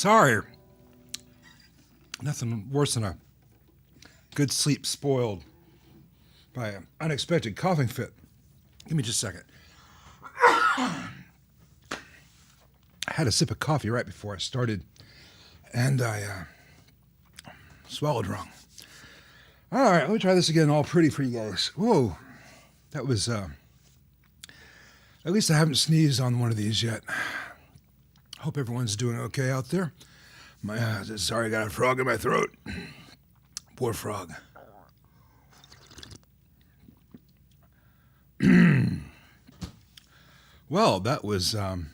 Sorry. Nothing worse than a good sleep spoiled by an unexpected coughing fit. Give me just a second. I had a sip of coffee right before I started, and I swallowed wrong. All right, let me try this again, all pretty for you guys. Whoa, that was, at least I haven't sneezed on one of these yet. Hope everyone's doing okay out there. Sorry, I got a frog in my throat. Poor frog. Well, that was that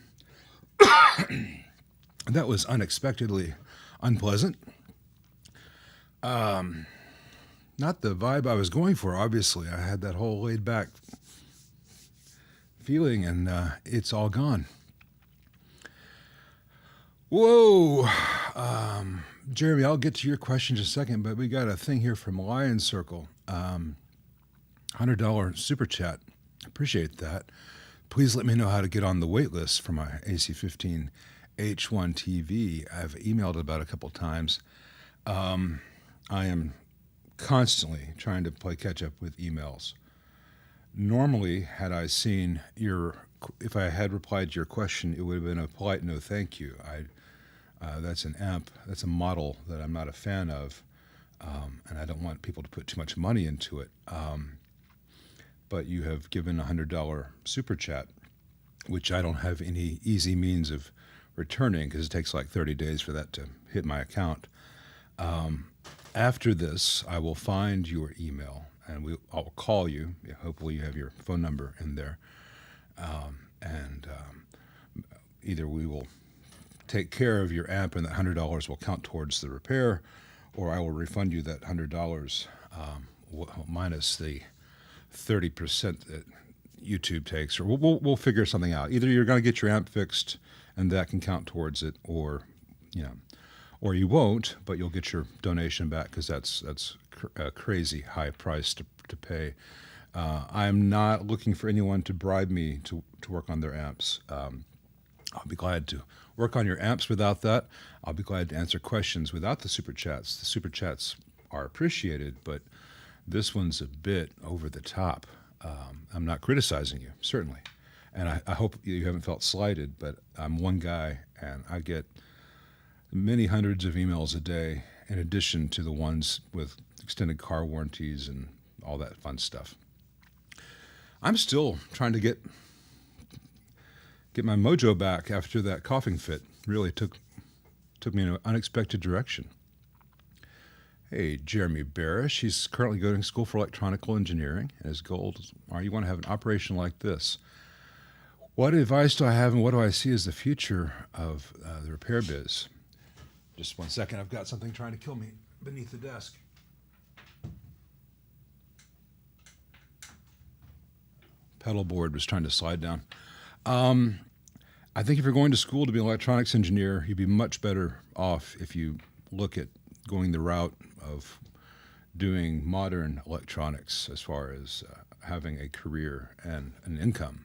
was unexpectedly unpleasant. Not the vibe I was going for, obviously. I had that whole laid-back feeling, and it's all gone. Whoa. Jeremy, I'll get to your question in a second, but we got a thing here from Lion Circle. $100 super chat. Appreciate that. Please let me know how to get on the wait list for my AC15 H1 TV. I've emailed about a couple times. I am constantly trying to play catch up with emails. Normally, had I seen if I had replied to your question, it would have been a polite no thank you. That's an amp, that's a model that I'm not a fan of, and I don't want people to put too much money into it. But you have given a $100 super chat, which I don't have any easy means of returning because it takes like 30 days for that to hit my account. After this, I will find your email and I'll call you. Hopefully you have your phone number in there. Either we will take care of your amp and that $100 will count towards the repair, or I will refund you that $100 minus the 30% that YouTube takes, or we'll figure something out. Either you're going to get your amp fixed and that can count towards it, or or you won't, but you'll get your donation back because that's a crazy high price to pay. I'm not looking for anyone to bribe me to work on their amps. I'll be glad to work on your amps without that. I'll be glad to answer questions without the super chats. The super chats are appreciated, but this one's a bit over the top. I'm not criticizing you, certainly. And I hope you haven't felt slighted, but I'm one guy, and I get many hundreds of emails a day, in addition to the ones with extended car warranties and all that fun stuff. I'm still trying to get my mojo back after that coughing fit. Really took me in an unexpected direction. Hey, Jeremy Barish. He's currently going to school for electronical engineering, and his goal is, you want to have an operation like this. What advice do I have, and what do I see as the future of the repair biz? Just 1 second. I've got something trying to kill me beneath the desk. Pedal board was trying to slide down. I think if you're going to school to be an electronics engineer, you'd be much better off if you look at going the route of doing modern electronics as far as having a career and an income,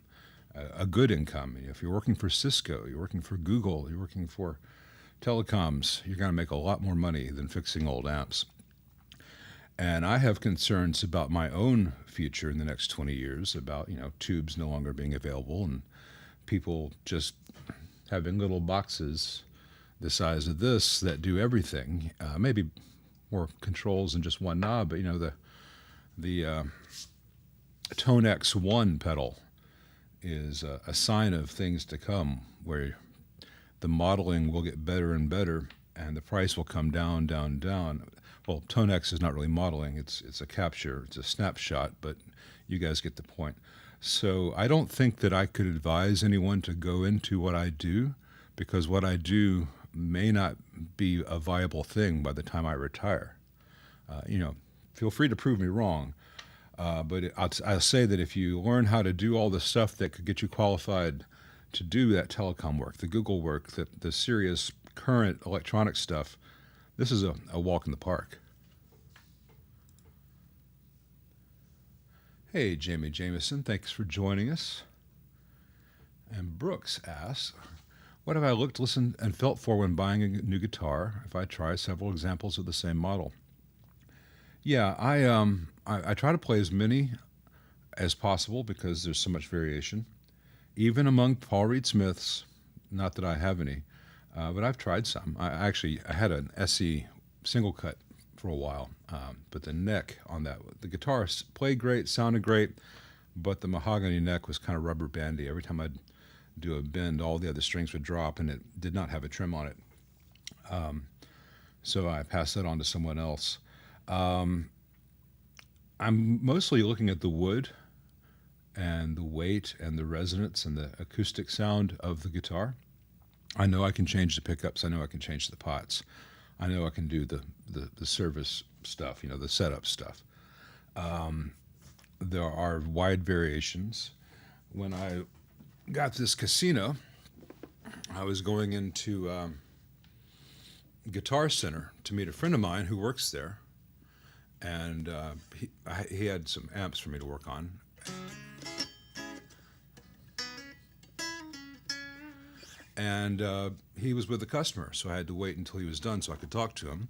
a good income. If you're working for Cisco, you're working for Google, you're working for telecoms, you're going to make a lot more money than fixing old amps. And I have concerns about my own future in the next 20 years, about, tubes no longer being available and people just having little boxes the size of this that do everything. Maybe more controls than just one knob, but the Tone X1 pedal is a sign of things to come, where the modeling will get better and better, and the price will come down, down, down. Well, Tone X is not really modeling; it's a capture, it's a snapshot, but you guys get the point. So I don't think that I could advise anyone to go into what I do, because what I do may not be a viable thing by the time I retire. Feel free to prove me wrong, but I'll say that if you learn how to do all the stuff that could get you qualified to do that telecom work, the Google work, the serious current electronic stuff, this is a walk in the park. Hey, Jamie Jameson, thanks for joining us. And Brooks asks, What have I looked, listened, and felt for when buying a new guitar if I try several examples of the same model? Yeah, I try to play as many as possible because there's so much variation. Even among Paul Reed Smiths, not that I have any, but I've tried some. I had an SE single cut for a while, but the neck on that, the guitar played great, sounded great, but the mahogany neck was kind of rubber bandy. Every time I'd do a bend, all the other strings would drop, and it did not have a trim on it. So I passed that on to someone else. I'm mostly looking at the wood and the weight and the resonance and the acoustic sound of the guitar. I know I can change the pickups. I know I can change the pots. I know I can do the service stuff, the setup stuff. There are wide variations. When I got this casino, I was going into Guitar Center to meet a friend of mine who works there, and he had some amps for me to work on. And he was with a customer, so I had to wait until he was done so I could talk to him.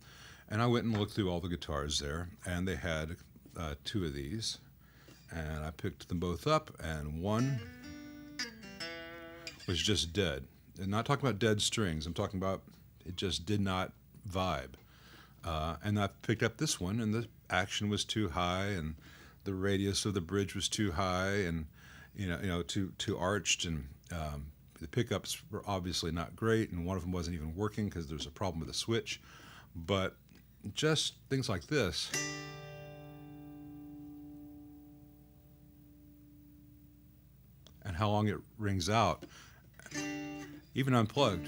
And I went and looked through all the guitars there, and they had 2 of these. And I picked them both up, and one was just dead. And not talking about dead strings, I'm talking about it just did not vibe. And I picked up this one, and the action was too high, and the radius of the bridge was too high, and too arched, and the pickups were obviously not great, and one of them wasn't even working because there was a problem with the switch. But just things like this. And how long it rings out, even unplugged.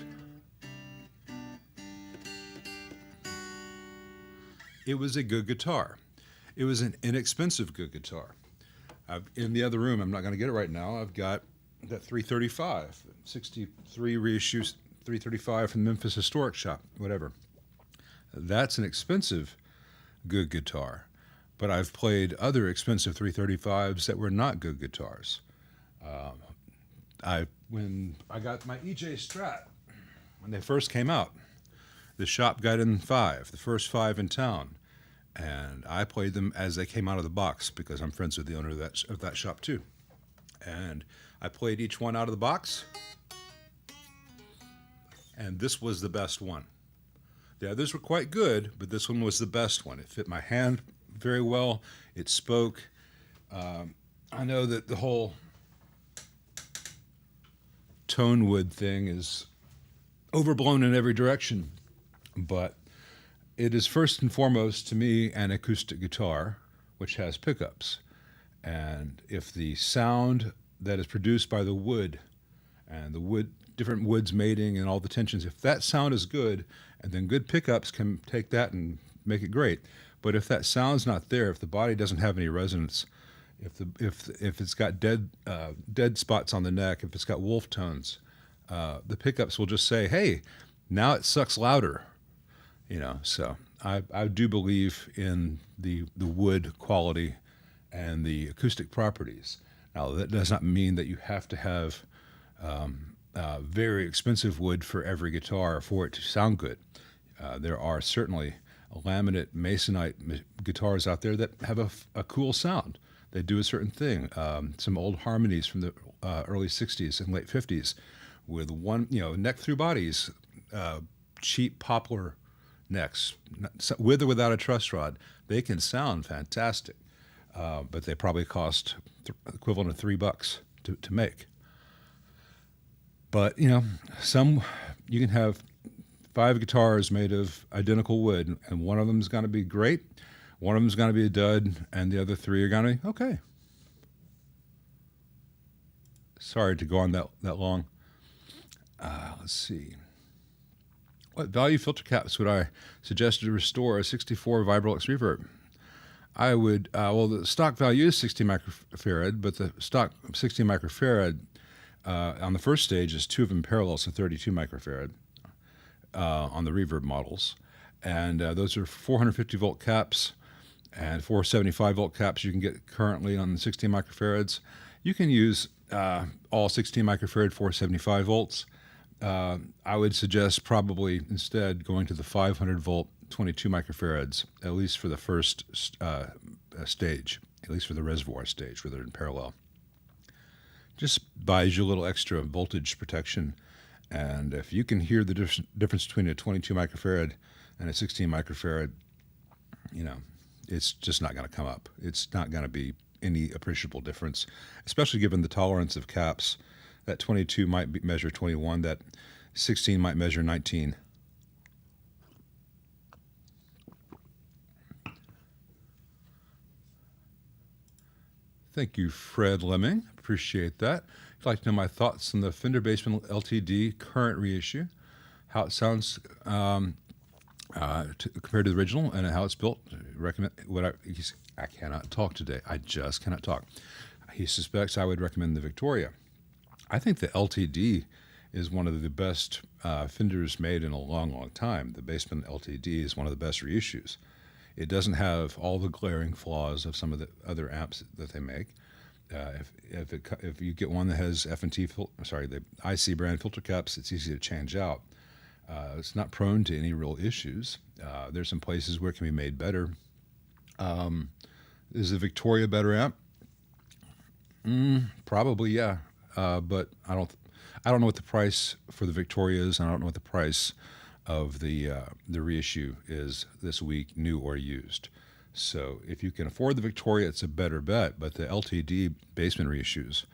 It was a good guitar. It was an inexpensive good guitar. In the other room, I'm not going to get it right now, I've got that 335, 63 reissue 335 from Memphis Historic Shop, whatever. That's an expensive good guitar. But I've played other expensive 335s that were not good guitars. When I got my EJ Strat, when they first came out, the shop got in 5, the first 5 in town, and I played them as they came out of the box because I'm friends with the owner of that shop too. And I played each one out of the box, and this was the best one. The others were quite good, but this one was the best one. It fit my hand very well. It spoke. I know that the whole tone wood thing is overblown in every direction, but it is first and foremost to me an acoustic guitar which has pickups. And if the sound that is produced by the wood and the wood, different woods mating and all the tensions, if that sound is good, and then good pickups can take that and make it great. But if that sound's not there, if the body doesn't have any resonance, if it's got dead spots on the neck, if it's got wolf tones, the pickups will just say, "Hey, now it sucks louder," So I do believe in the wood quality and the acoustic properties. Now that does not mean that you have to have very expensive wood for every guitar for it to sound good. There are certainly laminate masonite guitars out there that have a cool sound. They do a certain thing. Some old harmonies from the early 60s and late 50s with one, neck through bodies, cheap poplar necks, with or without a truss rod. They can sound fantastic, but they probably cost equivalent of $3 to make. But, some, you can have 5 guitars made of identical wood, and one of them is going to be great, one of them is going to be a dud, and the other 3 are going to be okay. Sorry to go on that long. Let's see. What value filter caps would I suggest to restore a 64 Deluxe Reverb? I would, the stock value is 60 microfarad, but the stock 60 microfarad on the first stage is 2 of them parallel, so 32 microfarad on the Reverb models. And those are 450 volt caps and 475 volt caps you can get currently on the 60 microfarads. You can use all 16 microfarad 475 volts. I would suggest probably instead going to the 500 volt 22 microfarads, at least for the first stage, at least for the reservoir stage where they're in parallel. Just buys you a little extra voltage protection. And if you can hear the difference between a 22 microfarad and a 16 microfarad, you know, it's just not going to come up. It's not going to be any appreciable difference, especially given the tolerance of caps. That 22 might measure 21, that 16 might measure 19. Thank you, Fred Lemming. Appreciate that. If you'd like to know my thoughts on the Fender Bassman LTD current reissue, how it sounds compared to the original, and how it's built, recommend what I cannot talk today. I just cannot talk. He suspects I would recommend the Victoria. I think the LTD is one of the best Fenders made in a long, long time. The Bassman LTD is one of the best reissues. It doesn't have all the glaring flaws of some of the other amps that they make. If you get one that has F&T, the IC brand filter caps, it's easy to change out. It's not prone to any real issues. There's some places where it can be made better. Is the Victoria a better amp? Probably, yeah. But I don't know what the price for the Victoria is, and I don't know what the price of the reissue is this week, new or used. So if you can afford the Victoria, it's a better bet. But the LTD Bassman reissues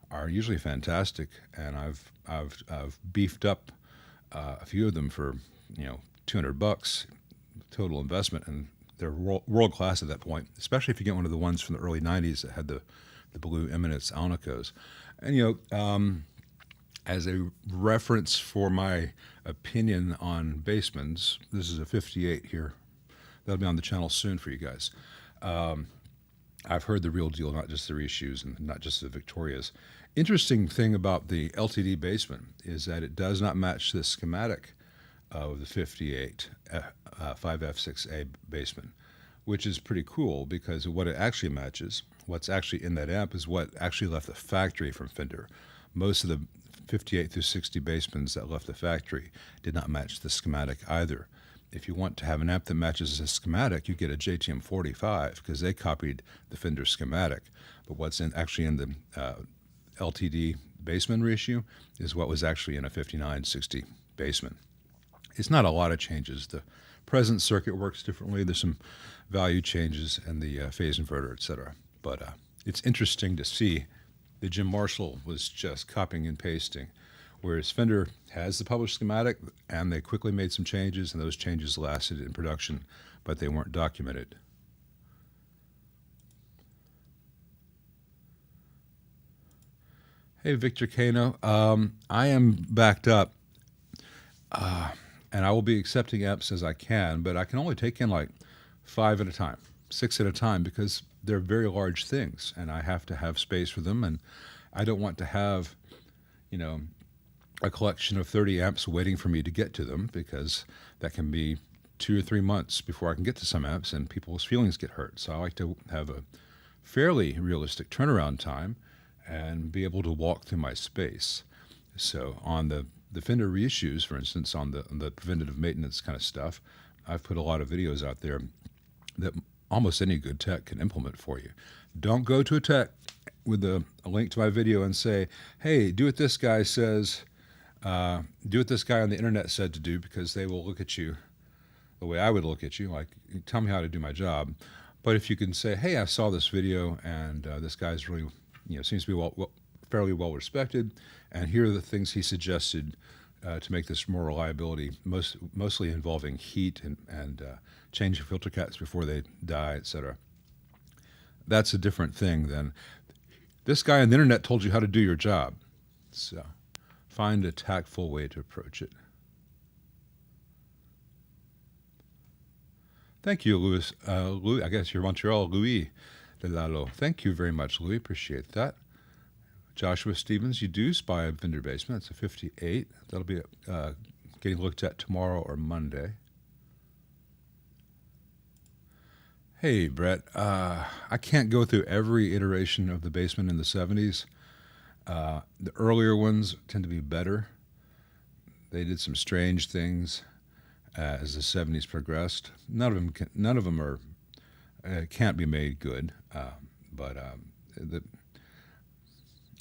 are usually fantastic, and I've beefed up a few of them for $200 total investment, and they're world class at that point. Especially if you get one of the ones from the early '90s that had the blue Eminence Alnicos. And as a reference for my opinion on Bassmans, this is a 58 here. That'll be on the channel soon for you guys. I've heard the real deal, not just the reissues and not just the Victorias. Interesting thing about the LTD Bassman is that it does not match the schematic of the 58 5F6A Bassman, which is pretty cool because what it actually matches, what's actually in that amp, is what actually left the factory from Fender. Most of the 58 through 60 Bassmans that left the factory did not match the schematic either. If you want to have an amp that matches the schematic, you get a JTM 45 because they copied the Fender schematic. But what's actually in the LTD Bassman reissue is what was actually in a 5960 Bassman. It's not a lot of changes. The present circuit works differently. There's some value changes in the phase inverter, etc. But it's interesting to see that Jim Marshall was just copying and pasting, whereas Fender has the published schematic, and they quickly made some changes, and those changes lasted in production, but they weren't documented. Hey, Victor Kano. I am backed up, and I will be accepting amps as I can, but I can only take in like 5 at a time, 6 at a time, because they're very large things, and I have to have space for them, and I don't want to have, a collection of 30 amps waiting for me to get to them, because that can be 2 or 3 months before I can get to some amps, and people's feelings get hurt. So I like to have a fairly realistic turnaround time and be able to walk through my space. So on the Fender reissues, for instance, on the preventative maintenance kind of stuff, I've put a lot of videos out there that almost any good tech can implement for you. Don't go to a tech with a link to my video and say, hey, do what this guy says, do what this guy on the internet said to do, because they will look at you the way I would look at you, like, tell me how to do my job. But if you can say, hey, I saw this video, and this guy's really, seems to be fairly well respected, and here are the things he suggested to make this more reliability, mostly involving heat and changing filter caps before they die, etc. That's a different thing than this guy on the internet told you how to do your job. So find a tactful way to approach it. Thank you, Louis. Louis, I guess you're Montreal, Louis Delalo. Thank you very much, Louis. Appreciate that. Joshua Stevens, you do spy a Fender Bassman. It's a 58. That'll be getting looked at tomorrow or Monday. Hey, Brett. I can't go through every iteration of the Bassman in the 70s. The earlier ones tend to be better. they did some strange things as the 70s progressed. None of them are can't be made good, but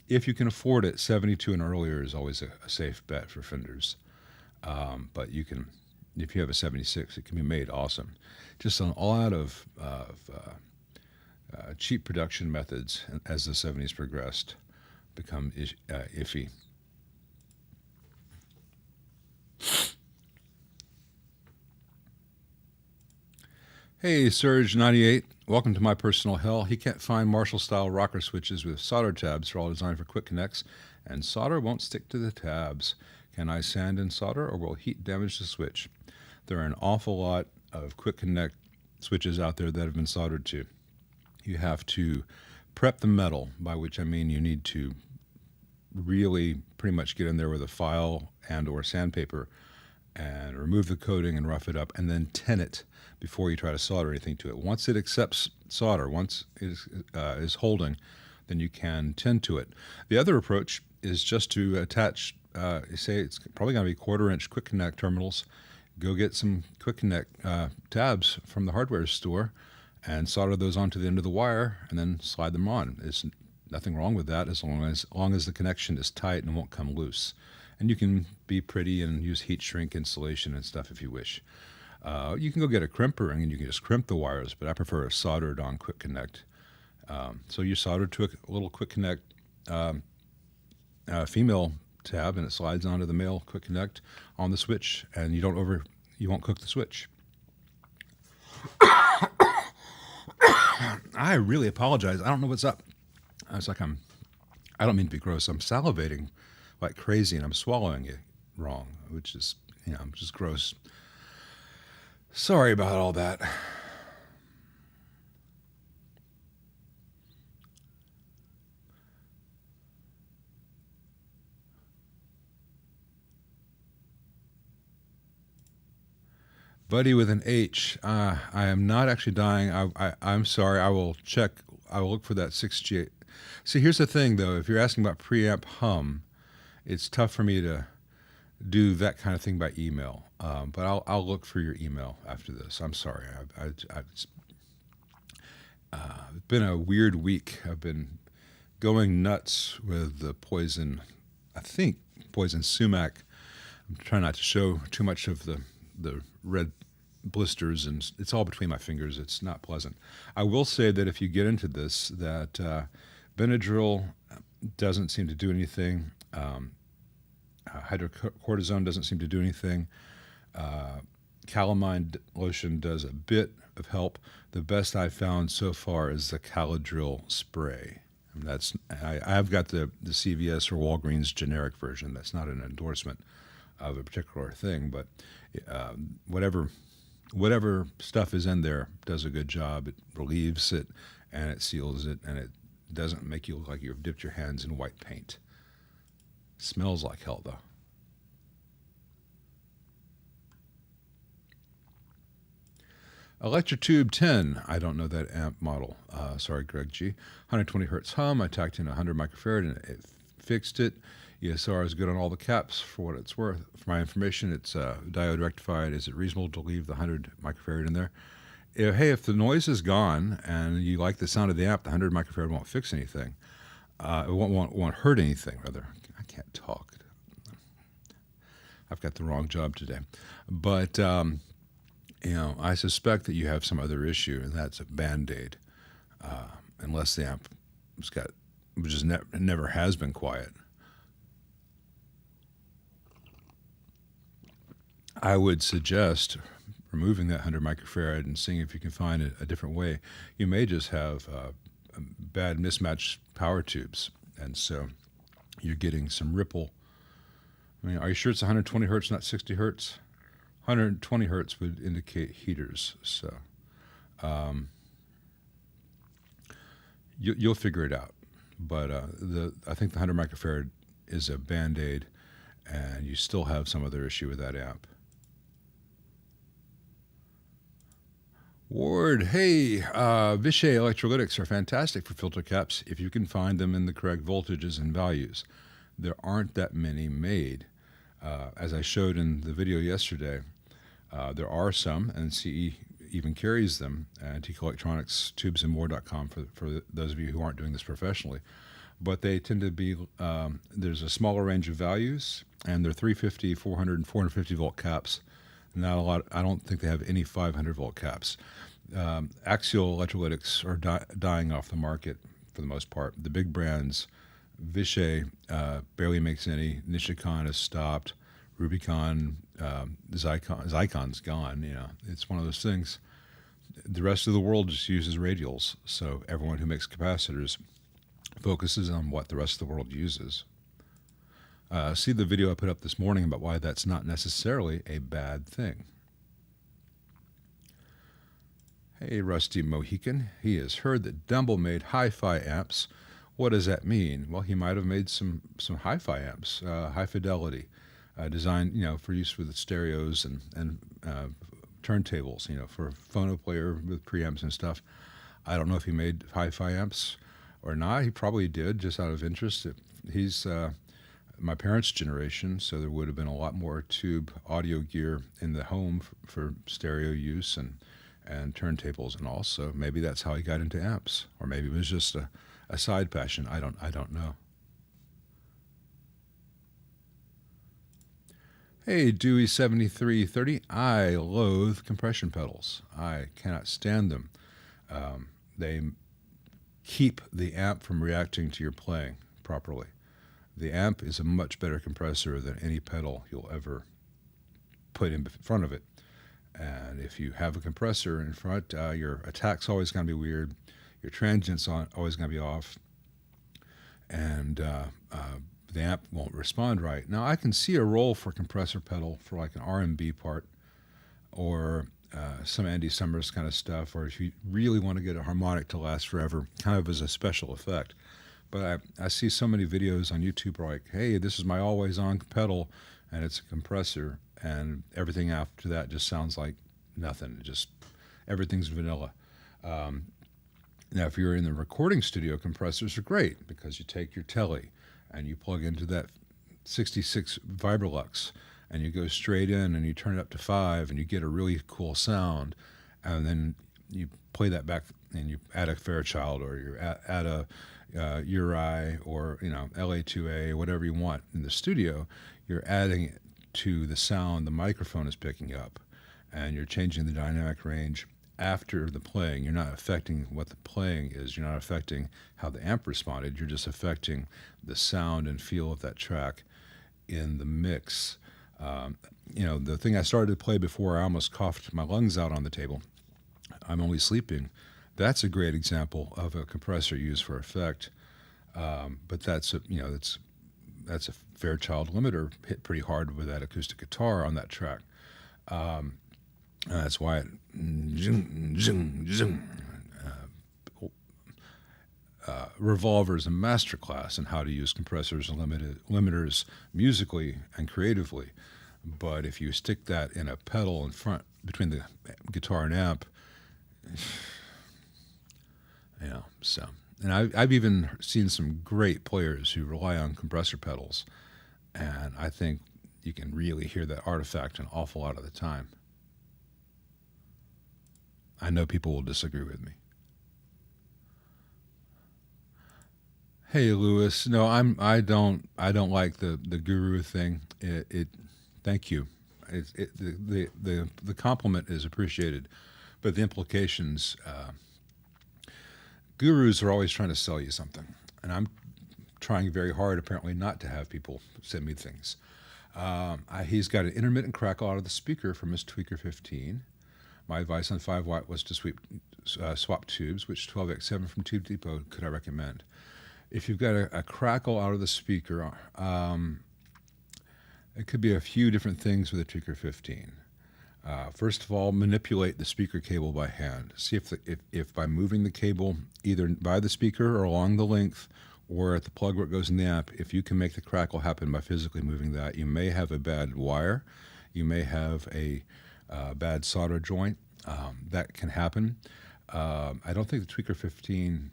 if you can afford it, 72 and earlier is always a safe bet for Fenders. But you can, if you have a 76, it can be made awesome. Just a lot of cheap production methods as the 70s progressed become iffy. Hey, Surge98, welcome to my personal hell. He can't find Marshall-style rocker switches with solder tabs. They're all designed for quick connects, and solder won't stick to the tabs. Can I sand and solder, or will heat damage the switch? There are an awful lot of quick connect switches out there that have been soldered to. You have to prep the metal, by which I mean you need to really pretty much get in there with a file and or sandpaper and remove the coating and rough it up, and then tin it before you try to solder anything to it. Once it accepts solder, once it is holding, then you can tin to it. The other approach is just to attach, say it's probably going to be 1/4-inch quick connect terminals. Go get some quick connect tabs from the hardware store and solder those onto the end of the wire and then slide them on. There's nothing wrong with that as long as the connection is tight and won't come loose. And you can be pretty and use heat shrink insulation and stuff if you wish. You can go get a crimper and you can just crimp the wires, but I prefer a soldered on quick connect. So you solder to a little quick connect female tab, and it slides onto the male quick connect on the switch, and you won't cook the switch. I really apologize. I don't know what's up. I don't mean to be gross. I'm salivating like crazy, and I'm swallowing it wrong, which is, just gross. Sorry about all that. Buddy with an H. I am not actually dying. I'm sorry. I will check. I will look for that 6G. See, here's the thing, though. If you're asking about preamp hum, it's tough for me to do that kind of thing by email. But I'll look for your email after this. I'm sorry. It's been a weird week. I've been going nuts with the poison. I think poison sumac. I'm trying not to show too much of the red blisters, and it's all between my fingers. It's not pleasant. I will say that if you get into this, that Benadryl doesn't seem to do anything. Hydrocortisone doesn't seem to do anything. Calamine lotion does a bit of help. The best I've found so far is the Caladryl spray. I've got the CVS or Walgreens generic version. That's not an endorsement of a particular thing, but whatever stuff is in there does a good job. It relieves it, and it seals it, and it doesn't make you look like you've dipped your hands in white paint. Smells like hell, though. Electrotube 10. I don't know that amp model. Sorry, Greg G. 120 hertz hum. I tacked in 100 microfarad and it fixed it. ESR is good on all the caps for what it's worth. For my information, it's diode rectified. Is it reasonable to leave the 100 microfarad in there? Hey, if the noise is gone and you like the sound of the amp, the 100 microfarad won't fix anything. It won't hurt anything, rather. I can't talk. I've got the wrong job today. But, I suspect that you have some other issue, and that's a Band-Aid. Unless the amp never has been quiet. I would suggest removing that 100 microfarad and seeing if you can find a different way. You may just have bad mismatched power tubes, and so you're getting some ripple. I mean, are you sure it's 120 hertz, not 60 hertz? 120 hertz would indicate heaters, so you'll figure it out. But I think the 100 microfarad is a Band-Aid, and you still have some other issue with that amp. Ward, hey, Vishay electrolytics are fantastic for filter caps if you can find them in the correct voltages and values. There aren't that many made. As I showed in the video yesterday, there are some, and CE even carries them, Antique Electronics, tubesandmore.com for those of you who aren't doing this professionally. But they tend to be, there's a smaller range of values, and they're 350, 400, and 450 volt caps. Not a lot, I don't think they have any 500 volt caps. Axial electrolytics are dying off the market for the most part. The big brands, Vishay barely makes any, Nishikon has stopped, Rubicon, Zycon's gone. You know, it's one of those things. The rest of the world just uses radials, so everyone who makes capacitors focuses on what the rest of the world uses. See the video I put up this morning about why that's not necessarily a bad thing. Hey, Rusty Mohican. He has heard that Dumble made hi-fi amps. What does that mean? Well, he might have made some hi-fi amps, high fidelity, designed, you know, for use with stereos and turntables, you know, for a phono player with preamps and stuff. I don't know if he made hi-fi amps or not. He probably did, just out of interest. He's my parents' generation, so there would have been a lot more tube audio gear in the home for stereo use and turntables and all. So maybe that's how he got into amps, or maybe it was just a side passion. I don't know. Hey, Dewey7330. I loathe compression pedals. I cannot stand them. They keep the amp from reacting to your playing properly. The amp is a much better compressor than any pedal you'll ever put in front of it. And if you have a compressor in front, your attack's always going to be weird. Your transient's always going to be off. And the amp won't respond right. Now, I can see a role for compressor pedal for like an R&B part or some Andy Summers kind of stuff, or if you really want to get a harmonic to last forever, kind of as a special effect. But I see so many videos on YouTube where like, hey, this is my always-on pedal, and it's a compressor, and everything after that just sounds like nothing. Just everything's vanilla. Now, if you're in the recording studio, compressors are great because you take your telly and you plug into that 66 Vibrolux, and you go straight in and you turn it up to 5, and you get a really cool sound, and then you play that back and you add a Fairchild, or you add a Uri, or LA2A, whatever you want in the studio. You're adding it to the sound the microphone is picking up, and you're changing the dynamic range after the playing. You're not affecting what the playing is. You're not affecting how the amp responded. You're just affecting the sound and feel of that track in the mix. The thing I started to play before I almost coughed my lungs out on the table, I'm Only Sleeping, that's a great example of a compressor used for effect. But that's a Fairchild limiter hit pretty hard with that acoustic guitar on that track. That's why it Revolver's a masterclass in how to use compressors and limiters musically and creatively. But if you stick that in a pedal in front between the guitar and amp, and I've even seen some great players who rely on compressor pedals, and I think you can really hear that artifact an awful lot of the time. I know people will disagree with me. Hey, Lewis. No, I don't like the guru thing. Thank you. The compliment is appreciated, but the implications. Gurus are always trying to sell you something, and I'm trying very hard, apparently, not to have people send me things. He's got an intermittent crackle out of the speaker from his Tweaker 15. My advice on 5-watt was to swap tubes, which 12X7 from Tube Depot could I recommend. If you've got a crackle out of the speaker, it could be a few different things with a Tweaker 15. First of all, manipulate the speaker cable by hand. See if by moving the cable either by the speaker or along the length or at the plug where it goes in the amp, if you can make the crackle happen by physically moving that, you may have a bad wire. You may have a bad solder joint. That can happen. I don't think the Tweaker 15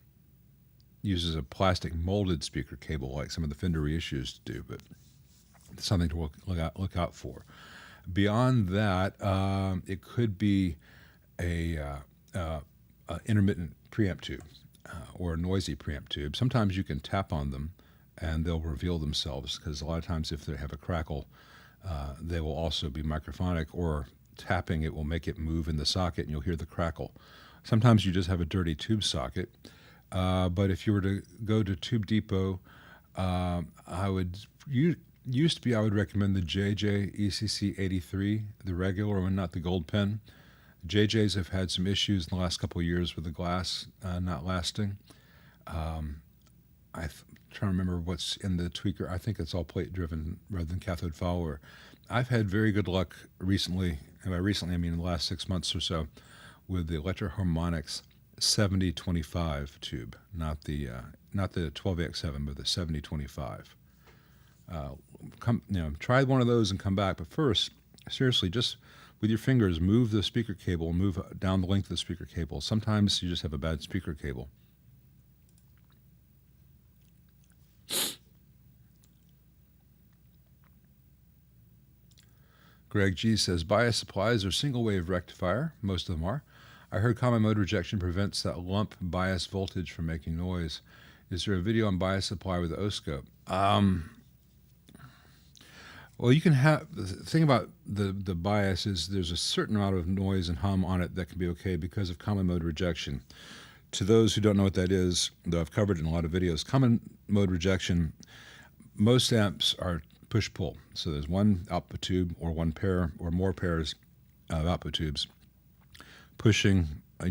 uses a plastic molded speaker cable like some of the Fender reissues do, but something to look out for. Beyond that, it could be a intermittent preamp tube or a noisy preamp tube. Sometimes you can tap on them and they'll reveal themselves, because a lot of times if they have a crackle, they will also be microphonic, or tapping it will make it move in the socket and you'll hear the crackle. Sometimes you just have a dirty tube socket. But if you were to go to Tube Depot, I would recommend the JJ ECC83, the regular one, not the gold pen. JJs have had some issues in the last couple of years with the glass not lasting. I'm trying to remember what's in the tweaker. I think it's all plate driven rather than cathode follower. I've had very good luck recently, and by recently I mean in the last 6 months or so, with the Electro Harmonix 7025 tube, not the 12AX7, but the 7025. Try one of those and come back. But first, seriously, just with your fingers, move the speaker cable, move down the length of the speaker cable. Sometimes you just have a bad speaker cable. Greg G says, bias supplies are single wave rectifier. Most of them are. I heard common mode rejection prevents that lump bias voltage from making noise. Is there a video on bias supply with the O-scope? Well, you can have, the thing about the bias is there's a certain amount of noise and hum on it that can be okay because of common mode rejection. To those who don't know what that is, though I've covered it in a lot of videos, common mode rejection, most amps are push-pull. So there's one output tube or one pair or more pairs of output tubes pushing,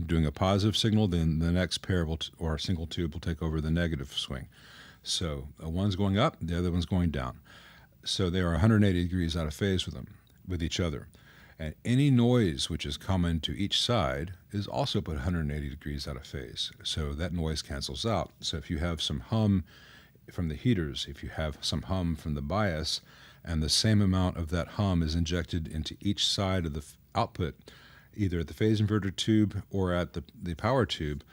doing a positive signal, then the next pair or a single tube will take over the negative swing. So one's going up, the other one's going down. So they are 180 degrees out of phase with each other. And any noise which is common to each side is also put 180 degrees out of phase. So that noise cancels out. So if you have some hum from the heaters, if you have some hum from the bias, and the same amount of that hum is injected into each side of the output, either at the phase inverter tube or at the power tube,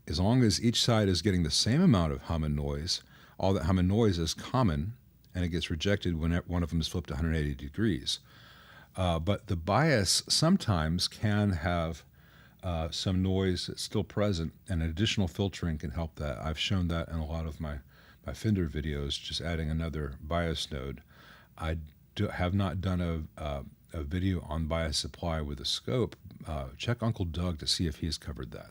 as long as each side is getting the same amount of hum and noise, all that hum and noise is common, and it gets rejected when one of them is flipped 180 degrees. But the bias sometimes can have some noise that's still present, and additional filtering can help that. I've shown that in a lot of my Fender videos, just adding another bias node. I have not done a video on bias supply with a scope. Check Uncle Doug to see if he's covered that.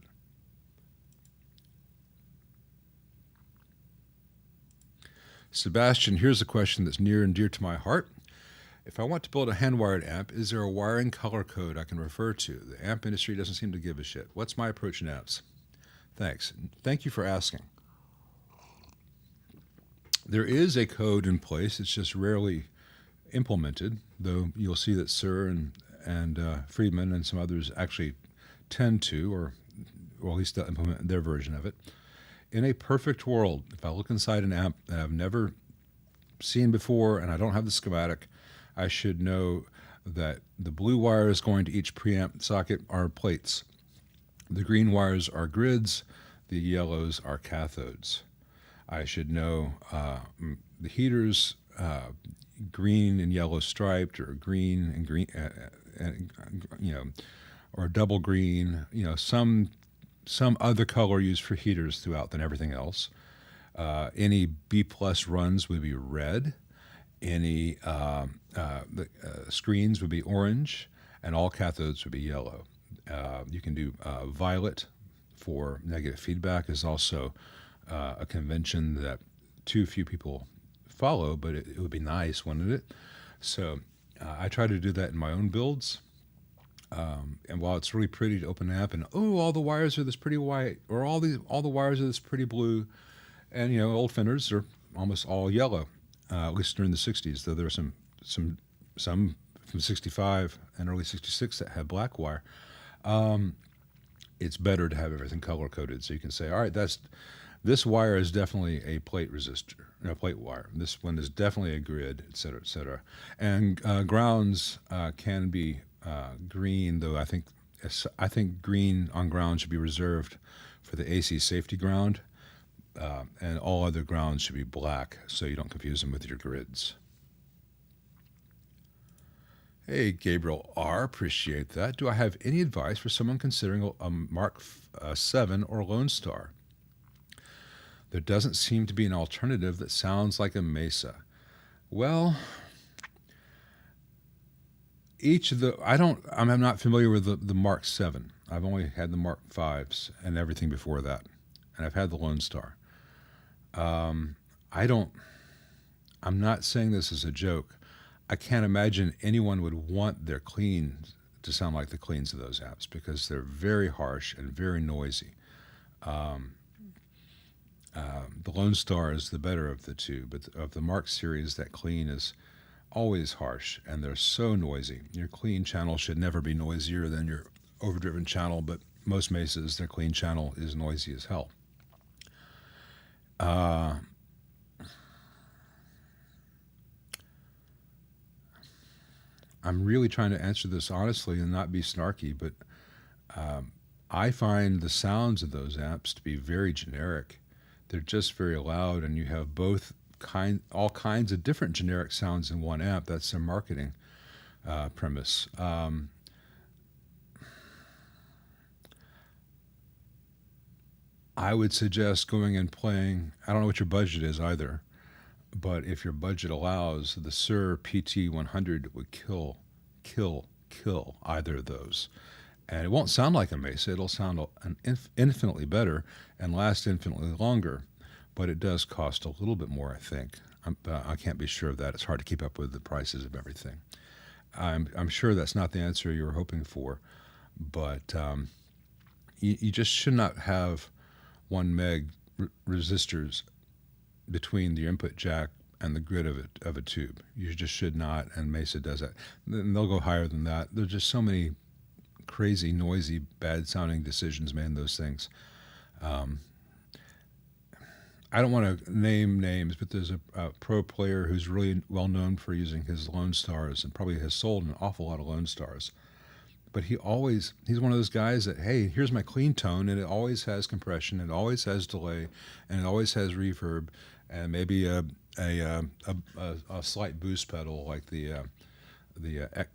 Sebastian, here's a question that's near and dear to my heart. If I want to build a hand-wired amp, is there a wiring color code I can refer to? The amp industry doesn't seem to give a shit. What's my approach in amps? Thanks. Thank you for asking. There is a code in place. It's just rarely implemented, though you'll see that Sir and Friedman and some others actually tend to, or at least they'll implement their version of it. In a perfect world, if I look inside an amp that I've never seen before and I don't have the schematic, I should know that the blue wires going to each preamp socket are plates. The green wires are grids. The yellows are cathodes. I should know the heaters, green and yellow striped, or green and green, or double green, some other color used for heaters throughout than everything else. Any B+ runs would be red. Any screens would be orange, and all cathodes would be yellow. You can do violet for negative feedback is also a convention that too few people follow, but it would be nice, wouldn't it? So I try to do that in my own builds. And while it's really pretty to open an amp and, all the wires are this pretty white, or all the wires are this pretty blue, and old Fenders are almost all yellow, at least during the 60s, though there are some from 65 and early 66 that had black wire. It's better to have everything color coded, so you can say, all right, this wire is definitely a plate resistor, plate wire. This one is definitely a grid, et cetera, et cetera. And grounds can be green, though I think green on ground should be reserved for the AC safety ground, and all other grounds should be black, so you don't confuse them with your grids. Hey, Gabriel R., appreciate that. Do I have any advice for someone considering a Mark 7 or Lone Star? There doesn't seem to be an alternative that sounds like a Mesa. Well, I'm not familiar with the Mark 7. I've only had the Mark 5s and everything before that. And I've had the Lone Star. I'm not saying this as a joke. I can't imagine anyone would want their cleans to sound like the cleans of those amps because they're very harsh and very noisy. The Lone Star is the better of the two, but of the Mark series, that clean is always harsh and they're so noisy. Your clean channel should never be noisier than your overdriven channel, but most Mesas, their clean channel is noisy as hell. I'm really trying to answer this honestly and not be snarky, but I find the sounds of those amps to be very generic. They're just very loud, and you have all kinds of different generic sounds in one amp. That's their marketing premise. I would suggest going and playing, I don't know what your budget is either, but if your budget allows, the Sur PT100 would kill either of those. And it won't sound like a Mesa. It'll sound infinitely better and last infinitely longer, but it does cost a little bit more, I think. I can't be sure of that. It's hard to keep up with the prices of everything. I'm sure that's not the answer you were hoping for, but you just should not have 1 meg resistors between the input jack and the grid of a tube. You just should not, and Mesa does that. And they'll go higher than that. There's just so many crazy, noisy, bad-sounding decisions made in those things. I don't want to name names, but there's a pro player who's really well known for using his Lone Stars and probably has sold an awful lot of Lone Stars. But he's one of those guys that, hey, here's my clean tone, and it always has compression, it always has delay, and it always has reverb, and maybe a slight boost pedal like the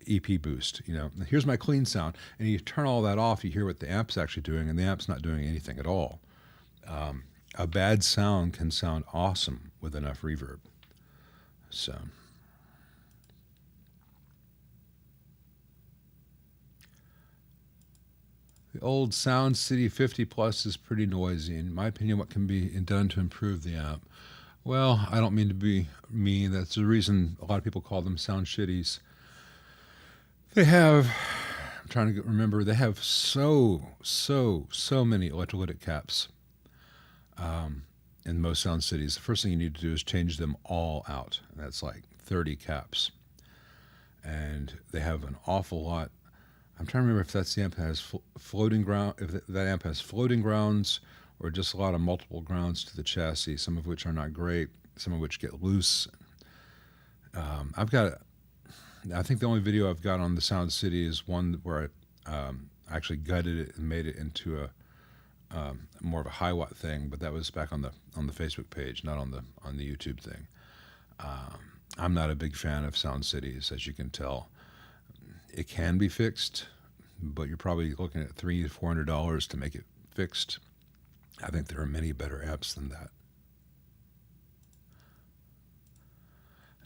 EP boost. Here's my clean sound, and you turn all that off, you hear what the amp's actually doing, and the amp's not doing anything at all. A bad sound can sound awesome with enough reverb. So. The old Sound City 50 Plus is pretty noisy. In my opinion, what can be done to improve the amp? Well, I don't mean to be mean. That's the reason a lot of people call them Sound Shitties. They have, I'm trying to remember, they have so many electrolytic caps in most Sound Cities. The first thing you need to do is change them all out. That's like 30 caps. And they have an awful lot. I'm trying to remember if that's the amp has floating ground, if that amp has floating grounds or just a lot of multiple grounds to the chassis, some of which are not great, some of which get loose. I think the only video I've got on the Sound City is one where I actually gutted it and made it into a more of a high watt thing, but that was back on the Facebook page, not on the YouTube thing. I'm not a big fan of Sound Cities, as you can tell. It can be fixed, but you're probably looking at $300 to $400 to make it fixed. I think there are many better amps than that.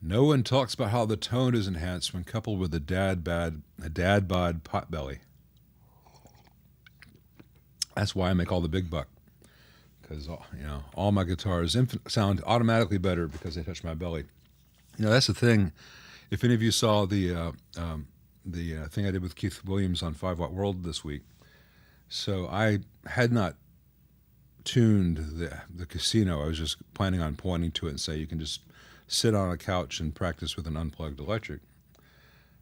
No one talks about how the tone is enhanced when coupled with a dad bod potbelly. That's why I make all the big buck, because all my guitars sound automatically better because they touch my belly. That's the thing. If any of you saw the thing I did with Keith Williams on 5 Watt World this week, so I had not tuned the casino. I was just planning on pointing to it and say you can just sit on a couch and practice with an unplugged electric.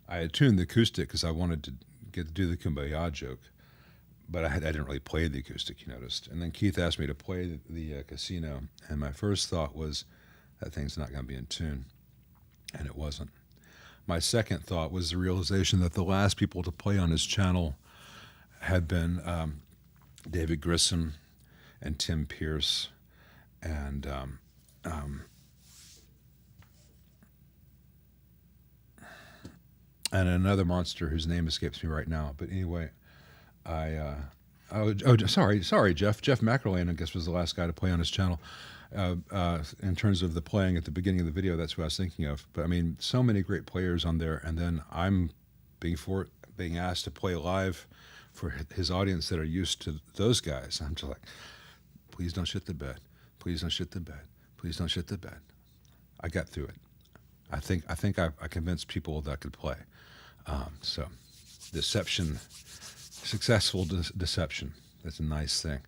I had tuned the acoustic because I wanted to get to do the Kumbaya joke, but I didn't really play the acoustic, you noticed. And then Keith asked me to play the casino, and my first thought was that thing's not going to be in tune, and it wasn't. My second thought was the realization that the last people to play on his channel had been David Grissom and Tim Pierce and and another monster whose name escapes me right now. But anyway, I sorry, Jeff McElwain, I guess, was the last guy to play on his channel. In terms of the playing at the beginning of the video, that's what I was thinking of. But I mean, so many great players on there, and then I'm being asked to play live for his audience that are used to those guys. I'm just like, please don't shit the bed. Please don't shit the bed. Please don't shit the bed. I got through it. I think I convinced people that I could play. So deception, successful deception. That's a nice thing.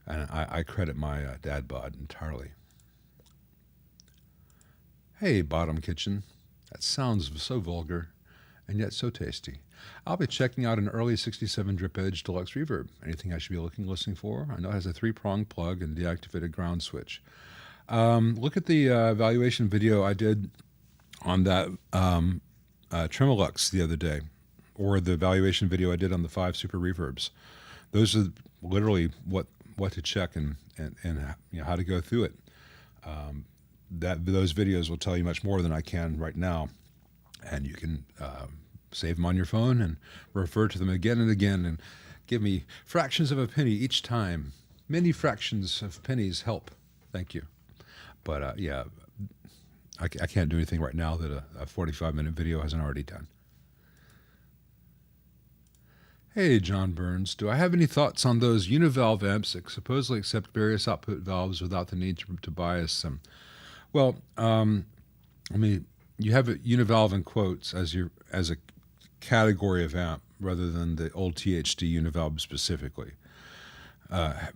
And I credit my dad bod entirely. Hey, Bottom Kitchen. That sounds so vulgar and yet so tasty. I'll be checking out an early 67 drip edge Deluxe Reverb. Anything I should be listening for? I know it has a 3-prong plug and deactivated ground switch. Look at the evaluation video I did on that Tremolux the other day, or the evaluation video I did on the 5 Super Reverbs. Those are literally what to check and you know, how to go through it. Those videos will tell you much more than I can right now, and you can save them on your phone and refer to them again and again and give me fractions of a penny each time. Many fractions of pennies help. Thank you. But yeah, I can't do anything right now that a 45-minute video hasn't already done. Hey, John Burns, do I have any thoughts on those UniValve amps that supposedly accept various output valves without the need to bias them? Well, I mean, you have a UniValve in quotes as a category of amp rather than the old THD UniValve specifically.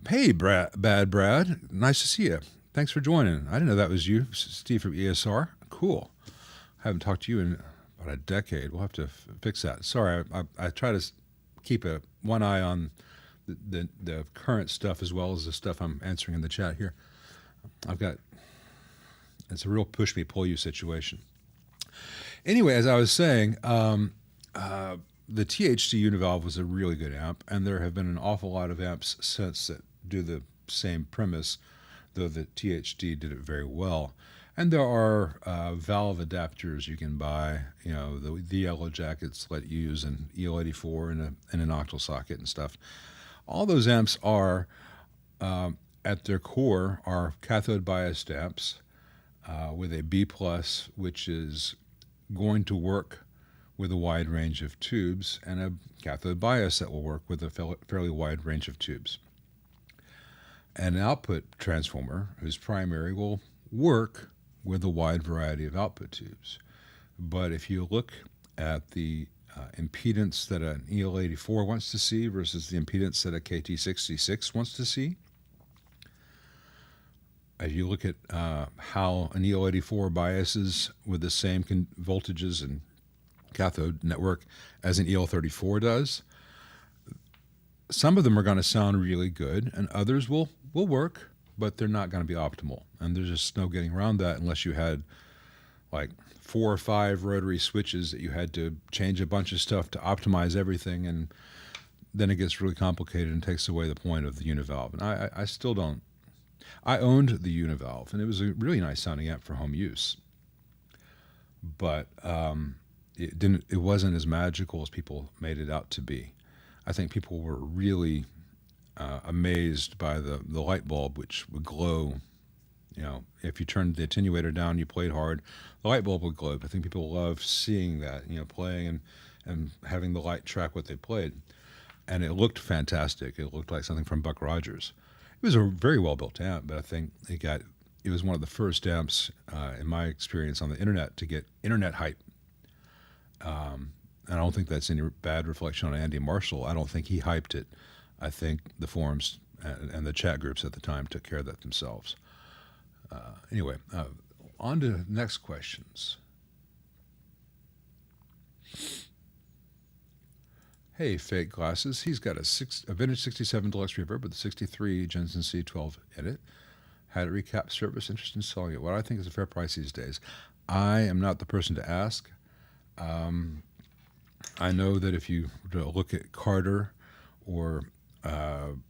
Hey, Bad Brad, nice to see you. Thanks for joining. I didn't know that was you, Steve from ESR. Cool. I haven't talked to you in about a decade. We'll have to fix that. Sorry, I try to keep one eye on the current stuff as well as the stuff I'm answering in the chat here. It's a real push me, pull you situation. Anyway, as I was saying, the THD UniValve was a really good amp, and there have been an awful lot of amps since that do the same premise, though the THD did it very well. And there are valve adapters you can buy, you know, the yellow jackets let you use an EL84 in an octal socket and stuff. All those amps are, at their core, are cathode biased amps with a B+, which is going to work with a wide range of tubes, and a cathode bias that will work with a fairly wide range of tubes. An output transformer whose primary will work with a wide variety of output tubes. But if you look at the impedance that an EL84 wants to see versus the impedance that a KT66 wants to see, if you look at how an EL84 biases with the same voltages and cathode network as an EL34 does, some of them are going to sound really good and others will work, but they're not going to be optimal. And there's just no getting around that unless you had like 4 or 5 rotary switches that you had to change a bunch of stuff to optimize everything, and then it gets really complicated and takes away the point of the UniValve. And I still don't. I owned the UniValve, and it was a really nice sounding amp for home use. But it wasn't as magical as people made it out to be. I think people were really amazed by the light bulb, which would glow. You know, if you turned the attenuator down, you played hard, the light bulb would glow. I think people love seeing that, you know, playing and having the light track what they played. And it looked fantastic. It looked like something from Buck Rogers. It was a very well-built amp, but I think it was one of the first amps, in my experience on the internet, to get internet hype. And I don't think that's any bad reflection on Andy Marshall. I don't think he hyped it. I think the forums and the chat groups at the time took care of that themselves. Anyway, on to the next questions. Hey, Fake Glasses. He's got a vintage 67 Deluxe Reverb with a 63 Jensen C12 edit. Had a recap service. Interested in selling it. What I think is a fair price these days. I am not the person to ask. I know that if you look at Carter or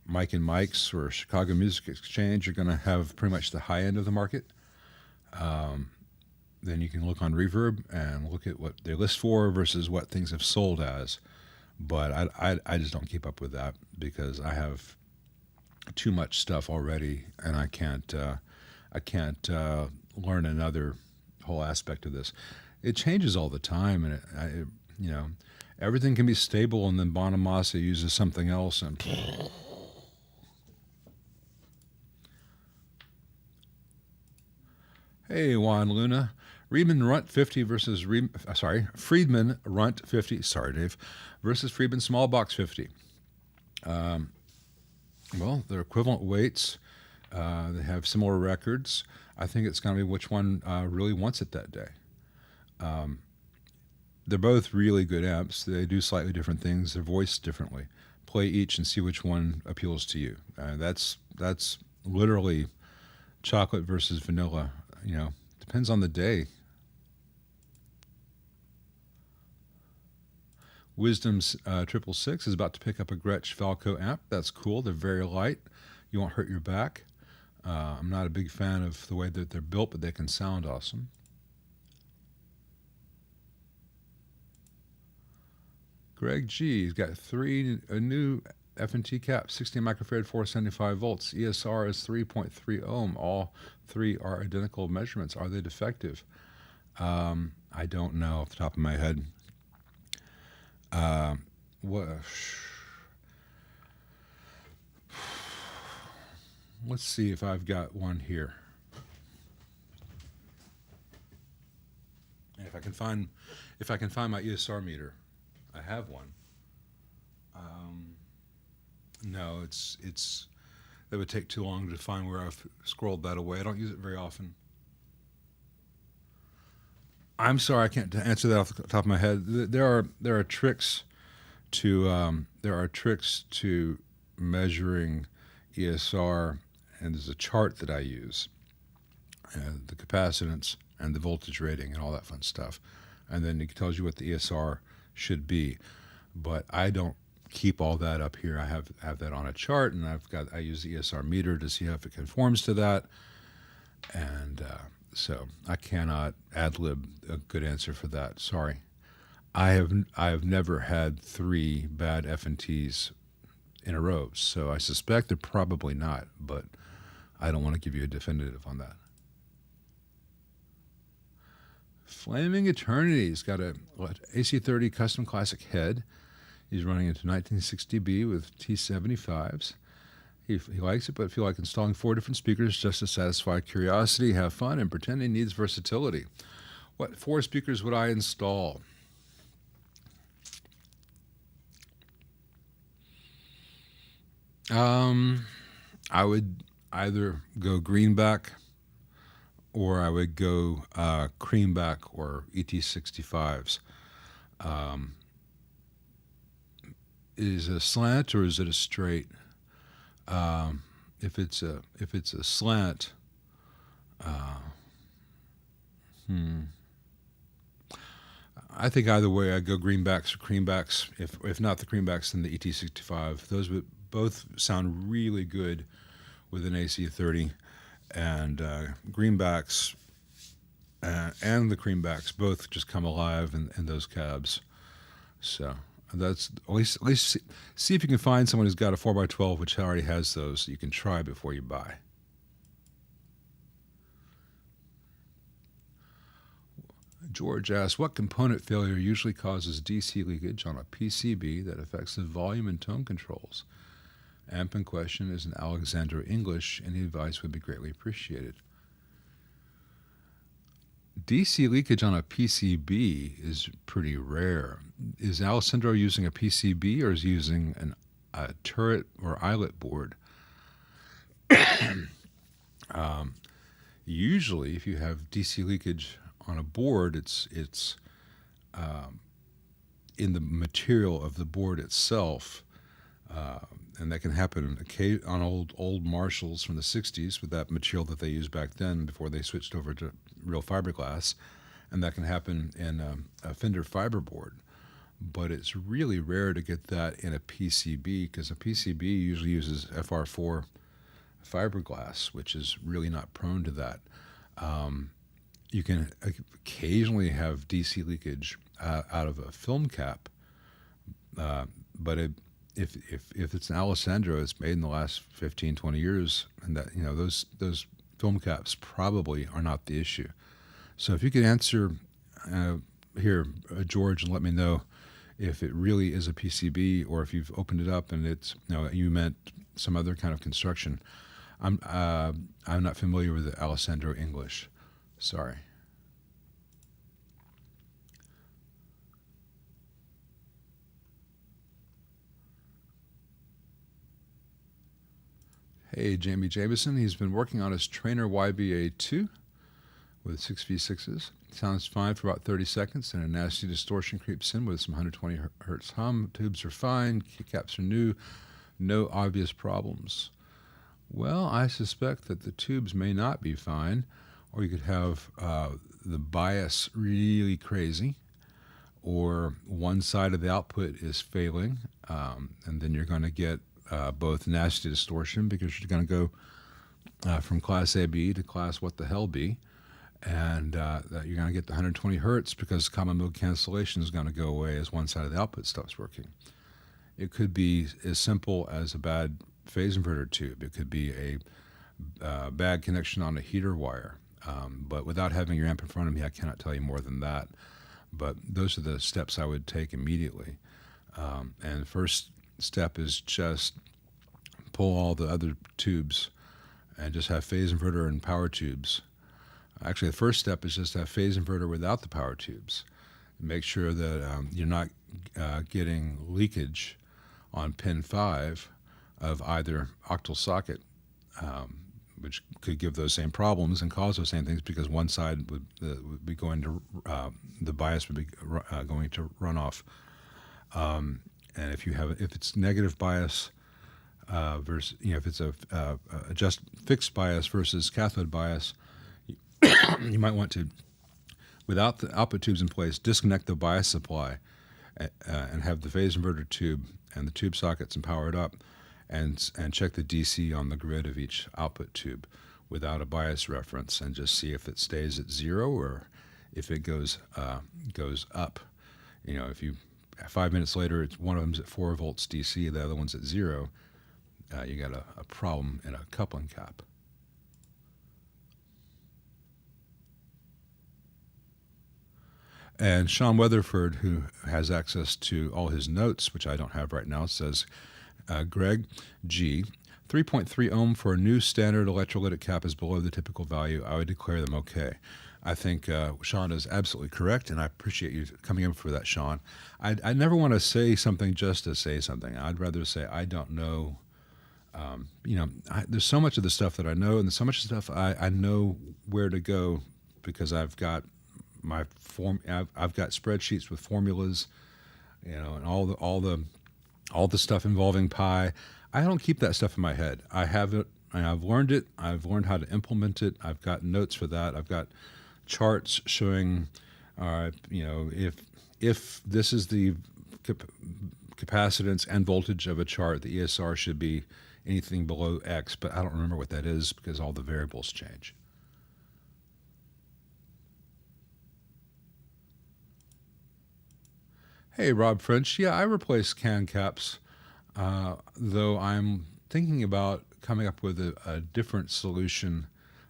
Mike and Mike's or Chicago Music Exchange, you're going to have pretty much the high end of the market. then you can look on Reverb and look at what they list for versus what things have sold as. But I just don't keep up with that because I have too much stuff already, and I can't learn another whole aspect of this. It changes all the time, and everything can be stable, and then Bonamassa uses something else, and hey, Juan Luna. Friedman Runt 50 versus Friedman Runt 50. Sorry, Dave, versus Friedman Small Box 50. Well, they're equivalent weights. They have similar records. I think it's going to be which one really wants it that day. They're both really good amps. They do slightly different things. They're voiced differently. Play each and see which one appeals to you. That's literally chocolate versus vanilla. Depends on the day. Wisdom's 666 is about to pick up a Gretsch Falco amp. That's cool. They're very light. You won't hurt your back. I'm not a big fan of the way that they're built, but they can sound awesome. Greg G. has got a new F&T caps, 16 microfarad, 475 volts. ESR is 3.3 ohm. All three are identical measurements. Are they defective? I don't know off the top of my head. Let's see if I've got one here. And if I can find my ESR meter, I have one. No, it's that would take too long to find where I've scrolled that away. I don't use it very often. I'm sorry, I can't answer that off the top of my head. There are tricks to measuring ESR, and there's a chart that I use, the capacitance and the voltage rating and all that fun stuff, and then it tells you what the ESR should be. But I don't keep all that up here. I have that on a chart, and I use the ESR meter to see if it conforms to that, and so I cannot ad-lib a good answer for that. Sorry. I have never had 3 bad F&Ts in a row, so I suspect they're probably not, but I don't want to give you a definitive on that. Flaming Eternity's got a AC30 custom classic head. He's running into 1960B with T75s. He likes it, but I feel like installing 4 different speakers just to satisfy curiosity, have fun, and pretend he needs versatility. What 4 speakers would I install? I would either go greenback, or I would go creamback or ET65s. Is it a slant or is it a straight? If it's a slant, I think either way I'd go greenbacks or creambacks. If not the creambacks, then the ET65. Those would both sound really good with an AC30, and greenbacks and the creambacks both just come alive in those cabs. So that's at least see if you can find someone who's got a 4x12 which already has those that you can try before you buy. George asks, what component failure usually causes DC leakage on a PCB that affects the volume and tone controls? Amp in question is an Alessandro English. Any advice would be greatly appreciated. DC leakage on a PCB is pretty rare. Is Alessandro using a PCB or is he using a turret or eyelet board? Usually, if you have DC leakage on a board, it's in the material of the board itself. And that can happen on old Marshalls from the 60s with that material that they used back then before they switched over to real fiberglass. And that can happen in a Fender fiberboard. But it's really rare to get that in a PCB because a PCB usually uses FR4 fiberglass, which is really not prone to that. You can occasionally have DC leakage out of a film cap, but if it's an Alessandro, it's made in the last 15, 20 years, and that those film caps probably are not the issue. So if you could answer here, George, and let me know if it really is a PCB or if you've opened it up and it's you meant some other kind of construction. I'm not familiar with the Alessandro English. Sorry. Hey, Jamie Jameson. He's been working on his Traynor YBA-2 with 6v6s. Sounds fine for about 30 seconds, and a nasty distortion creeps in with some 120 hertz hum. Tubes are fine. Keycaps are new. No obvious problems. Well, I suspect that the tubes may not be fine, or you could have the bias really crazy, or one side of the output is failing, and then you're going to get both nasty distortion because you're going to go from class AB to class what the hell B, and you're going to get the 120 hertz because common mode cancellation is going to go away as one side of the output stops working. It could be as simple as a bad phase inverter tube. It could be a bad connection on a heater wire. But without having your amp in front of me, I cannot tell you more than that. But those are the steps I would take immediately. And the first step is just pull all the other tubes and just have phase inverter and power tubes. Actually, the first step is just have phase inverter without the power tubes. Make sure that you're not getting leakage on pin 5 of either octal socket, which could give those same problems and cause those same things because one side would be going to, the bias would be going to run off. And if it's negative bias versus, if it's a just fixed bias versus cathode bias, you might want to, without the output tubes in place, disconnect the bias supply and have the phase inverter tube and the tube sockets and power it up, and check the DC on the grid of each output tube without a bias reference, and just see if it stays at 0 or if it goes up. If you 5 minutes later, one of them's at 4 volts DC, the other one's at 0, you got a problem in a coupling cap. And Sean Weatherford, who has access to all his notes, which I don't have right now, says, Greg G, 3.3 ohm for a new standard electrolytic cap is below the typical value. I would declare them okay. I think Sean is absolutely correct, and I appreciate you coming in for that, Sean. I never want to say something just to say something. I'd rather say I don't know. There's so much of the stuff that I know, and there's so much stuff I know where to go because I've got I've got spreadsheets with formulas, and all the stuff involving pi. I don't keep that stuff in my head. I have it. I've learned it. I've learned how to implement it. I've got notes for that. I've got charts showing, if this is the capacitance and voltage of a chart, the ESR should be anything below X, but I don't remember what that is because all the variables change. Hey, Rob French. Yeah, I replace can caps, though I'm thinking about coming up with a different solution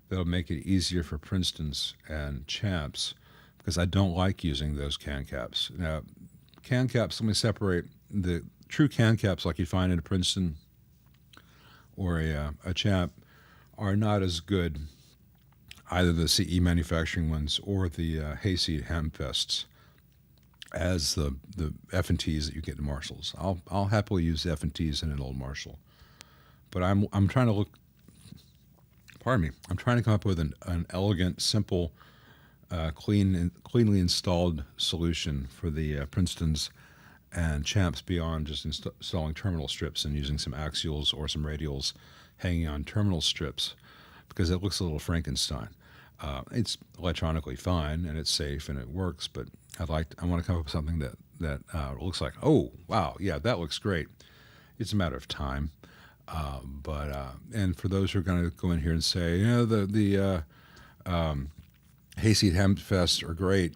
that'll make it easier for Princetons and Champs, because I don't like using those can caps. Now, can caps, let me separate the true can caps like you find in a Princeton or a Champ are not as good, either the CE manufacturing ones or the Hayseed Hamfests, as the F&Ts that you get in Marshalls. I'll happily use the F&Ts in an old Marshall, but I'm trying to I'm trying to come up with an elegant, simple, cleanly installed solution for the Princetons and Champs beyond just installing terminal strips and using some axials or some radials hanging on terminal strips, because it looks a little Frankenstein. It's electronically fine and it's safe and it works, but I want to come up with something that looks like, oh wow, yeah, that looks great. It's a matter of time, and for those who are going to go in here and say, Hayseed Hamfest are great.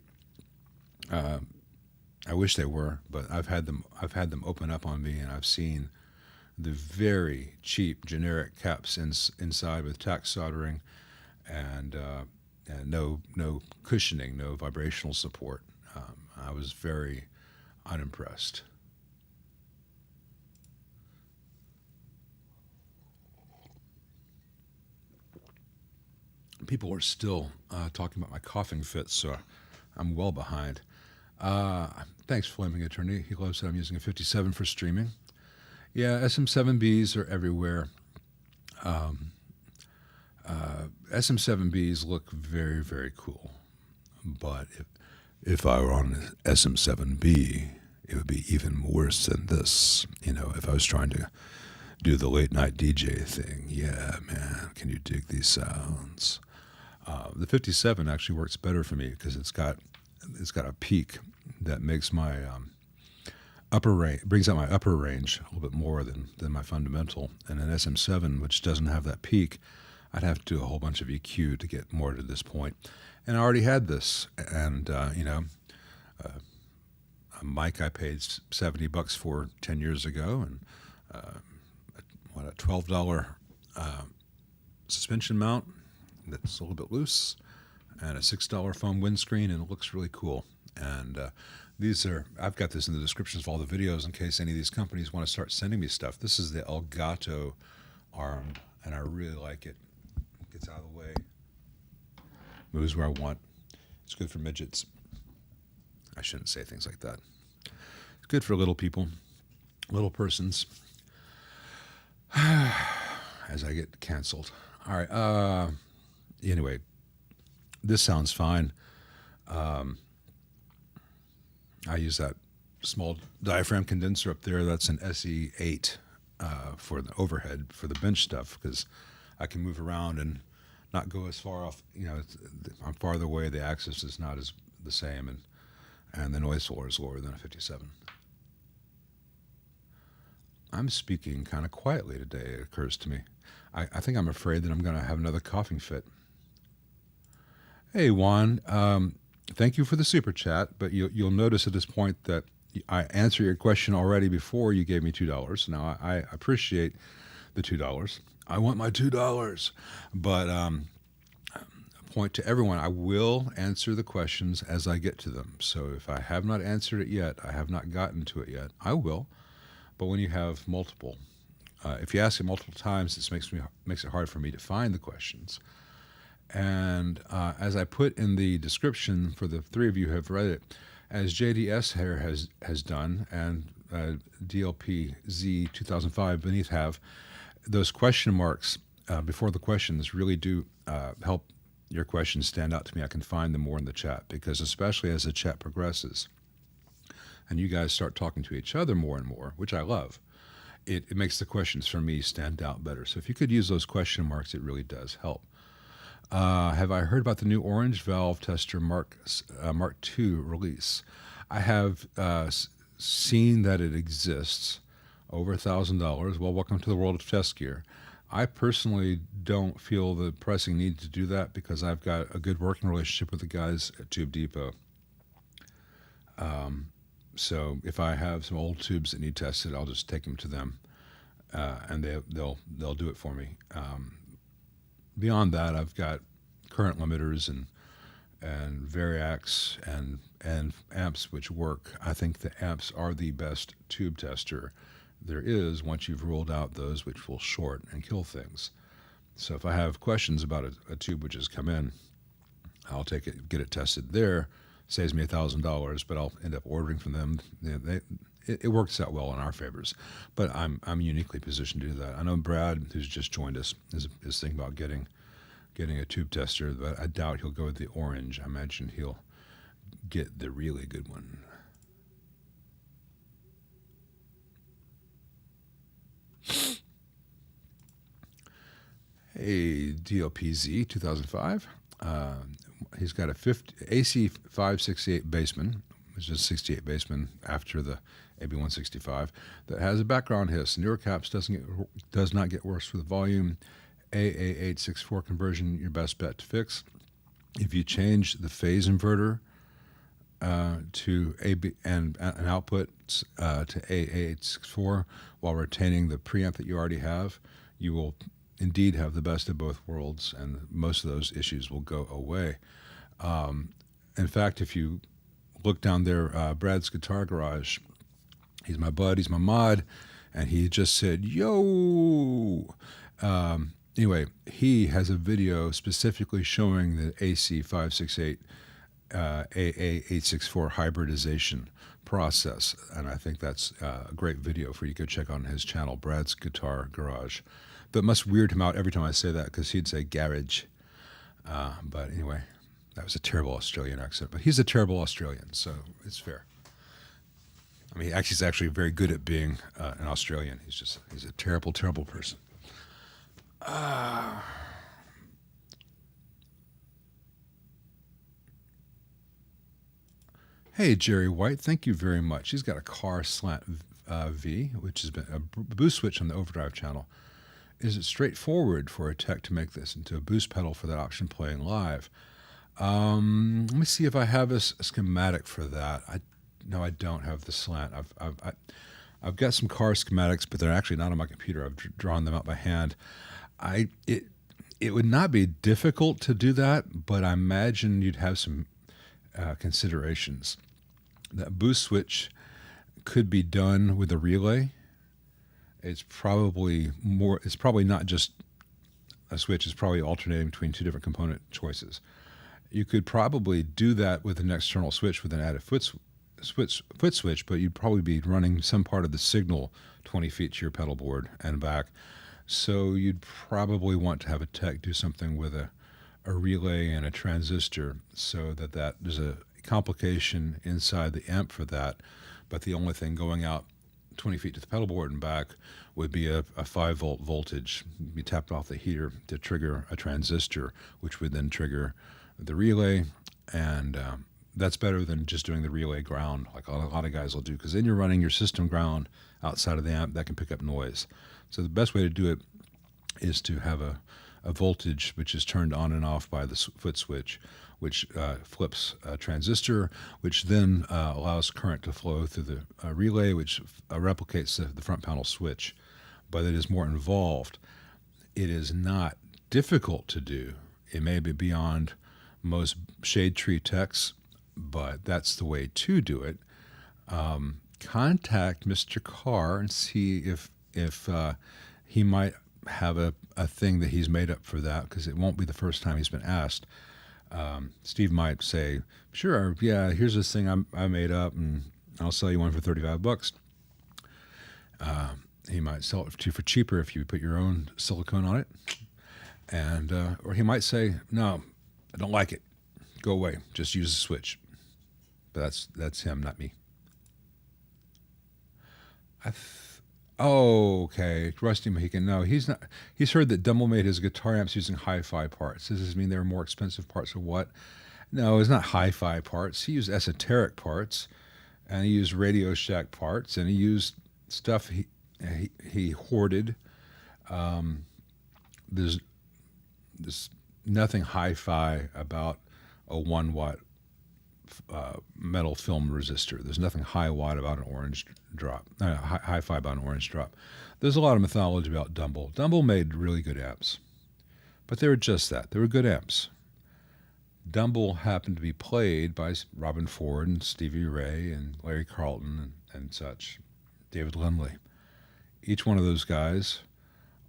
I wish they were, but I've had them open up on me, and I've seen the very cheap generic caps inside with tack soldering and no cushioning, no vibrational support. I was very unimpressed. People are still talking about my coughing fits, so I'm well behind. Thanks, Flaming Attorney. He loves that I'm using a 57 for streaming. Yeah, SM7Bs are everywhere. SM7Bs look very, very cool. But if I were on an SM7B, it would be even worse than this. You know, if I was trying to do the late night DJ thing. Yeah, man, can you dig these sounds? The 57 actually works better for me because it's got a peak that makes my upper range, brings out my upper range a little bit more than my fundamental. And an SM7, which doesn't have that peak, I'd have to do a whole bunch of EQ to get more to this point. And I already had this, and a mic I paid $70 for 10 years ago, and a $12 suspension mount that's a little bit loose, and a $6 foam windscreen, and it looks really cool. And I've got this in the descriptions of all the videos in case any of these companies want to start sending me stuff. This is the Elgato arm, and I really like it. It gets out of the way, moves where I want. It's good for midgets. I shouldn't say things like that. It's good for little people, little persons. As I get canceled. All right. Anyway, this sounds fine. I use that small diaphragm condenser up there. That's an SE8 for the overhead, for the bench stuff, because I can move around and not go as far off. You know, I'm farther away. The axis is not as the same, and the noise floor is lower than a 57. I'm speaking kind of quietly today, it occurs to me. I think I'm afraid that I'm going to have another coughing fit. Hey, Juan, thank you for the super chat, but you'll notice at this point that I answered your question already before you gave me $2. Now, I appreciate the $2. I want my $2. But point to everyone, I will answer the questions as I get to them. So if I have not answered it yet, I have not gotten to it yet, I will. But when you have multiple, if you ask it multiple times, this makes it hard for me to find the questions. And as I put in the description for the three of you who have read it, as JDS here has done, and DLPZ 2005 beneath have, those question marks before the questions really do help your questions stand out to me. I can find them more in the chat, because especially as the chat progresses and you guys start talking to each other more and more, which I love, it makes the questions for me stand out better. So if you could use those question marks, it really does help. Have I heard about the new orange valve tester Mark II release? I have seen that it exists, over $1,000. Well, welcome to the world of test gear. I personally don't feel the pressing need to do that because I've got a good working relationship with the guys at Tube Depot. So if I have some old tubes that need tested, I'll just take them to them, and they'll do it for me. Beyond that, I've got current limiters and variacs and amps which work. I think the amps are the best tube tester there is once you've ruled out those which will short and kill things. So if I have questions about a tube which has come in, I'll take it, get it tested there. Saves me $1,000, but I'll end up ordering from them. It works out well in our favors, but I'm uniquely positioned to do that. I know Brad, who's just joined us, is thinking about getting a tube tester, but I doubt he'll go with the orange. I imagine he'll get the really good one. Hey, DLPZ 2005. He's got a AC568 Bassman, which is a 68 Bassman after the AB165, that has a background hiss. Newer caps does not get worse with volume. AA864 conversion, your best bet to fix. if you change the phase inverter to AB and an output to AA864 while retaining the preamp that you already have, you will indeed have the best of both worlds, and most of those issues will go away. In fact, if you look down there, Brad's Guitar Garage, he's my bud, he's my mod, and he just said, yo! Anyway, he has a video specifically showing the AC568 AA864 hybridization process, and I think that's a great video for you to go check on his channel, Brad's Guitar Garage. But it must weird him out every time I say that, because he'd say garage. But anyway, that was a terrible Australian accent, but he's a terrible Australian, so it's fair. I mean, he's actually very good at being an Australian. He's a terrible, terrible person. Hey, Jerry White, thank you very much. He's got a Carr Slant V, which has been a boost switch on the overdrive channel. Is it straightforward for a tech to make this into a boost pedal for that option playing live? Let me see if I have a schematic for that. No, I don't have the slant. I've got some Carr schematics, but they're actually not on my computer. I've drawn them out by hand. It would not be difficult to do that, but I imagine you'd have some considerations. That boost switch could be done with a relay. It's probably not just a switch. It's probably alternating between two different component choices. You could probably do that with an external switch with an added foot switch, but you'd probably be running some part of the signal 20 feet to your pedal board and back. So you'd probably want to have a tech do something with a relay and a transistor, so that there's a complication inside the amp for that, but the only thing going out 20 feet to the pedal board and back would be a 5-volt voltage be tapped off the heater to trigger a transistor, which would then trigger the relay, and that's better than just doing the relay ground like a lot of guys will do, because then you're running your system ground outside of the amp that can pick up noise. So the best way to do it is to have a voltage which is turned on and off by the foot switch, which flips a transistor, which then allows current to flow through the relay, which replicates the front panel switch. But it is more involved. It is not difficult to do. It may be beyond most shade tree techs, but that's the way to do it. Contact Mr. Carr and see if he might have a thing that he's made up for that, because it won't be the first time he's been asked. Steve might say, sure, yeah, here's this thing I made up, and I'll sell you one for $35. He might sell it to you for cheaper if you put your own silicone on it. And or he might say, no, I don't like it. Go away. Just use the switch. But that's him, not me. Okay, Rusty Mohican. No, he's not. He's heard that Dumble made his guitar amps using hi-fi parts. Does this mean they were more expensive parts or what? No, it's not hi-fi parts. He used esoteric parts, and he used Radio Shack parts, and he used stuff he hoarded. There's nothing hi-fi about a 1-watt metal film resistor. There's nothing high-watt about an orange drop, hi-fi about an orange drop. There's a lot of mythology about Dumble. Dumble made really good amps, but they were just that. They were good amps. Dumble happened to be played by Robin Ford and Stevie Ray and Larry Carlton and such, David Lindley. Each one of those guys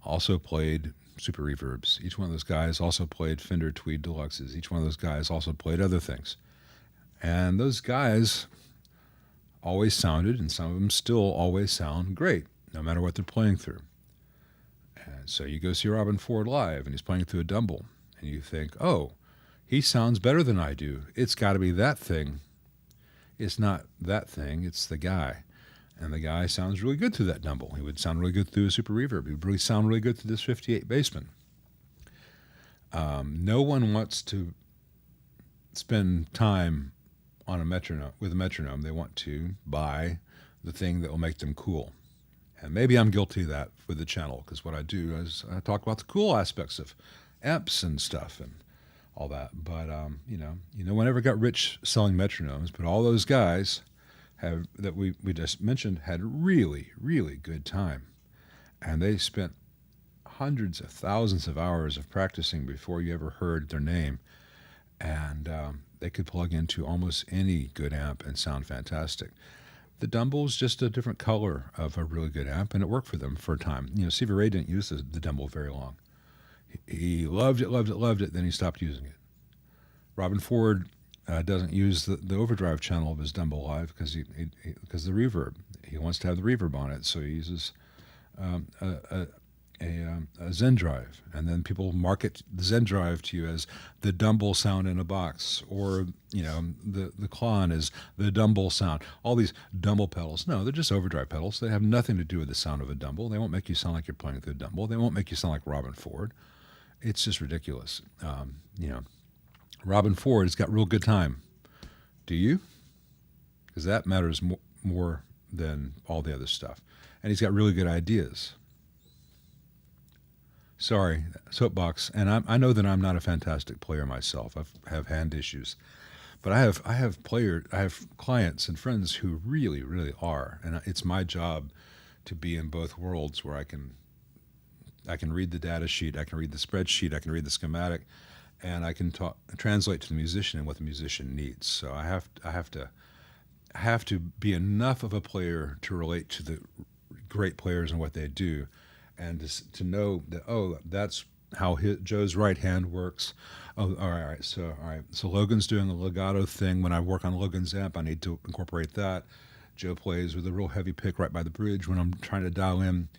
also played Super Reverbs. Each one of those guys also played Fender Tweed Deluxes. Each one of those guys also played other things. And those guys always sounded, and some of them still always sound great, no matter what they're playing through. And so you go see Robin Ford live, and he's playing through a Dumble, and you think, oh, he sounds better than I do. It's got to be that thing. It's not that thing, it's the guy. And the guy sounds really good through that Dumble. He would sound really good through a Super Reverb. He would really sound really good through this 58 Bassman. No one wants to spend time on a metronome with a metronome. They want to buy the thing that will make them cool. And maybe I'm guilty of that with the channel, because what I do is I talk about the cool aspects of amps and stuff, and all that. But one never got rich selling metronomes, but all those guys have that we just mentioned had really really good time, and they spent hundreds of thousands of hours of practicing before you ever heard their name, and they could plug into almost any good amp and sound fantastic. The Dumble's just a different color of a really good amp, and it worked for them for a time. Stevie Ray didn't use the Dumble very long. He loved it, loved it, loved it. Then he stopped using it. Robin Ford doesn't use the overdrive channel of his Dumble Live because the reverb. He wants to have the reverb on it, so he uses a Zen drive, and then people market the Zen drive to you as the Dumble sound in a box, or the Klon is the Dumble sound. All these Dumble pedals, no, they're just overdrive pedals. They have nothing to do with the sound of a Dumble. They won't make you sound like you're playing through a Dumble. They won't make you sound like Robin Ford. It's just ridiculous. Robin Ford has got real good time. Do you? Because that matters more than all the other stuff. And he's got really good ideas. Sorry, soapbox. And I know that I'm not a fantastic player myself. I have hand issues, but I have clients and friends who really really are, and it's my job to be in both worlds where I can read the data sheet, I can read the spreadsheet, I can read the schematic, and I can translate to the musician and what the musician needs. So I have to be enough of a player to relate to the great players and what they do, and to know that, that's how Joe's right hand works. All right. So Logan's doing a legato thing. When I work on Logan's amp, I need to incorporate that. Joe plays with a real heavy pick right by the bridge. When I'm trying to dial in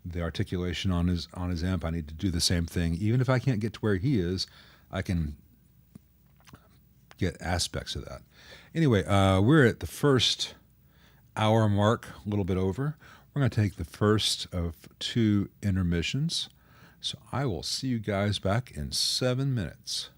the articulation on his amp, I need to do the same thing. Even if I can't get to where he is, I can get aspects of that. Anyway, we're at the first hour mark, a little bit over. We're going to take the first of 2 intermissions. So I will see you guys back in 7 minutes.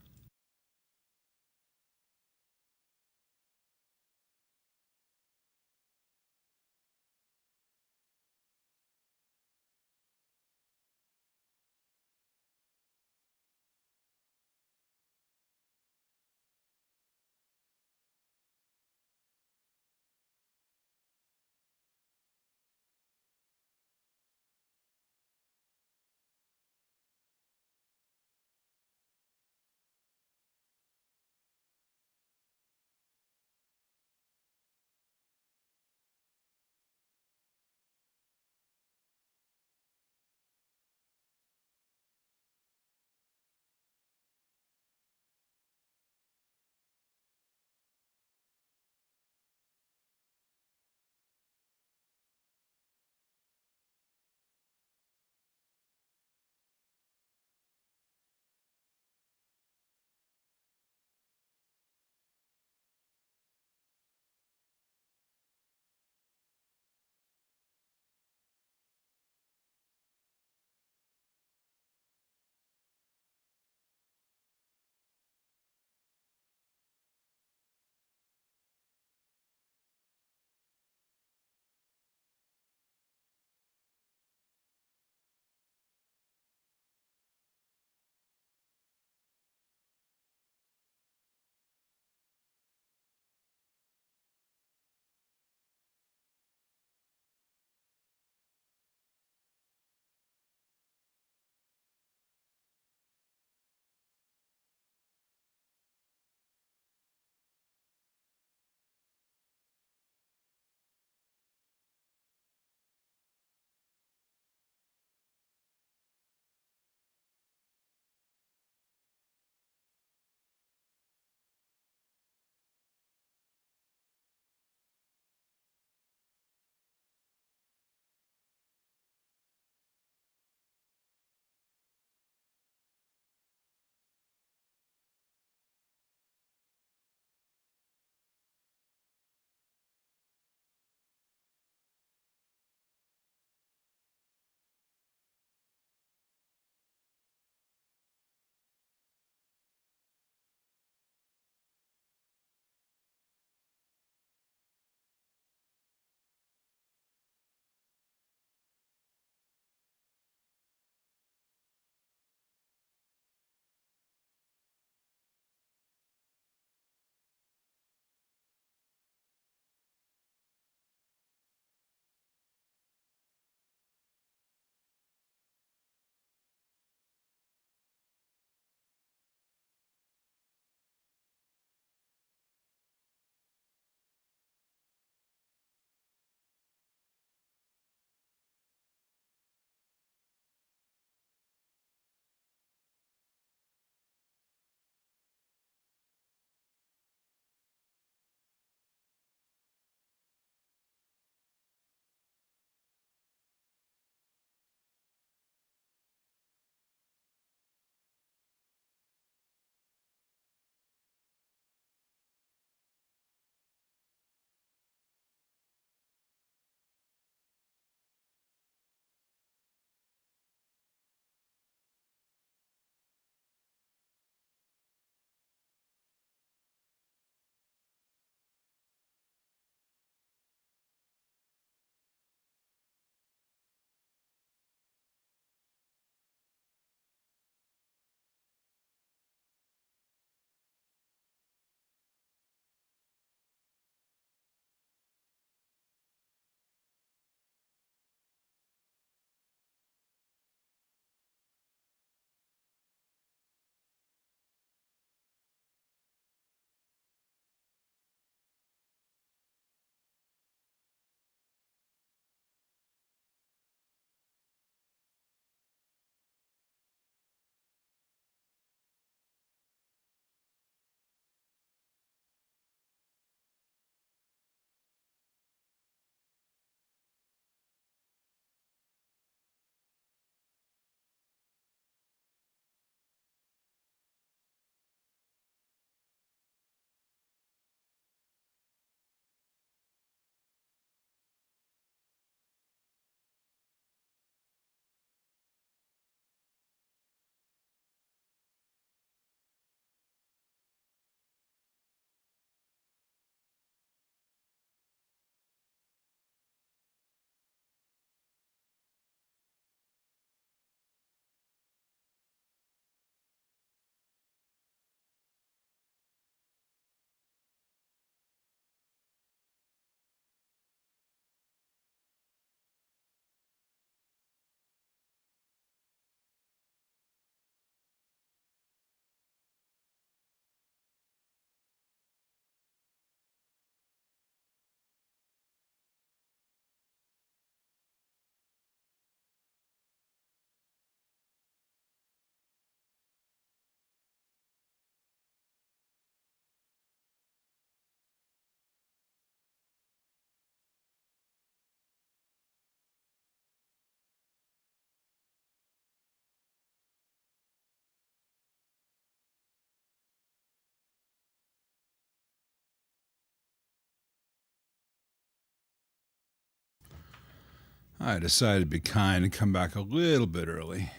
I decided to be kind and come back a little bit early.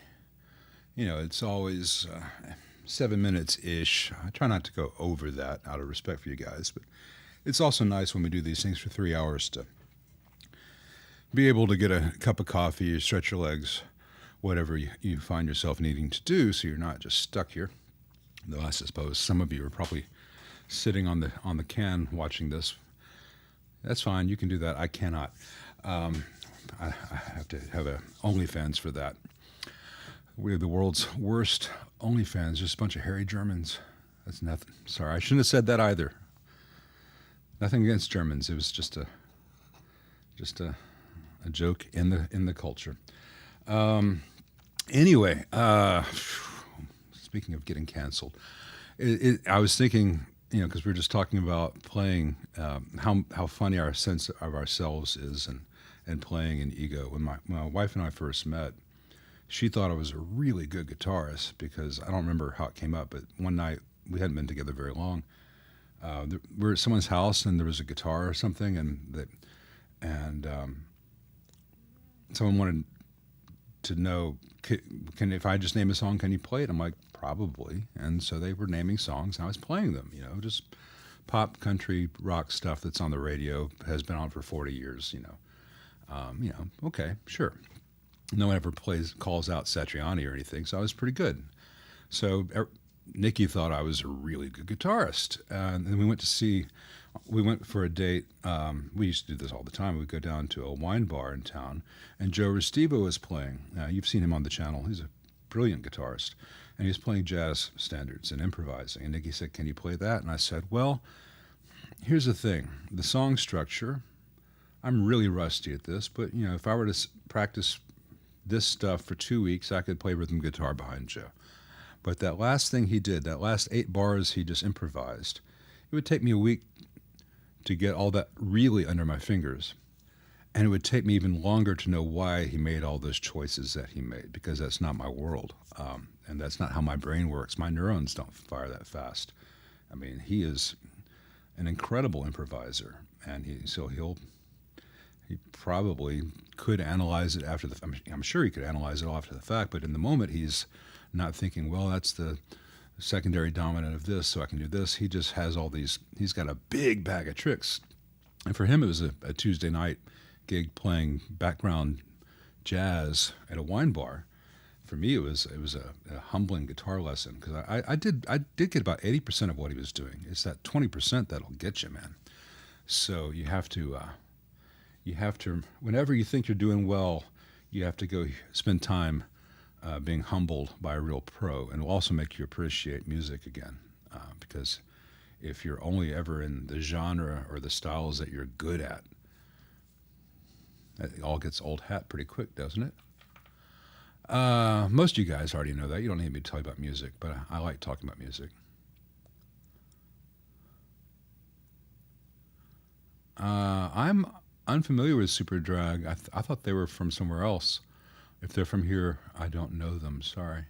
You know, it's always 7 minutes-ish. I try not to go over that out of respect for you guys, but it's also nice when we do these things for 3 hours to be able to get a cup of coffee, stretch your legs, whatever you find yourself needing to do, so you're not just stuck here. Though I suppose some of you are probably sitting on the can watching this. That's fine. You can do that. I cannot. I have to have a OnlyFans for that. We're the world's worst OnlyFans. Just a bunch of hairy Germans. That's nothing. Sorry, I shouldn't have said that either. Nothing against Germans. It was just a joke in the culture. Anyway, speaking of getting canceled, I was thinking, you know, because we were just talking about playing, how funny our sense of ourselves is, and playing an ego. When my wife and I first met, she thought I was a really good guitarist because I don't remember how it came up, but one night we hadn't been together very long. We were at someone's house and there was a guitar or something, and someone wanted to know, can if I just name a song, can you play it? I'm like, probably. And so they were naming songs, and I was playing them. You know, just pop, country, rock stuff that's on the radio, has been on for 40 years. You know, okay, sure. No one ever calls out Satriani or anything, so I was pretty good. So Nikki thought I was a really good guitarist, and then we went for a date. We used to do this all the time. We'd go down to a wine bar in town, and Joe Restivo was playing. You've seen him on the channel. He's a brilliant guitarist, and he was playing jazz standards and improvising. And Nikki said, "Can you play that?" And I said, "Well, here's the thing. The song structure, I'm really rusty at this, but you know, if I were to practice this stuff for 2 weeks, I could play rhythm guitar behind Joe. But that last thing he did, that last 8 bars he just improvised, it would take me a week to get all that really under my fingers. And it would take me even longer to know why he made all those choices that he made, because that's not my world. And that's not how my brain works. My neurons don't fire that fast. I mean, he is an incredible improviser, and he probably could analyze it after I'm sure he could analyze it all after the fact, but in the moment he's not thinking, well, that's the secondary dominant of this, so I can do this. He just has all these, he's got a big bag of tricks. And for him, it was a Tuesday night gig playing background jazz at a wine bar. For me, it was a humbling guitar lesson, because I did get about 80% of what he was doing. It's that 20% that'll get you, man. So you have to, whenever you think you're doing well, you have to go spend time being humbled by a real pro, and it will also make you appreciate music again. Because if you're only ever in the genre or the styles that you're good at, it all gets old hat pretty quick, doesn't it? Most of you guys already know that. You don't need me to tell you about music, but I like talking about music. I'm unfamiliar with Super Drag. I thought they were from somewhere else. If they're from here, I don't know them. Sorry.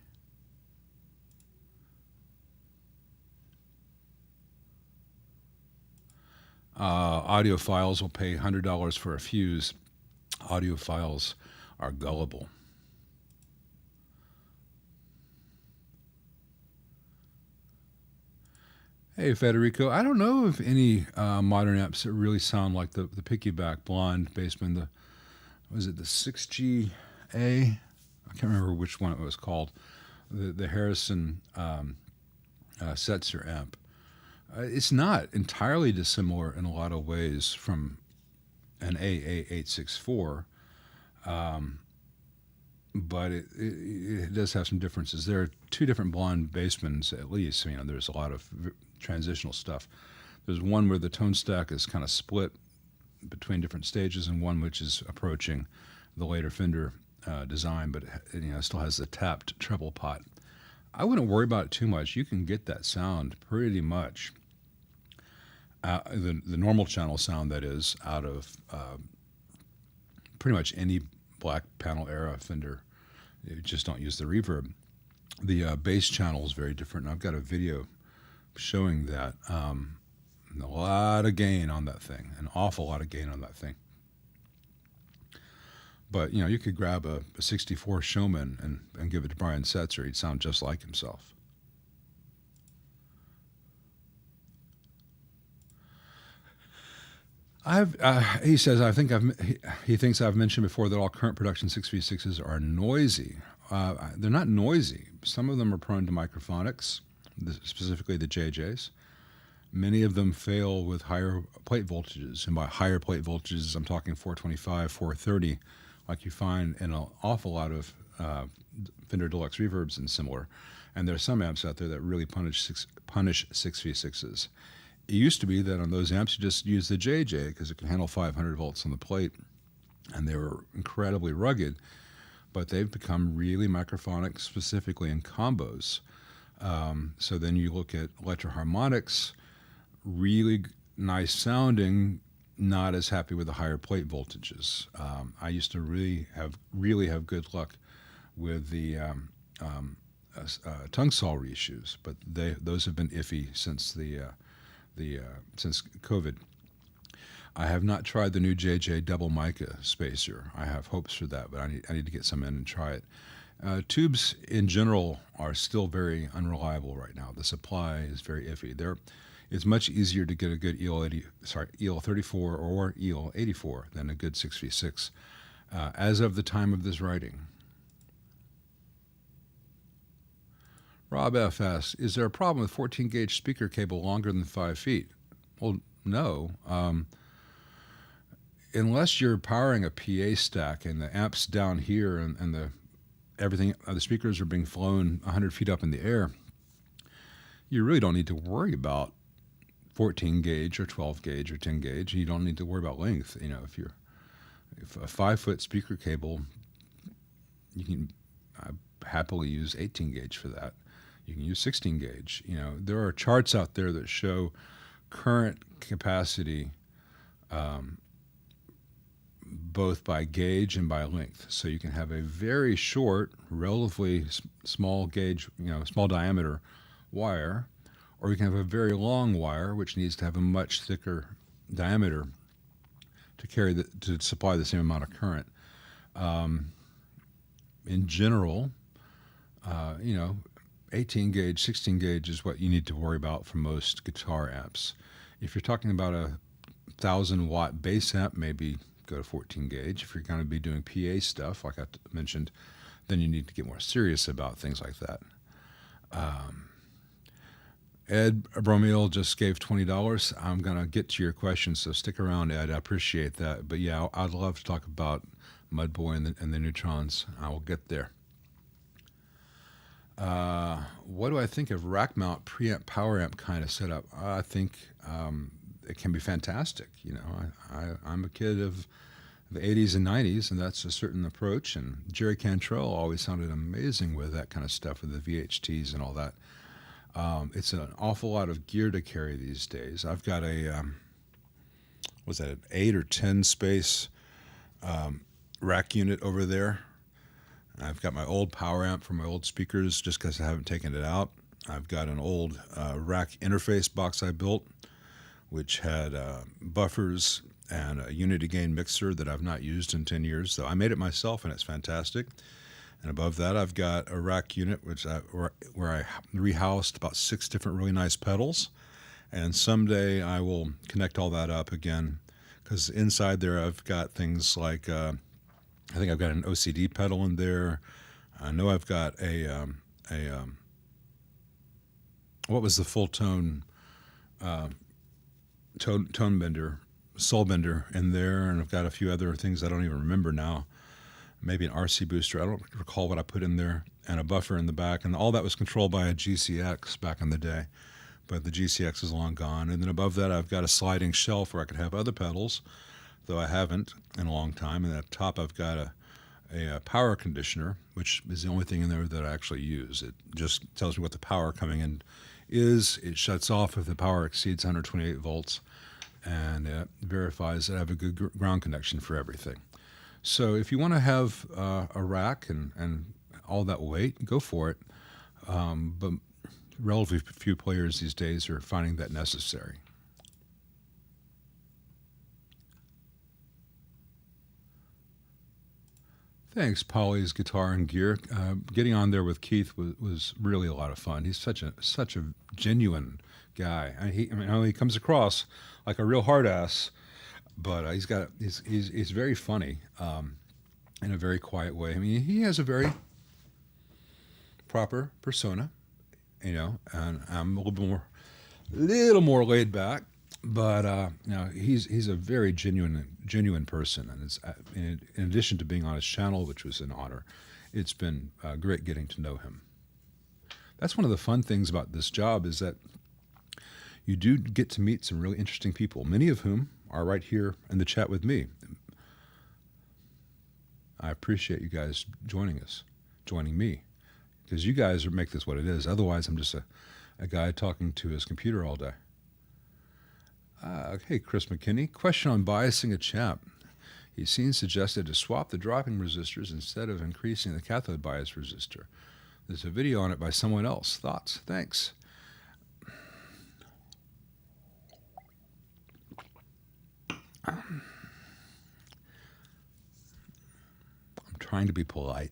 Audiophiles will pay $100 for a fuse. Audiophiles are gullible. Hey, Federico, I don't know of any modern amps that really sound like the Picky-Back Blonde Bassman. Was it the 6G A? I can't remember which one it was called. The Harrison Setzer amp. It's not entirely dissimilar in a lot of ways from an AA864, but it does have some differences. There are 2 different blonde Bassmans at least. You know, there's a lot of transitional stuff. There's one where the tone stack is kind of split between different stages, and one which is approaching the later Fender design, but it still has the tapped treble pot. I wouldn't worry about it too much. You can get that sound pretty much, the normal channel sound, that is, out of pretty much any black panel era Fender. You just don't use the reverb. The bass channel is very different, and I've got a video showing that. A lot of gain on that thing, an awful lot of gain on that thing. But, you know, you could grab a 64 Showman and give it to Brian Setzer. He'd sound just like himself. He says, he thinks I've mentioned before that all current production 6v6s are noisy. They're not noisy. Some of them are prone to microphonics, specifically the JJs. Many of them fail with higher plate voltages. And by higher plate voltages, I'm talking 425, 430, like you find in an awful lot of Fender Deluxe Reverbs and similar. And there are some amps out there that really punish 6v6s. It used to be that on those amps, you just use the JJ because it can handle 500 volts on the plate. And they were incredibly rugged. But they've become really microphonic, specifically in combos. So then you look at Electro-Harmonics, really nice sounding, not as happy with the higher plate voltages. I used to really have good luck with the tongue saw reissues, but those have been iffy since since COVID. I have not tried the new JJ double mica spacer. I have hopes for that, but I need to get some in and try it. Tubes in general are still very unreliable right now. The supply is very iffy. It's much easier to get a good EL34 or EL84 than a good 6v6 as of the time of this writing. Rob F. asks, is there a problem with 14-gauge speaker cable longer than 5 feet? Well, no. Unless you're powering a PA stack and the amp's down here and the speakers are being flown 100 feet up in the air, you really don't need to worry about 14 gauge or 12 gauge or 10 gauge. You don't need to worry about length. You know, if a 5-foot speaker cable, you can happily use 18 gauge for that. You can use 16 gauge. You know, there are charts out there that show current capacity both by gauge and by length. So you can have a very short, relatively small gauge, small diameter wire, or you can have a very long wire which needs to have a much thicker diameter to supply the same amount of current. In general, 18 gauge, 16 gauge is what you need to worry about for most guitar amps. If you're talking about a 1,000-watt bass amp, maybe go to 14 gauge. If you're going to be doing PA stuff, like I mentioned, then you need to get more serious about things like that. Ed Bromil just gave $20. I'm going to get to your question, so stick around, Ed. I appreciate that. But yeah, I'd love to talk about Mudboy and the Neutrons. I will get there. What do I think of rack mount preamp power amp kind of setup? I think it can be fantastic. I'm a kid of the 80s and 90s, and that's a certain approach. And Jerry Cantrell always sounded amazing with that kind of stuff, with the VHTs and all that. It's an awful lot of gear to carry these days. I've got an 8 or 10 space rack unit over there. I've got my old power amp for my old speakers just because I haven't taken it out. I've got an old rack interface box I built, which had buffers and a unity gain mixer that I've not used in 10 years. So I made it myself, and it's fantastic. And above that, I've got a rack unit where I rehoused about 6 different really nice pedals. And someday I will connect all that up again, because inside there I've got things like I think I've got an OCD pedal in there. I know I've got what was the full tone tone bender, soul bender in there, and I've got a few other things I don't even remember now. Maybe an RC booster. I don't recall what I put in there, and a buffer in the back, and all that was controlled by a GCX back in the day. But the GCX is long gone. And then above that, I've got a sliding shelf where I could have other pedals, though I haven't in a long time. And at the top, I've got a power conditioner, which is the only thing in there that I actually use. It just tells me what the power coming in is. It shuts off if the power exceeds 128 volts, and it verifies that I have a good ground connection for everything. So if you want to have a rack and all that weight, go for it. But relatively few players these days are finding that necessary. Thanks, Polly's Guitar and Gear. Getting on there with Keith was really a lot of fun. He's such a genuine guy. He comes across like a real hard ass, but he's very funny in a very quiet way. I mean, he has a very proper persona, and I'm a little more laid back. But he's a very genuine person, and it's in addition to being on his channel, which was an honor, it's been great getting to know him. That's one of the fun things about this job is that you do get to meet some really interesting people, many of whom are right here in the chat with me. I appreciate you guys joining me, because you guys make this what it is. Otherwise, I'm just a guy talking to his computer all day. Okay, Chris McKinney. Question on biasing a Champ. He's seen suggested to swap the dropping resistors instead of increasing the cathode bias resistor. There's a video on it by someone else. Thoughts? Thanks. I'm trying to be polite.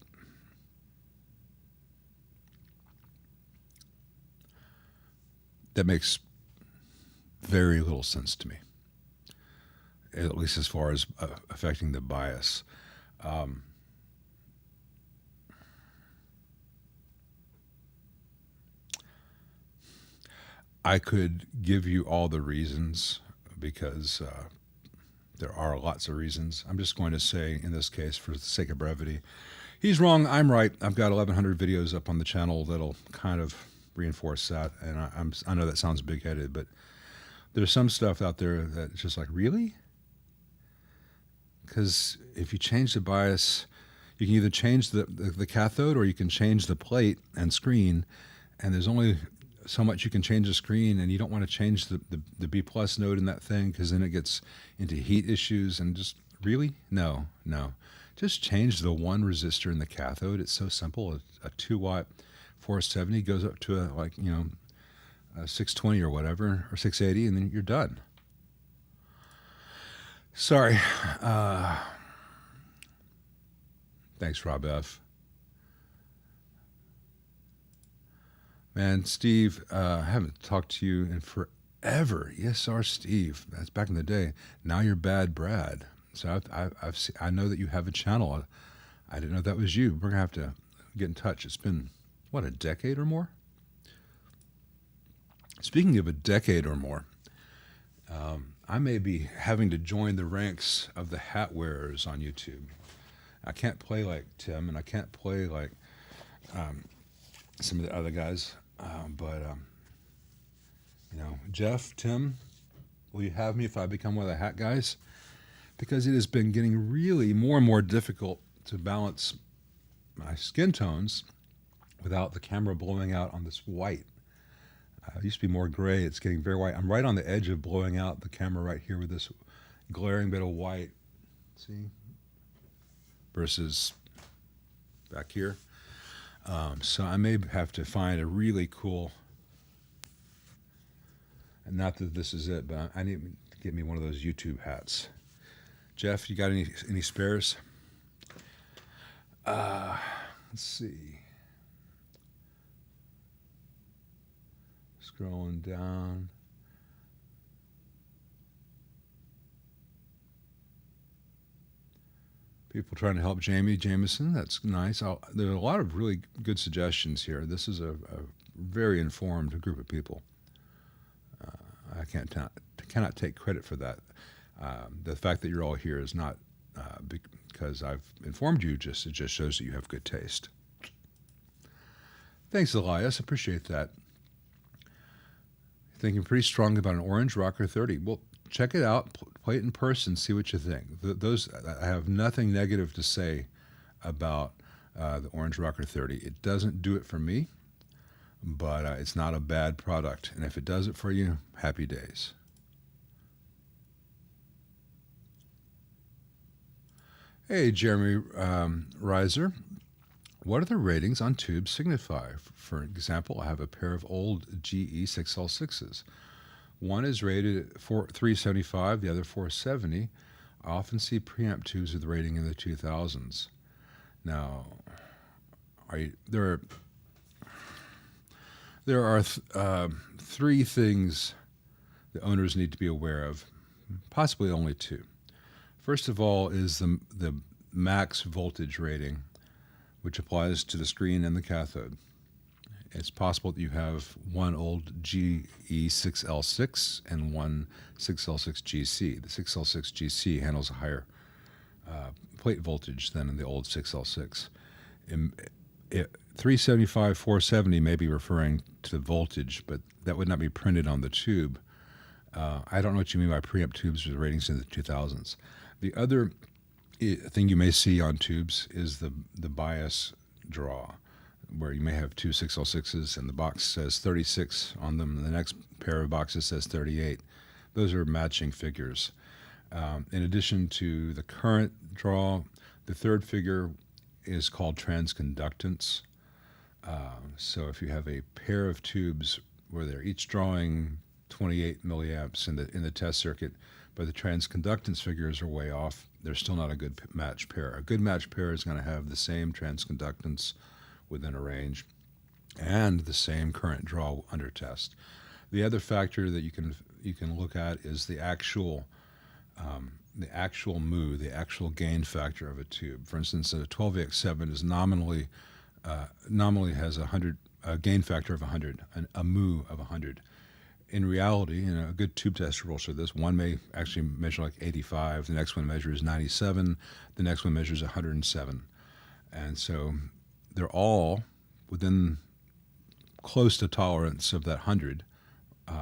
That makes very little sense to me, at least as far as affecting the bias. I could give you all the reasons, because there are lots of reasons. I'm just going to say, in this case, for the sake of brevity, he's wrong, I'm right. I've got 1,100 videos up on the channel that'll kind of reinforce that, and I know that sounds big-headed, but there's some stuff out there that's just like, really? Because if you change the bias, you can either change the cathode or you can change the plate and screen, and there's only so much you can change the screen, and you don't want to change the B plus node in that thing, because then it gets into heat issues. And just really, no. Just change the one resistor in the cathode. It's so simple. A 2-watt 470 goes up to a 620 or whatever, or 680, and then you're done. Sorry. Thanks, Rob F. Man, Steve, I haven't talked to you in forever. Yes, sir, Steve. That's back in the day. Now you're Bad Brad. So I know that you have a channel. I didn't know that was you. We're going to have to get in touch. It's been, what, a decade or more? Speaking of a decade or more, I may be having to join the ranks of the hat wearers on YouTube. I can't play like Tim, and I can't play like some of the other guys, but Jeff, Tim, will you have me if I become one of the hat guys? Because it has been getting really more and more difficult to balance my skin tones without the camera blowing out on this white. It used to be more gray. It's getting very white. I'm right on the edge of blowing out the camera right here with this glaring bit of white. See? Versus back here. So I may have to find a really cool, and not that this is it, but I need to get me one of those YouTube hats. Jeff, you got any spares? Let's see. Scrolling down. People trying to help Jamie Jameson. That's nice. There are a lot of really good suggestions here. This is a very informed group of people. I cannot take credit for that. The fact that you're all here is not because I've informed you. It just shows that you have good taste. Thanks, Elias. Appreciate that. Thinking pretty strongly about an Orange Rocker 30. Well, check it out. Play it in person. See what you think. I have nothing negative to say about the Orange Rocker 30. It doesn't do it for me, but it's not a bad product. And if it does it for you, happy days. Hey, Jeremy Reiser. What do the ratings on tubes signify? For example, I have a pair of old GE 6L6s. One is rated for 375, the other 470. I often see preamp tubes with rating in the 2000s. Now, there are three things the owners need to be aware of, possibly only two. First of all is the max voltage rating, which applies to the screen and the cathode. It's possible that you have one old GE6L6 and one 6L6GC. The 6L6GC handles a higher plate voltage than in the old 6L6. 375, 470 may be referring to the voltage, but that would not be printed on the tube. I don't know what you mean by preamp tubes with ratings in the 2000s. The other thing you may see on tubes is the bias draw, where you may have two 6L6s and the box says 36 on them, and the next pair of boxes says 38. Those are matching figures. In addition to the current draw, the third figure is called transconductance. So if you have a pair of tubes where they're each drawing 28 milliamps in the test circuit, but the transconductance figures are way off, they're still not a good match pair. A good match pair is going to have the same transconductance within a range and the same current draw under test. The other factor that you can look at is the actual mu, the actual gain factor of a tube. For instance, a 12AX7 is nominally has a gain factor of 100, a mu of 100. In reality, a good tube tester will show this. One may actually measure like 85, the next one measures 97, the next one measures 107. And so they're all within close to tolerance of that 100,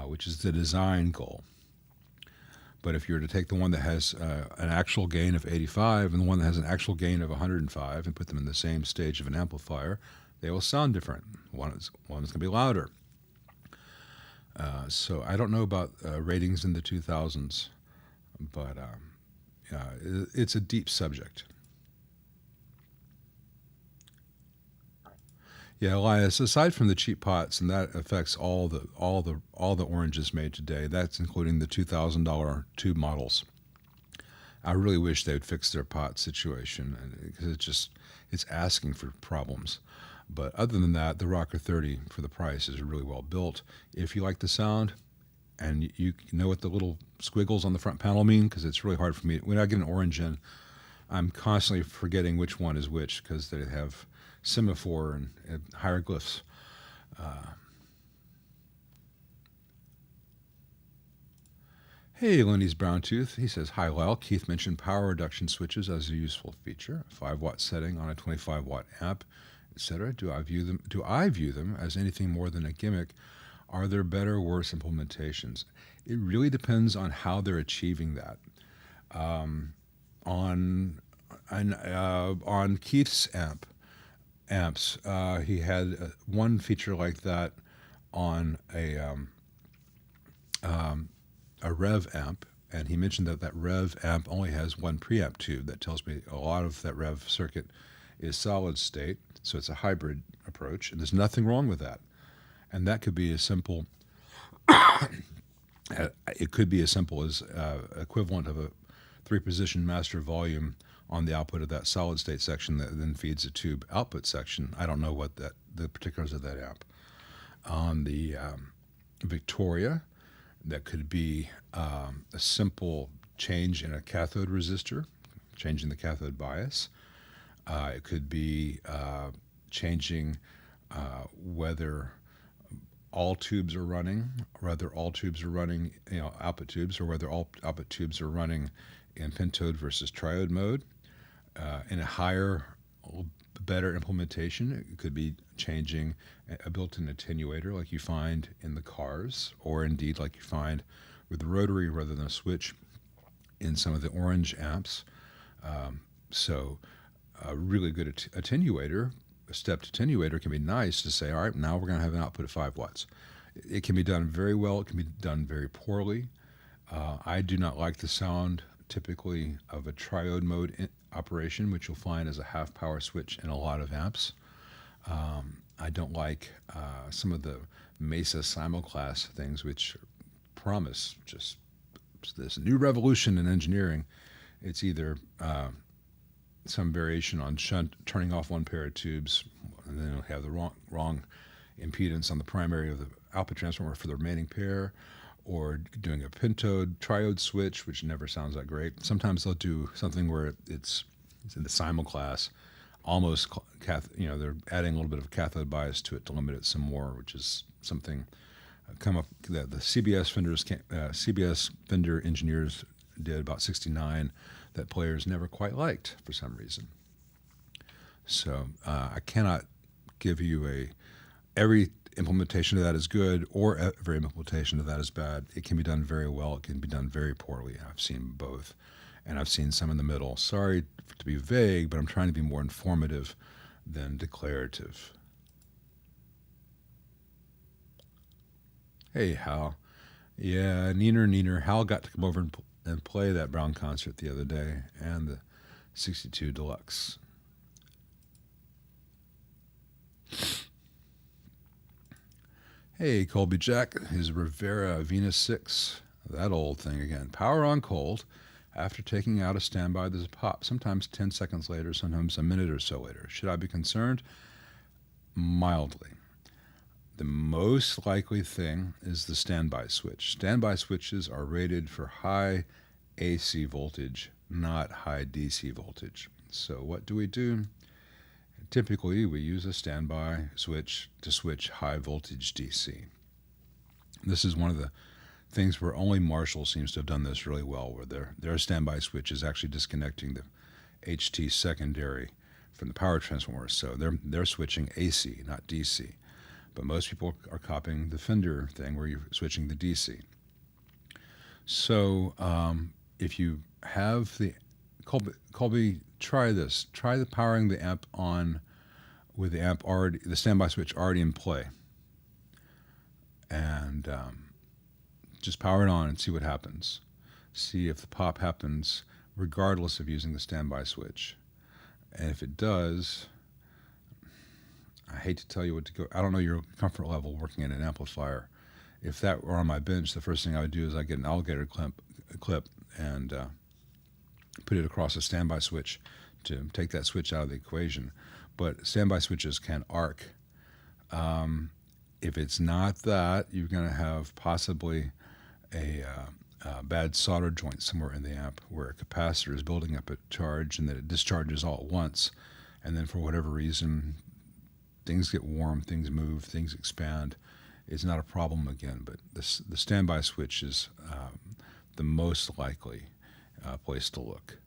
which is the design goal. But if you were to take the one that has an actual gain of 85 and the one that has an actual gain of 105 and put them in the same stage of an amplifier, they will sound different. One's going to be louder. So I don't know about ratings in the 2000s, but it's a deep subject. Yeah, Elias, aside from the cheap pots, and that affects all the oranges made today, that's including the $2,000 tube models. I really wish they would fix their pot situation, because it's asking for problems. But other than that, the Rocker 30 for the price is really well built. If you like the sound, and you know what the little squiggles on the front panel mean, because it's really hard for me. When I get an orange in, I'm constantly forgetting which one is which, because they have semaphore and hieroglyphs. Hey, Lenny's Brown Tooth. He says, hi, Lyle. Keith mentioned power reduction switches as a useful feature, a 5-watt setting on a 25-watt amp, etc. Do I view them as anything more than a gimmick? Are there better or worse implementations? It really depends on how they're achieving that. On Keith's amps, he had one feature like that on a Rev amp, and he mentioned that Rev amp only has one preamp tube. That tells me a lot of that Rev circuit is solid state, so it's a hybrid approach, and there's nothing wrong with that. And that could be as simple, it could be as simple as equivalent of a 3-position master volume on the output of that solid state section that then feeds a tube output section. I don't know what the particulars of that amp. On the Victoria, that could be a simple change in a cathode resistor, changing the cathode bias. It could be changing whether all tubes are running, output tubes, or whether all output tubes are running in pentode versus triode mode. In a higher, better implementation, it could be changing a built-in attenuator like you find in the Carrs, or indeed like you find with the rotary rather than a switch in some of the orange amps. So a really good attenuator, a stepped attenuator, can be nice to say, all right, now we're going to have an output of 5 watts. It can be done very well. It can be done very poorly. I do not like the sound typically of a triode mode operation, which you'll find as a half power switch in a lot of amps. I don't like some of the Mesa simulclass things, which promise just this new revolution in engineering. It's either some variation on shunt, turning off one pair of tubes, and then it'll have the wrong impedance on the primary of the output transformer for the remaining pair, or doing a pentode triode switch, which never sounds that great. Sometimes they'll do something where it's in the simulclass, almost they're adding a little bit of cathode bias to it to limit it some more, which is something come up that the CBS Fender engineers did about '69 that players never quite liked for some reason. So I cannot give you every implementation of that is good or every implementation of that is bad. It can be done very well. It can be done very poorly. I've seen both, and I've seen some in the middle. Sorry to be vague, but I'm trying to be more informative than declarative. Hey, Hal. Yeah, Neener. Hal got to come over and play that Brown concert the other day, and the 62 Deluxe. Hey, Colby Jack, his Rivera Venus 6, that old thing again. Power on cold. After taking out a standby, there's a pop, sometimes 10 seconds later, sometimes a minute or so later. Should I be concerned? Mildly. The most likely thing is the standby switch. Standby switches are rated for high AC voltage, not high DC voltage. So what do? Typically, we use a standby switch to switch high voltage DC. This is one of the things where only Marshall seems to have done this really well, where their standby switch is actually disconnecting the HT secondary from the power transformer. So they're switching AC, not DC. But most people are copying the Fender thing where you're switching the DC. So if you have the Colby, try this. Try the powering the amp on with the standby switch already in play, and just power it on and see what happens. See if the pop happens regardless of using the standby switch. And if it does, I hate to tell you what to go. I don't know your comfort level working in an amplifier. If that were on my bench, the first thing I would do is I'd get an alligator clip and put it across a standby switch to take that switch out of the equation. But standby switches can arc. If it's not that, you're going to have possibly a bad solder joint somewhere in the amp where a capacitor is building up a charge and that it discharges all at once. And then for whatever reason, things get warm, things move, things expand. It's not a problem again, but the standby switch is the most likely place to look.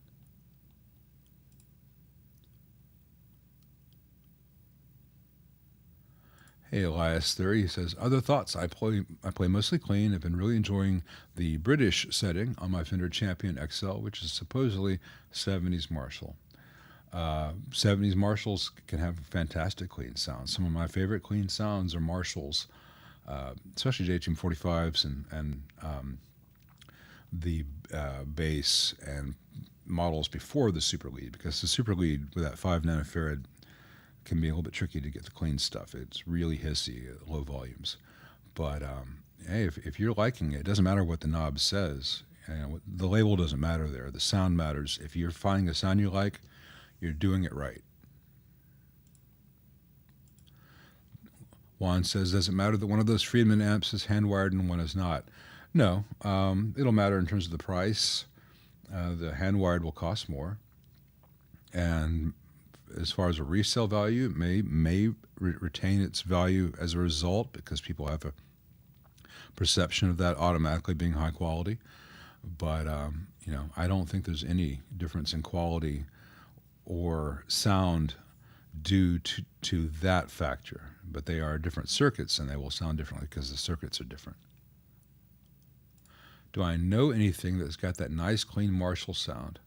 Hey, Elias 30, he says, other thoughts. I play mostly clean. I've been really enjoying the British setting on my Fender Champ XL, which is supposedly 70s Marshall. 70s Marshalls can have fantastic clean sounds. Some of my favorite clean sounds are Marshalls, especially J1845s and the bass and models before the Super Lead, because the Super Lead with that 5 nanofarad can be a little bit tricky to get the clean stuff. It's really hissy at low volumes. But hey, if you're liking it, it doesn't matter what the knob says. The label doesn't matter there. The sound matters. If you're finding a sound you like, you're doing it right. Juan says, does it matter that one of those Friedman amps is hand-wired and one is not? No. It'll matter in terms of the price. The hand-wired will cost more. And as far as a resale value, it may retain its value as a result because people have a perception of that automatically being high quality. But, I don't think there's any difference in quality or sound due to that factor. But they are different circuits, and they will sound differently because the circuits are different. Do I know anything that's got that nice, clean Marshall sound?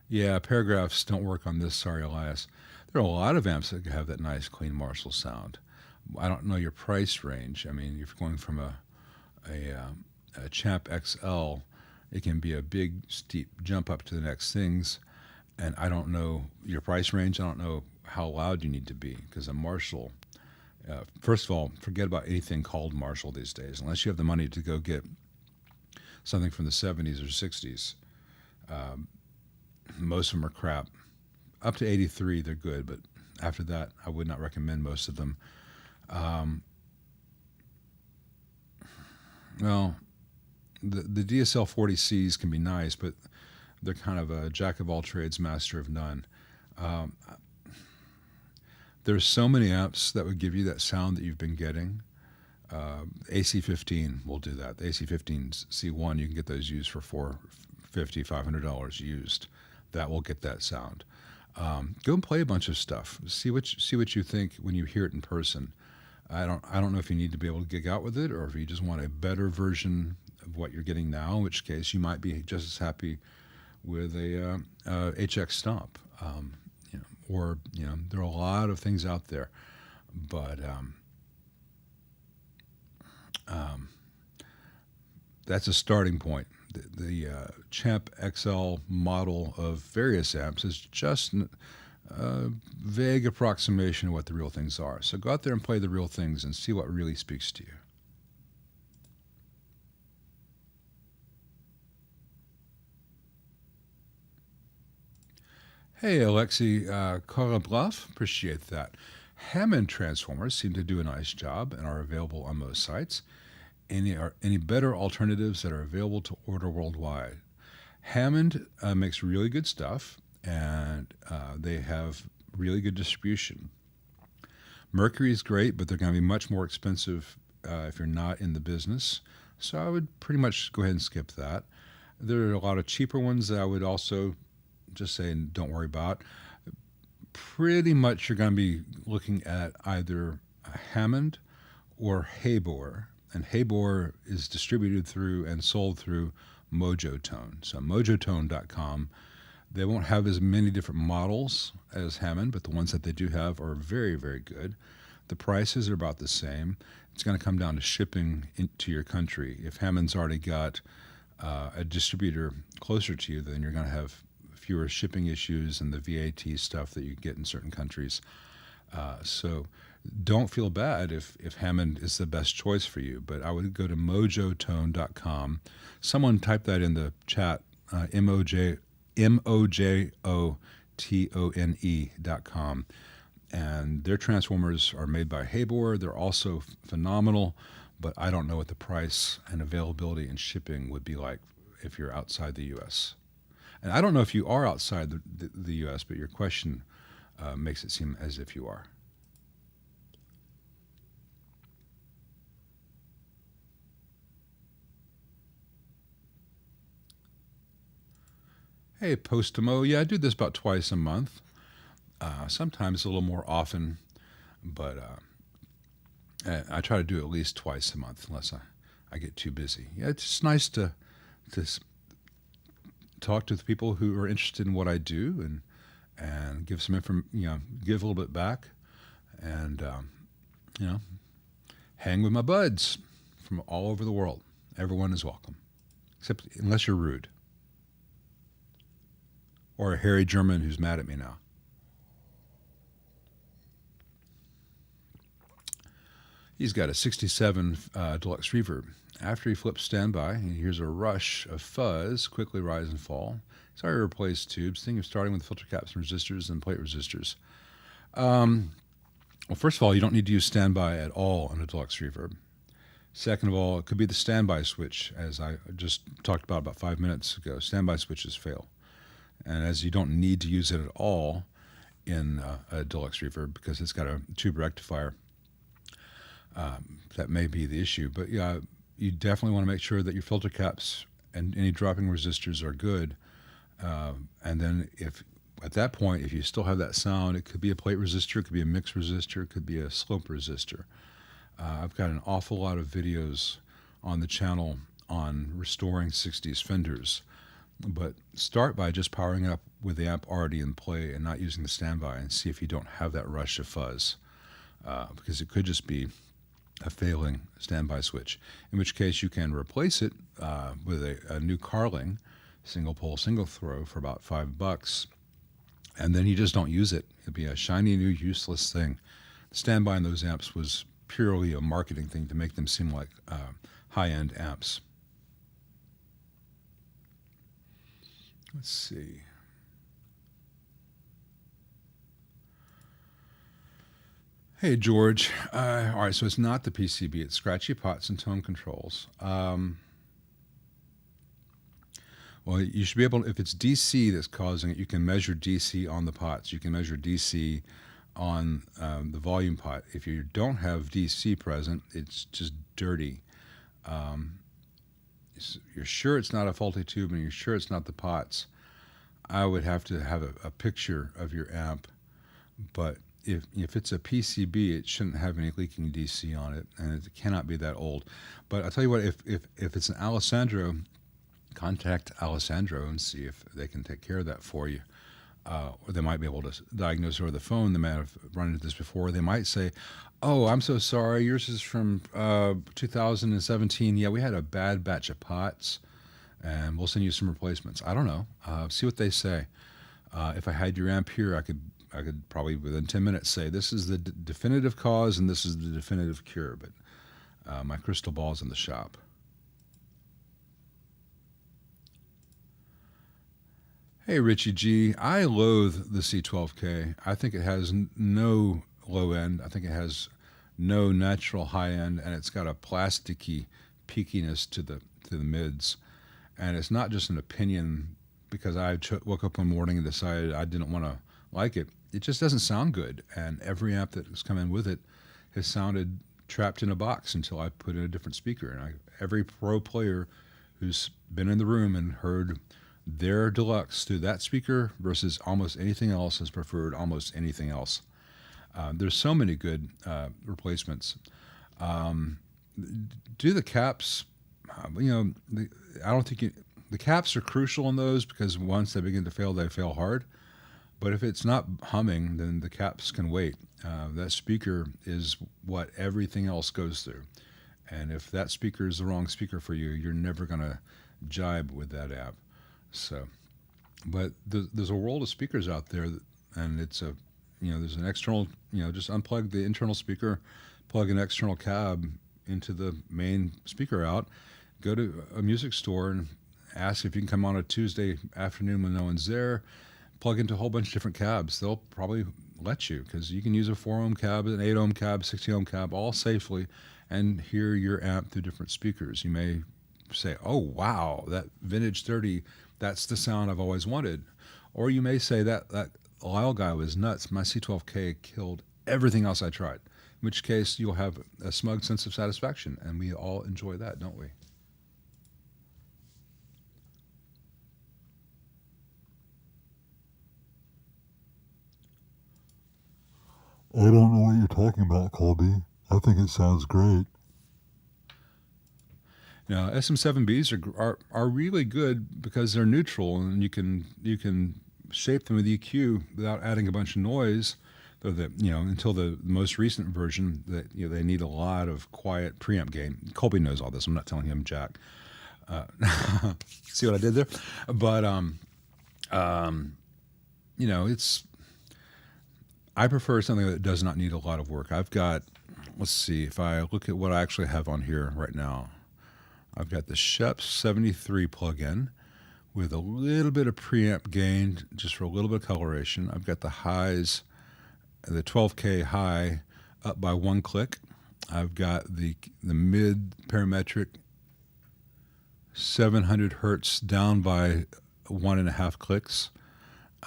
Yeah, paragraphs don't work on this, sorry, Elias. There are a lot of amps that have that nice, clean Marshall sound. I don't know your price range. I mean, if you're going from a Champ XL, it can be a big, steep jump up to the next things. And I don't know your price range. I don't know how loud you need to be, because a Marshall, first of all, forget about anything called Marshall these days. Unless you have the money to go get something from the 70s or 60s. Most of them are crap. up to 83, they're good, but after that, I would not recommend most of them. Well, the DSL 40Cs can be nice, but they're kind of a jack of all trades, master of none. There's so many amps that would give you that sound that you've been getting. AC15 will do that. The AC15 C1, you can get those used for $450, $500 used. That will get that sound. Go and play a bunch of stuff. See what you think when you hear it in person. I don't know if you need to be able to gig out with it, or if you just want a better version of what you're getting now. In which case, you might be just as happy with a HX Stomp. Or there are a lot of things out there, but that's a starting point. The Champ XL model of various amps is just a vague approximation of what the real things are. So go out there and play the real things and see what really speaks to you. Hey, Alexi Korablov, appreciate that. Hammond transformers seem to do a nice job and are available on most sites. Any better alternatives that are available to order worldwide? Hammond makes really good stuff, and they have really good distribution. Mercury is great, but they're going to be much more expensive if you're not in the business. So I would pretty much go ahead and skip that. There are a lot of cheaper ones that I would also just say don't worry about. Pretty much you're going to be looking at either Hammond or Habor. And Habor is distributed through and sold through Mojotone. So mojotone.com. They won't have as many different models as Hammond, but the ones that they do have are very, very good. The prices are about the same. It's going to come down to shipping into your country. If Hammond's already got a distributor closer to you, then you're going to have fewer shipping issues and the VAT stuff that you get in certain countries. So don't feel bad if Hammond is the best choice for you, but I would go to mojotone.com. Someone type that in the chat, mojotone.com. And their transformers are made by Habor. They're also phenomenal, but I don't know what the price and availability and shipping would be like if you're outside the U.S. And I don't know if you are outside the U.S., but your question makes it seem as if you are. Hey, Postimo. Yeah, I do this about twice a month. Sometimes a little more often, but I try to do it at least twice a month unless I get too busy. Yeah, it's just nice to talk to the people who are interested in what I do and give some give a little bit back, and hang with my buds from all over the world. Everyone is welcome, except unless you're rude or a hairy German who's mad at me now. He's got a 67 Deluxe Reverb. After he flips standby, he hears a rush of fuzz quickly rise and fall. He's already replaced tubes, thinking of starting with filter caps and resistors and plate resistors. Well, first of all, you don't need to use standby at all on a Deluxe Reverb. Second of all, it could be the standby switch, as I just talked about 5 minutes ago. Standby switches fail. And as you don't need to use it at all in a Deluxe Reverb because it's got a tube rectifier, that may be the issue. But yeah, you definitely want to make sure that your filter caps and any dropping resistors are good. And then at that point, if you still have that sound, it could be a plate resistor, it could be a mix resistor, it could be a slope resistor. I've got an awful lot of videos on the channel on restoring 60s Fenders. But start by just powering up with the amp already in play and not using the standby, and see if you don't have that rush of fuzz. Because it could just be a failing standby switch, in which case you can replace it with a new Carling single pole, single throw for about $5, and then you just don't use it. It'd be a shiny new useless thing. The standby in those amps was purely a marketing thing to make them seem like high-end amps. Let's see. Hey, George. All right, so it's not the PCB. It's scratchy pots and tone controls. Well, you should be able, if it's DC that's causing it, you can measure DC on the pots. You can measure DC on the volume pot. If you don't have DC present, it's just dirty. You're sure it's not a faulty tube and you're sure it's not the pots. I would have to have a picture of your amp, but if it's a PCB, it shouldn't have any leaking DC on it, and it cannot be that old. But I'll tell you what, if it's an Alessandro, contact Alessandro and see if they can take care of that for you. Or they might be able to diagnose over the phone. They might have run into this before. They might say, "Oh, I'm so sorry. Yours is from 2017. Yeah, we had a bad batch of pots, and we'll send you some replacements." I don't know. See what they say. If I had your amp here, I could probably within 10 minutes say this is the definitive cause and this is the definitive cure. But my crystal ball's in the shop. Hey, Richie G. I loathe the C12K. I think it has no low end. I think it has no natural high end, and it's got a plasticky peakiness to the mids. And it's not just an opinion because I woke up one morning and decided I didn't want to like it. It just doesn't sound good. And every amp that has come in with it has sounded trapped in a box until I put in a different speaker. And every pro player who's been in the room and heard their Deluxe through that speaker versus almost anything else has preferred almost anything else. There's so many good replacements. Do the caps, I don't think the caps are crucial in those because once they begin to fail, they fail hard. But if it's not humming, then the caps can wait. That speaker is what everything else goes through. And if that speaker is the wrong speaker for you, you're never going to jibe with that amp. So, but there's a world of speakers out there, and it's there's an external, just unplug the internal speaker, plug an external cab into the main speaker out, go to a music store and ask if you can come on a Tuesday afternoon when no one's there, plug into a whole bunch of different cabs. They'll probably let you because you can use a 4 ohm cab, an 8 ohm cab, 16 ohm cab, all safely, and hear your amp through different speakers. You may say, "Oh wow, that vintage 30, that's the sound I've always wanted," or you may say that Lyle guy was nuts. My C12K killed everything else I tried. In which case, you'll have a smug sense of satisfaction, and we all enjoy that, don't we? I don't know what you're talking about, Colby. I think it sounds great. Now, SM7Bs are really good because they're neutral, and you can shape them with EQ without adding a bunch of noise. Though until the most recent version, that they need a lot of quiet preamp gain. Colby knows all this. I'm not telling him jack. See what I did there? But it's. I prefer something that does not need a lot of work. I've got. Let's see if I look at what I actually have on here right now. I've got the Shep 73 plug-in with a little bit of preamp gain, just for a little bit of coloration. I've got the highs, the 12K high up by 1 click. I've got the mid parametric 700 hertz down by 1.5 clicks.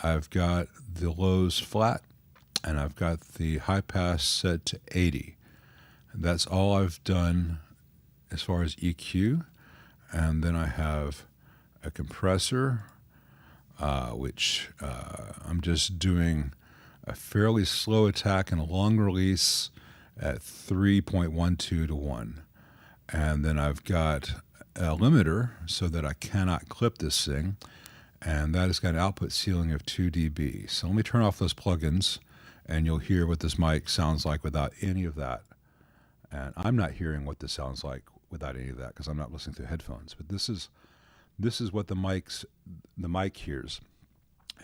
I've got the lows flat, and I've got the high pass set to 80. That's all I've done as far as EQ. And then I have a compressor, which I'm just doing a fairly slow attack and a long release at 3.12 to 1. And then I've got a limiter so that I cannot clip this thing, and that has got an output ceiling of 2 dB. So let me turn off those plugins, and you'll hear what this mic sounds like without any of that. And I'm not hearing what this sounds like without any of that because I'm not listening through headphones. But this is what the mic hears.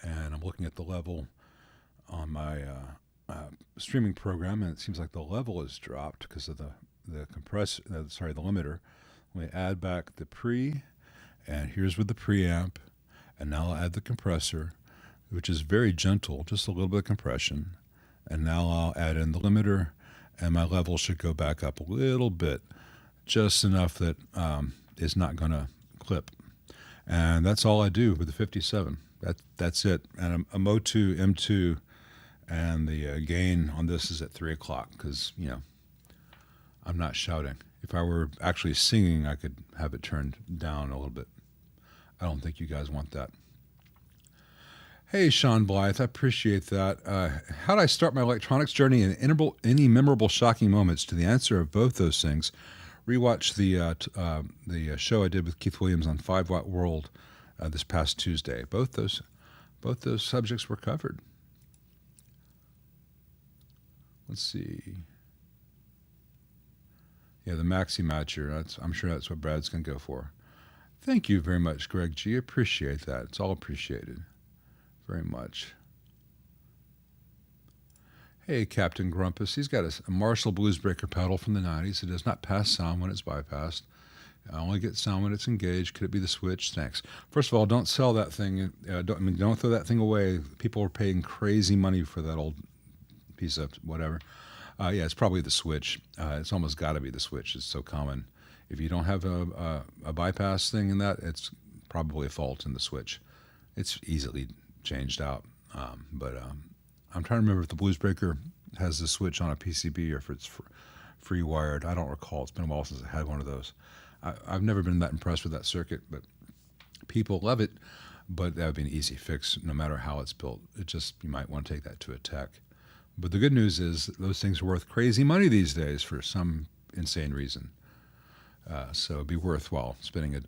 And I'm looking at the level on my streaming program, and it seems like the level is dropped because of the limiter. Let me add back the pre, and here's with the preamp, and now I'll add the compressor, which is very gentle, just a little bit of compression. And now I'll add in the limiter, and my level should go back up a little bit, just enough that it's not going to clip. And that's all I do with the 57. That's it. And a Mo2 M2, and the gain on this is at 3 o'clock because, you know, I'm not shouting. If I were actually singing, I could have it turned down a little bit. I don't think you guys want that. Hey, Sean Blythe, I appreciate that. How did I start my electronics journey and any memorable shocking moments? To the answer of both those things, rewatch the show I did with Keith Williams on 5 Watt World this past Tuesday. Both those subjects were covered. Let's see. Yeah, the Maxi Matcher. I'm sure that's what Brad's going to go for. Thank you very much, Greg G. Appreciate that. It's all appreciated. Very much. Hey, Captain Grumpus. He's got a Marshall Bluesbreaker pedal from the 90s. It does not pass sound when it's bypassed. I only get sound when it's engaged. Could it be the switch? Thanks. First of all, don't sell that thing. Don't throw that thing away. People are paying crazy money for that old piece of whatever. Yeah, it's probably the switch. It's almost got to be the switch. It's so common. If you don't have a bypass thing in that, it's probably a fault in the switch. It's easily changed out. But I'm trying to remember if the Bluesbreaker has the switch on a PCB or if it's free wired. I don't recall. It's been a while since I had one of those. I've never been that impressed with that circuit, but people love it. But that would be an easy fix no matter how it's built. You might want to take that to a tech. But the good news is those things are worth crazy money these days for some insane reason. So it'd be worthwhile spending it,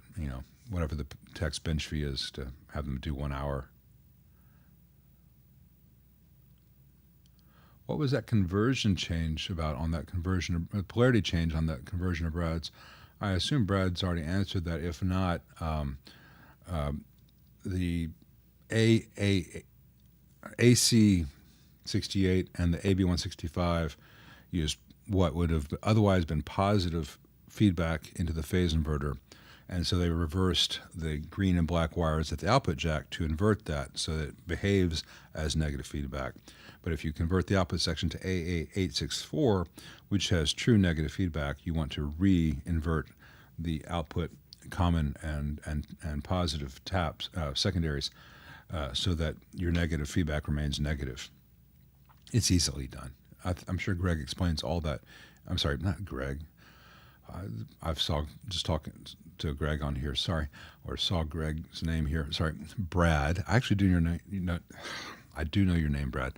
whatever the tech's bench fee is to have them do 1 hour. What was that conversion change about on that conversion, polarity change on that conversion of Brad's? I assume Brad's already answered that. If not, the AC68 and the AB165 used what would have otherwise been positive feedback into the phase inverter. And so they reversed the green and black wires at the output jack to invert that so that it behaves as negative feedback. But if you convert the output section to AA864, which has true negative feedback, you want to re-invert the output common and positive taps, secondaries, so that your negative feedback remains negative. It's easily done. I'm sure Greg explains all that. I'm sorry, not Greg. Just talking to Greg on here, sorry, or saw Greg's name here. Sorry, Brad. I actually do your name. I do know your name, Brad.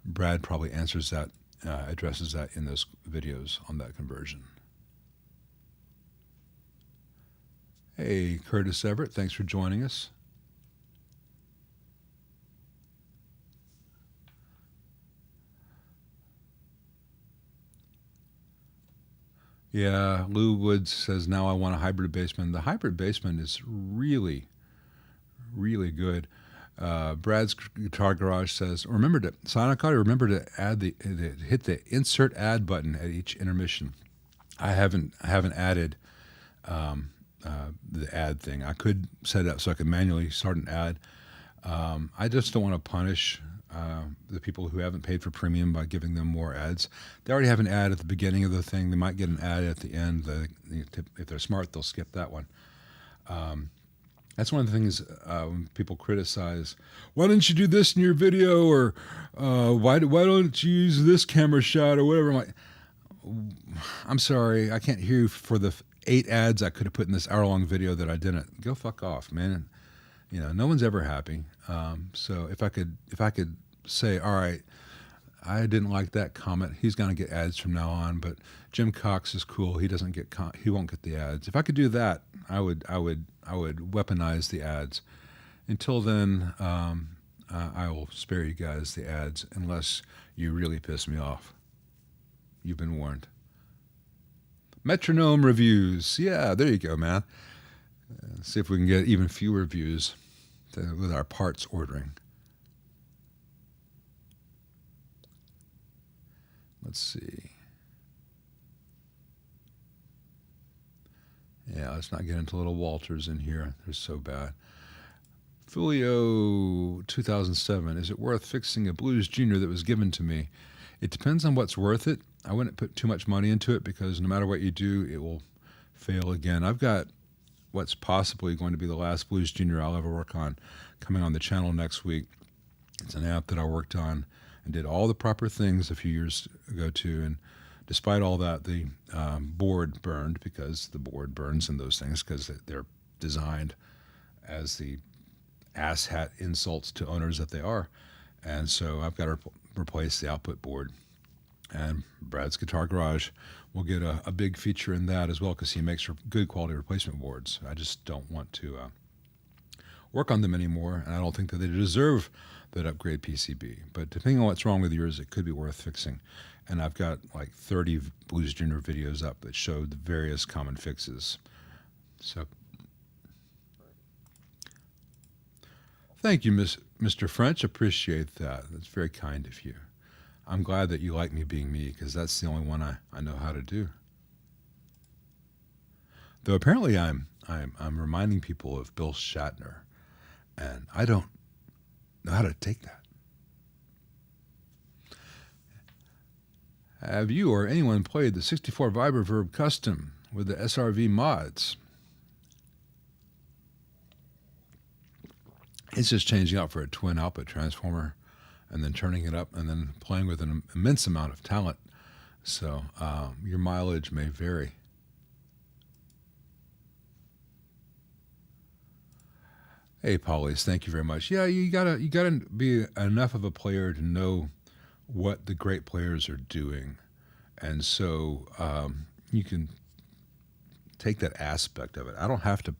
Brad probably answers that, addresses that in those videos on that conversion. Hey, Curtis Everett, thanks for joining us. Yeah, Lou Woods says, now I want a hybrid Bassman. The hybrid Bassman is really, really good. Brad's Guitar Garage says, remember to add hit the insert add button at each intermission. I haven't added the add thing. I could set it up so I could manually start an ad. I just don't want to punish the people who haven't paid for premium by giving them more ads. They already have an ad at the beginning of the thing. They might get an ad at the end. If they're smart, they'll skip that one. That's one of the things when people criticize, why didn't you do this in your video, or why don't you use this camera shot, or whatever. I'm sorry, I can't hear you for the 8 ads I could have put in this hour-long video that I didn't. Go fuck off, man. No one's ever happy. So if I could say, all right, I didn't like that comment. He's going to get ads from now on, but Jim Cox is cool. He won't get the ads. If I could do that, I would weaponize the ads. Until then, I will spare you guys the ads unless you really piss me off. You've been warned. Metronome reviews. Yeah, there you go, man. See if we can get even fewer views with our parts ordering. Let's see. Yeah, let's not get into little Walters in here. They're so bad. Fulio 2007. Is it worth fixing a Blues Junior that was given to me? It depends on what's worth it. I wouldn't put too much money into it because no matter what you do, it will fail again. I've got what's possibly going to be the last Blues Junior I'll ever work on coming on the channel next week. It's an amp that I worked on and did all the proper things a few years ago too. And despite all that, the board burned because the board burns in those things because they're designed as the asshat insults to owners that they are. And so I've got to replace the output board. And Brad's Guitar Garage will get a big feature in that as well because he makes good quality replacement boards. I just don't want to work on them anymore, and I don't think that they deserve that upgrade PCB. But depending on what's wrong with yours, it could be worth fixing. And I've got like 30 Blues Junior videos up that show the various common fixes. So thank you, Mr. French. Appreciate that. That's very kind of you. I'm glad that you like me being me because that's the only one I know how to do. Though apparently I'm reminding people of Bill Shatner, and I don't know how to take that. Have you or anyone played the 64 Reverb Custom with the SRV mods? It's just changing out for a twin output transformer and then turning it up and then playing with an immense amount of talent. So your mileage may vary. Hey, Paulies, thank you very much. Yeah, you gotta be enough of a player to know what the great players are doing, and so you can take that aspect of it. I don't have to.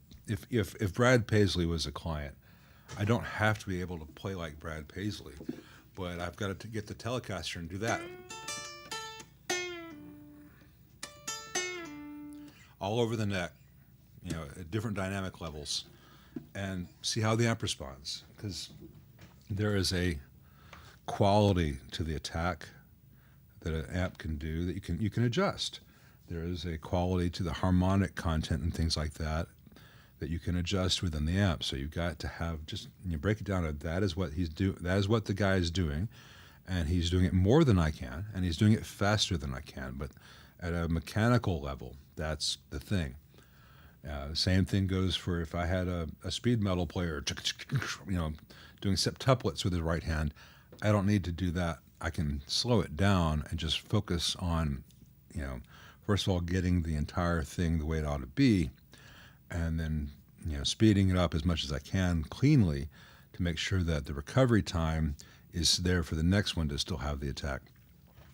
If Brad Paisley was a client, I don't have to be able to play like Brad Paisley, but I've got to get the Telecaster and do that. All over the neck, at different dynamic levels, and see how the amp responds. Because there is a quality to the attack that an amp can do that you can adjust. There is a quality to the harmonic content and things like that you can adjust within the amp. So you've got to have you break it down to that is what he's doing. That is what the guy is doing, and he's doing it more than I can, and he's doing it faster than I can. But at a mechanical level, that's the thing. Same thing goes for if I had a speed metal player, doing septuplets with his right hand. I don't need to do that. I can slow it down and just focus on, first of all, getting the entire thing the way it ought to be, and then speeding it up as much as I can cleanly to make sure that the recovery time is there for the next one to still have the attack.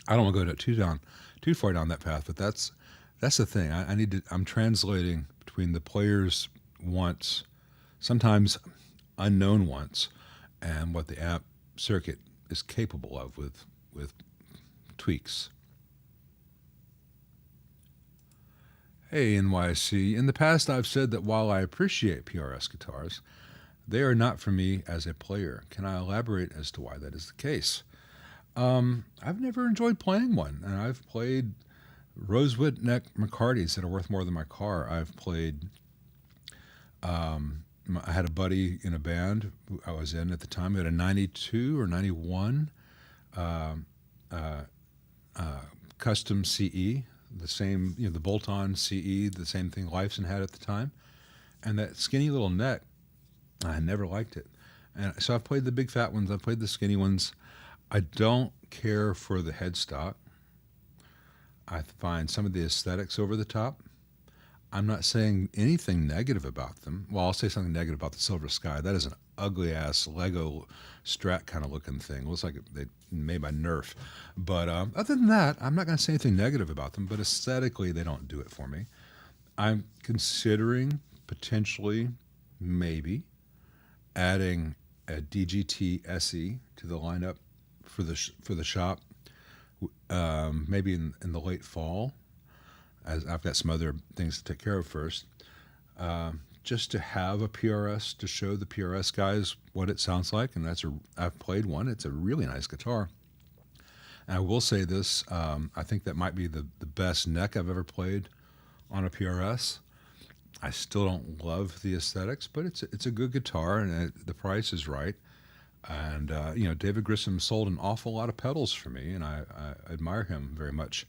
I don't want to go too far down that path, but that's the thing. I'm translating between the players' wants, sometimes unknown wants, and what the amp circuit is capable of with tweaks. Hey, NYC. In the past, I've said that while I appreciate PRS guitars, they are not for me as a player. Can I elaborate as to why that is the case? I've never enjoyed playing one, and I've played rosewood neck McCartys that are worth more than my car. I've played, I had a buddy in a band I was in at the time. We had a 92 or 91 custom CE, the same, the bolt-on CE, the same thing Lifeson had at the time. And that skinny little neck, I never liked it. And so I've played the big fat ones, I've played the skinny ones. I don't care for the headstock. I find some of the aesthetics over the top. I'm not saying anything negative about them. Well, I'll say something negative about the Silver Sky. That is an ugly-ass Lego Strat kind of looking thing. It looks like they made by Nerf. But other than that, I'm not going to say anything negative about them, but aesthetically, they don't do it for me. I'm considering potentially, maybe, adding a DGT SE to the lineup for the shop, maybe in the late fall, as I've got some other things to take care of first, just to have a PRS to show the PRS guys what it sounds like. And I've played one. It's a really nice guitar. And I will say this, I think that might be the best neck I've ever played on a PRS. I still don't love the aesthetics, but it's a good guitar, and the price is right. And David Grissom sold an awful lot of pedals for me, and I admire him very much.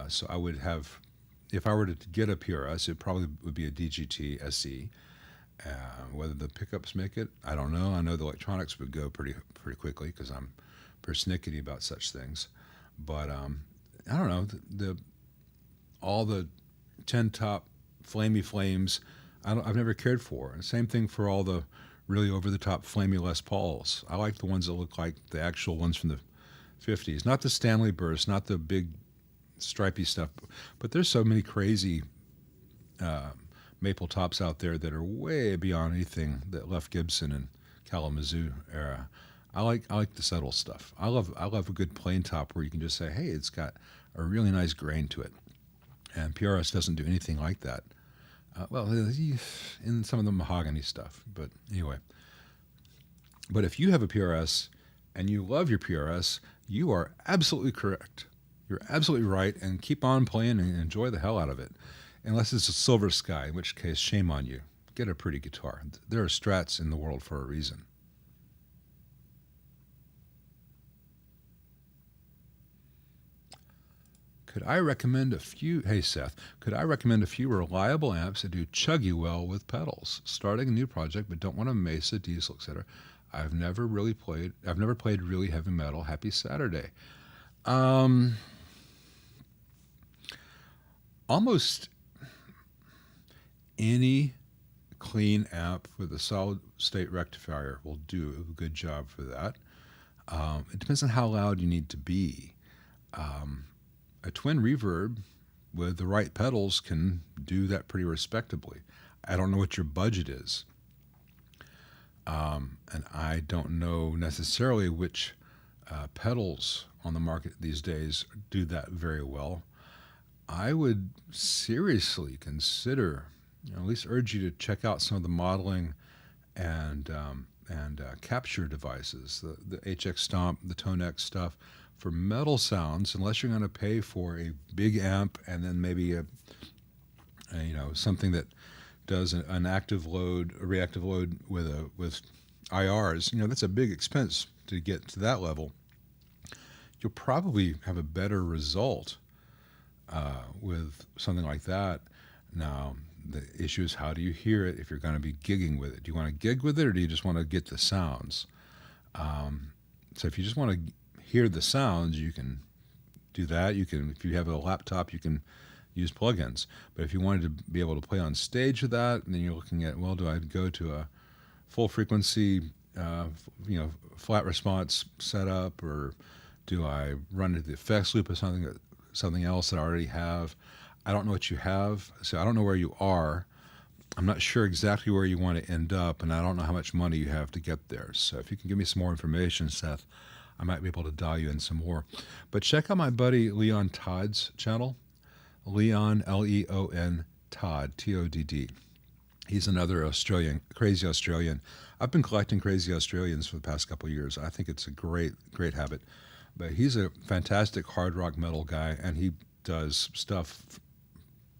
So I would have, if I were to get a PRS, it probably would be a DGT SE. Whether the pickups make it, I don't know. I know the electronics would go pretty quickly because I'm persnickety about such things. But I don't know. All the 10 top flamey flames, I've never cared for. And same thing for all the really over the top flamey Les Pauls. I like the ones that look like the actual ones from the 50s, not the Stanley Burst, not the big stripy stuff. But there's so many crazy maple tops out there that are way beyond anything that left Gibson and Kalamazoo era. I like the subtle stuff. I love a good plain top where you can just say, hey, it's got a really nice grain to it. And PRS doesn't do anything like that. In some of the mahogany stuff, but anyway. But if you have a PRS and you love your PRS, you are absolutely correct. You're absolutely right, and keep on playing and enjoy the hell out of it. Unless it's a Silver Sky, in which case, shame on you. Get a pretty guitar. There are Strats in the world for a reason. Could I recommend a few, hey Seth, could I recommend a few reliable amps that do chuggy well with pedals? Starting a new project but don't want a Mesa, Diesel, etc. I've never played really heavy metal. Happy Saturday. Almost any clean amp with a solid state rectifier will do a good job for that. It depends on how loud you need to be. A twin reverb with the right pedals can do that pretty respectably. I don't know what your budget is. And I don't know necessarily which pedals on the market these days do that very well. I would seriously consider, at least urge you to check out some of the modeling and capture devices, the HX Stomp, the Tone X stuff. For metal sounds, unless you're going to pay for a big amp and then maybe something that does an active load, a reactive load with IRs, that's a big expense to get to that level. You'll probably have a better result with something like that. Now, the issue is, how do you hear it if you're going to be gigging with it? Do you want to gig with it, or do you just want to get the sounds? So if you just want to hear the sounds, you can do that. You can, if you have a laptop, you can use plugins. But if you wanted to be able to play on stage with that, then you're looking at, well, do I go to a full frequency, flat response setup, or do I run into the effects loop or something else that I already have? I don't know what you have, so I don't know where you are. I'm not sure exactly where you want to end up, and I don't know how much money you have to get there. So if you can give me some more information, Seth, I might be able to dial you in some more. But check out my buddy Leon Todd's channel. Leon, Leon Todd, Todd. He's another crazy Australian. I've been collecting crazy Australians for the past couple of years. I think it's a great habit. But he's a fantastic hard rock metal guy, and he does stuff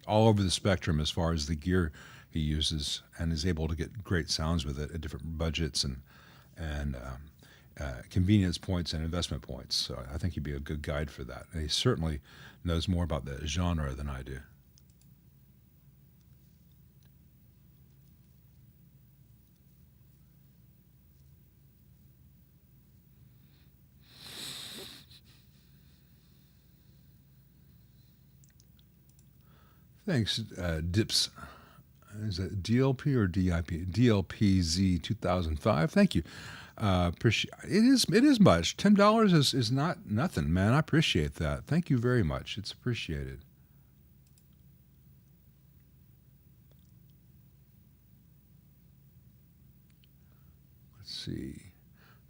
all over the spectrum as far as the gear he uses, and is able to get great sounds with it at different budgets and convenience points and investment points. So I think he'd be a good guide for that. And he certainly knows more about the genre than I do. Thanks, Dips. Is it DLP or DIP? DLPZ 2005. Thank you. Appreciate it is much. $10 is not nothing, man. I appreciate that. Thank you very much. It's appreciated. Let's see.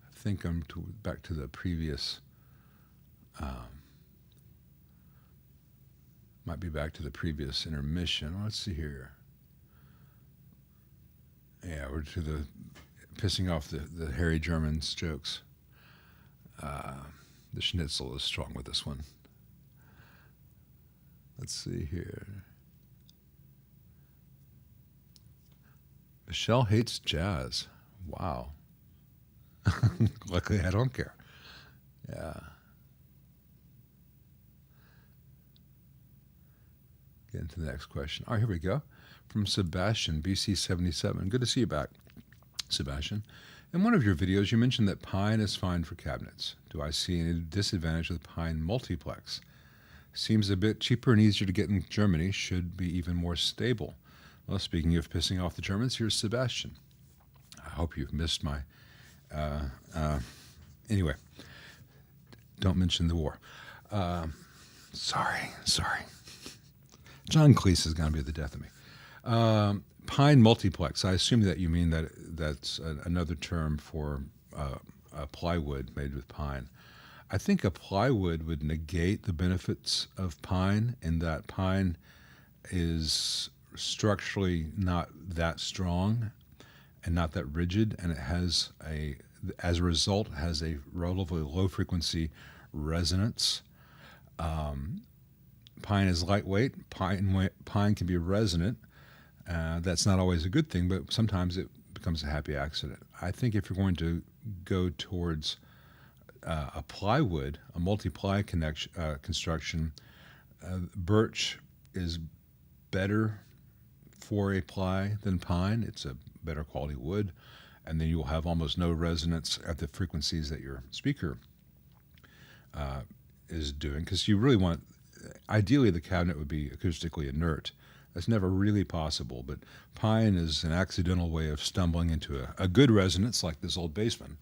I think I'm back to the previous. Might be back to the previous intermission. Let's see here. Yeah, we're to the pissing off the hairy Germans jokes. The schnitzel is strong with this one. Let's see here. Michelle hates jazz. Wow. Luckily, I don't care. Yeah. Get into the next question. All right, here we go. From Sebastian, BC77. Good to see you back, Sebastian. In one of your videos, you mentioned that pine is fine for cabinets. Do I see any disadvantage of the pine multiplex? Seems a bit cheaper and easier to get in Germany. Should be even more stable. Well, speaking of pissing off the Germans, here's Sebastian. I hope you've missed my... anyway, don't mention the war. Sorry. John Cleese is going to be the death of me. Pine multiplex. I assume that you mean that that's another term for a plywood made with pine. I think a plywood would negate the benefits of pine in that pine is structurally not that strong and not that rigid, and it has as a result, has a relatively low frequency resonance. Pine is lightweight. Pine can be resonant. That's not always a good thing, but sometimes it becomes a happy accident. I think if you're going to go towards a plywood, a multi-ply construction, birch is better for a ply than pine. It's a better quality wood, and then you'll have almost no resonance at the frequencies that your speaker is doing, because you really want, ideally the cabinet would be acoustically inert. That's never really possible, but pine is an accidental way of stumbling into a good resonance like this old Bassman.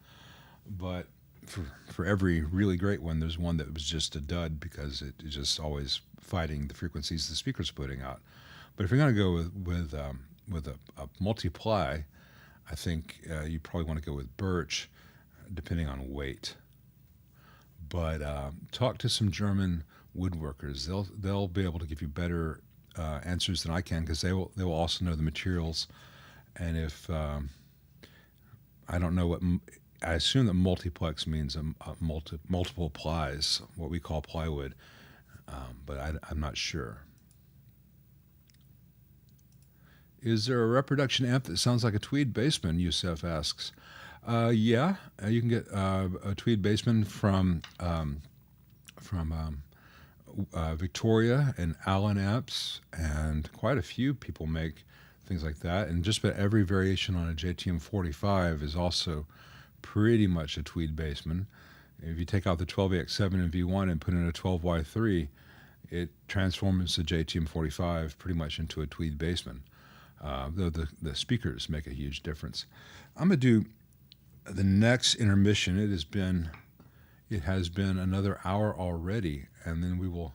But for every really great one, there's one that was just a dud because it is just always fighting the frequencies the speaker's putting out. But if you're going to go with a multi-ply, I think you probably want to go with birch, depending on weight. But talk to some German woodworkers. They'll be able to give you better answers than I can, because they will also know the materials. And if I don't know what, I assume that multiplex means multiple plies, what we call plywood, but I'm not sure. Is there a reproduction amp that sounds like a Tweed Bassman? Yusef asks. Yeah, you can get a Tweed Bassman from Victoria and Allen amps, and quite a few people make things like that. And just about every variation on a JTM 45 is also pretty much a Tweed Bassman. If you take out the 12AX7 and V1 and put in a 12Y3, it transforms the JTM 45 pretty much into a Tweed Bassman. Though the speakers make a huge difference. I'm going to do the next intermission. It has been another hour already, and then we will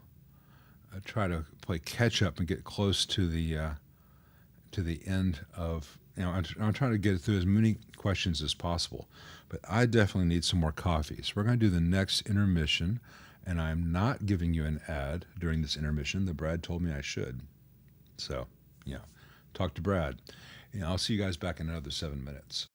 try to play catch up and get close to the end of. I'm trying to get through as many questions as possible, but I definitely need some more coffee. So we're going to do the next intermission, and I'm not giving you an ad during this intermission. The Brad told me I should. So, talk to Brad. I'll see you guys back in another 7 minutes.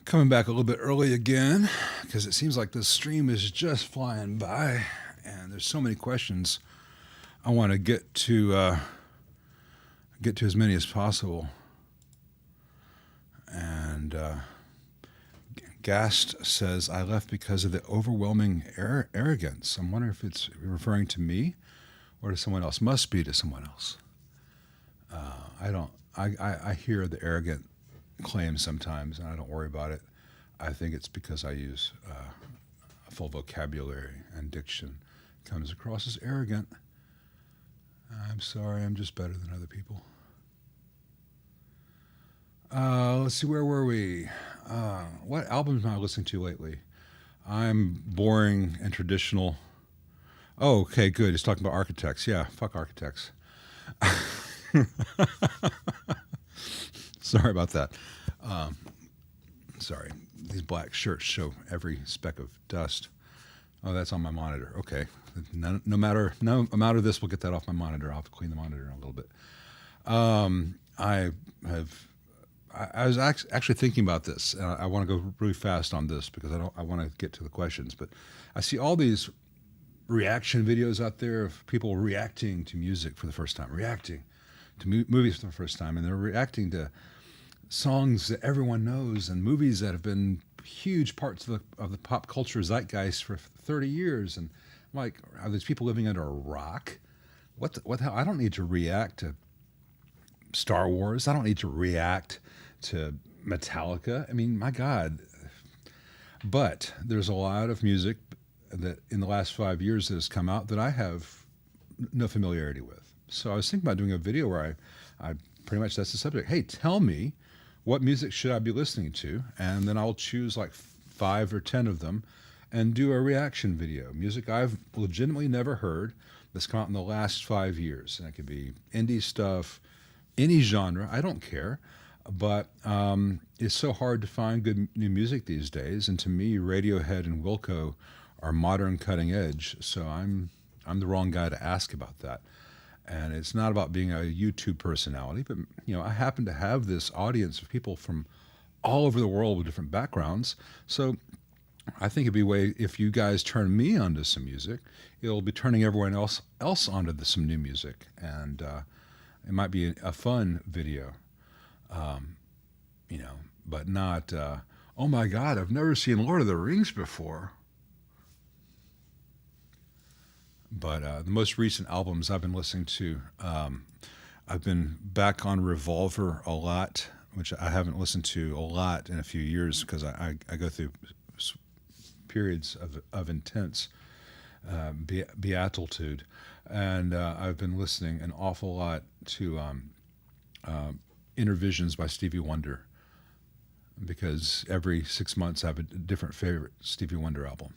Coming back a little bit early again because it seems like this stream is just flying by, and there's so many questions I want to get to as many as possible. And Gast says, I left because of the overwhelming arrogance. I'm wondering if it's referring to me or to someone else. Must be to someone else. I hear the arrogant claims sometimes, and I don't worry about it. I think it's because I use a full vocabulary, and diction comes across as arrogant. I'm sorry, I'm just better than other people. Let's see, where were we? What albums am I listening to lately? I'm boring and traditional. Oh, okay, good. He's talking about Architects. Yeah, fuck Architects. Sorry about that. Sorry. These black shirts show every speck of dust. Oh, that's on my monitor. Okay. No amount of this will get that off my monitor. I'll have to clean the monitor in a little bit. I was actually thinking about this. I want to go really fast on this because I want to get to the questions. But I see all these reaction videos out there of people reacting to music for the first time, reacting to movies for the first time, and they're reacting to songs that everyone knows and movies that have been huge parts of the pop culture zeitgeist for 30 years. And I'm like, are these people living under a rock? What the hell? I don't need to react to Star Wars. I don't need to react to Metallica. I mean, my God. But there's a lot of music that in the last 5 years that has come out that I have no familiarity with. So I was thinking about doing a video where I pretty much, that's the subject. Hey, tell me, what music should I be listening to? And then I'll choose like 5 or 10 of them and do a reaction video. Music I've legitimately never heard that's come out in the last 5 years. And it could be indie stuff, any genre, I don't care. But it's so hard to find good new music these days. And to me, Radiohead and Wilco are modern cutting edge. So I'm the wrong guy to ask about that. And it's not about being a YouTube personality, but I happen to have this audience of people from all over the world with different backgrounds. So I think it'd be a way, if you guys turn me onto some music, it'll be turning everyone else onto some new music. And it might be a fun video, but not, oh my God, I've never seen Lord of the Rings before. But the most recent albums I've been listening to, I've been back on Revolver a lot, which I haven't listened to a lot in a few years because I go through periods of intense beatitude. And I've been listening an awful lot to Inner Visions by Stevie Wonder because every 6 months I have a different favorite Stevie Wonder album.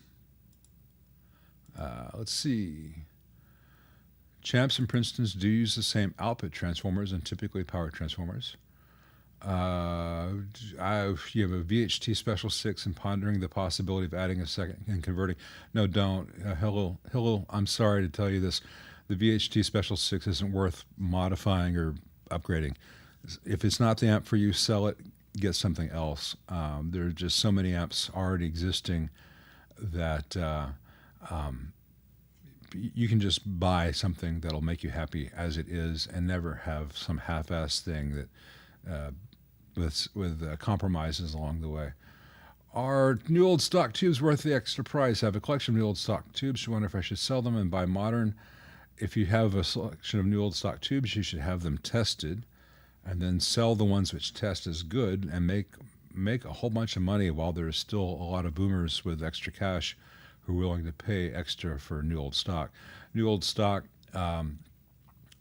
Let's see. Champs and Princetons do use the same output transformers and typically power transformers. You have a VHT Special 6 and pondering the possibility of adding a second and converting. No, don't. Hello, I'm sorry to tell you this. The VHT Special 6 isn't worth modifying or upgrading. If it's not the amp for you, sell it, get something else. There are just so many amps already existing that you can just buy something that'll make you happy as it is and never have some half-ass thing that with compromises along the way. Are new old stock tubes worth the extra price? I have a collection of new old stock tubes. You wonder if I should sell them and buy modern. If you have a selection of new old stock tubes, you should have them tested and then sell the ones which test as good and make a whole bunch of money while there's still a lot of boomers with extra cash who are willing to pay extra for new old stock. New old stock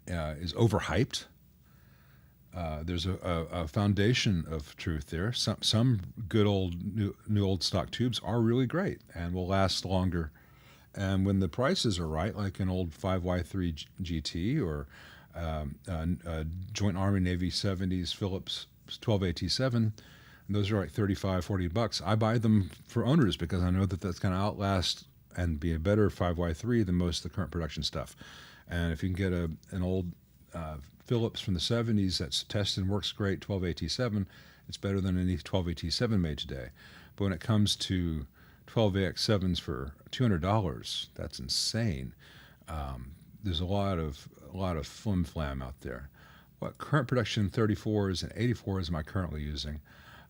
is overhyped. There's a foundation of truth there. Some good old new old stock tubes are really great and will last longer. And when the prices are right, like an old 5Y3 GT or Joint Army Navy 70s Phillips 12AT7, and those are like $35-40. I buy them for owners because I know that that's going to outlast and be a better 5Y3 than most of the current production stuff. And if you can get an old Philips from the 70s that's tested and works great, 12AT7. It's better than any 12AT7 made today. But when it comes to 12AX7s for $200, that's insane. There's a lot of flim flam out there. What current production 34s and 84s am I currently using?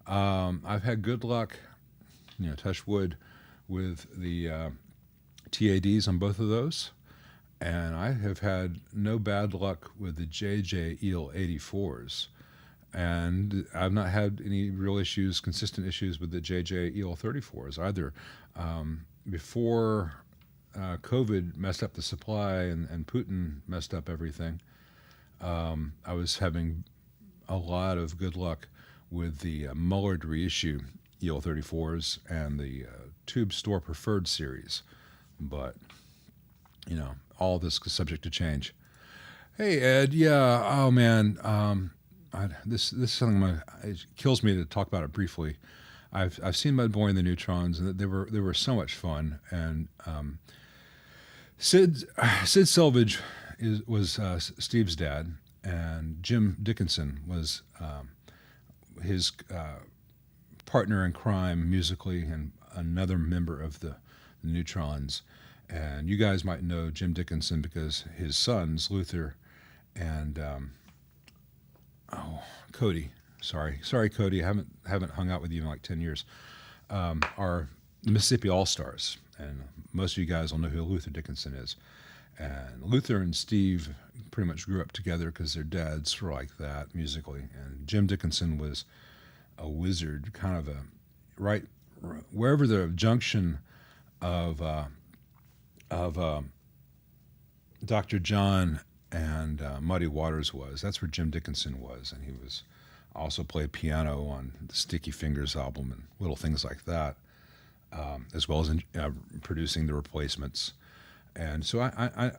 I've had good luck, touch wood, with the TADs on both of those, and I have had no bad luck with the JJ EEL 84s, and I've not had any real issues, consistent issues with the JJ EEL 34s either. Before COVID messed up the supply and Putin messed up everything, I was having a lot of good luck with the Mullard reissue EEL 34s and the Tube Store Preferred series. But, all this is subject to change. Hey, Ed, yeah, oh man, this is something it kills me to talk about it briefly. I've seen Mudboy and the Neutrons, and they were so much fun. And Sid Selvage was Steve's dad, and Jim Dickinson was his partner in crime musically, and another member of the Neutrons. And you guys might know Jim Dickinson because his sons, Luther and Cody. Sorry, Cody. I haven't hung out with you in like 10 years. Are the Mississippi All-Stars, and most of you guys will know who Luther Dickinson is. And Luther and Steve pretty much grew up together because their dads were like that musically. And Jim Dickinson was a wizard, kind of right wherever the junction of Dr. John and Muddy Waters was. That's where Jim Dickinson was, and he was also played piano on the Sticky Fingers album and little things like that, as well as producing the replacements. And so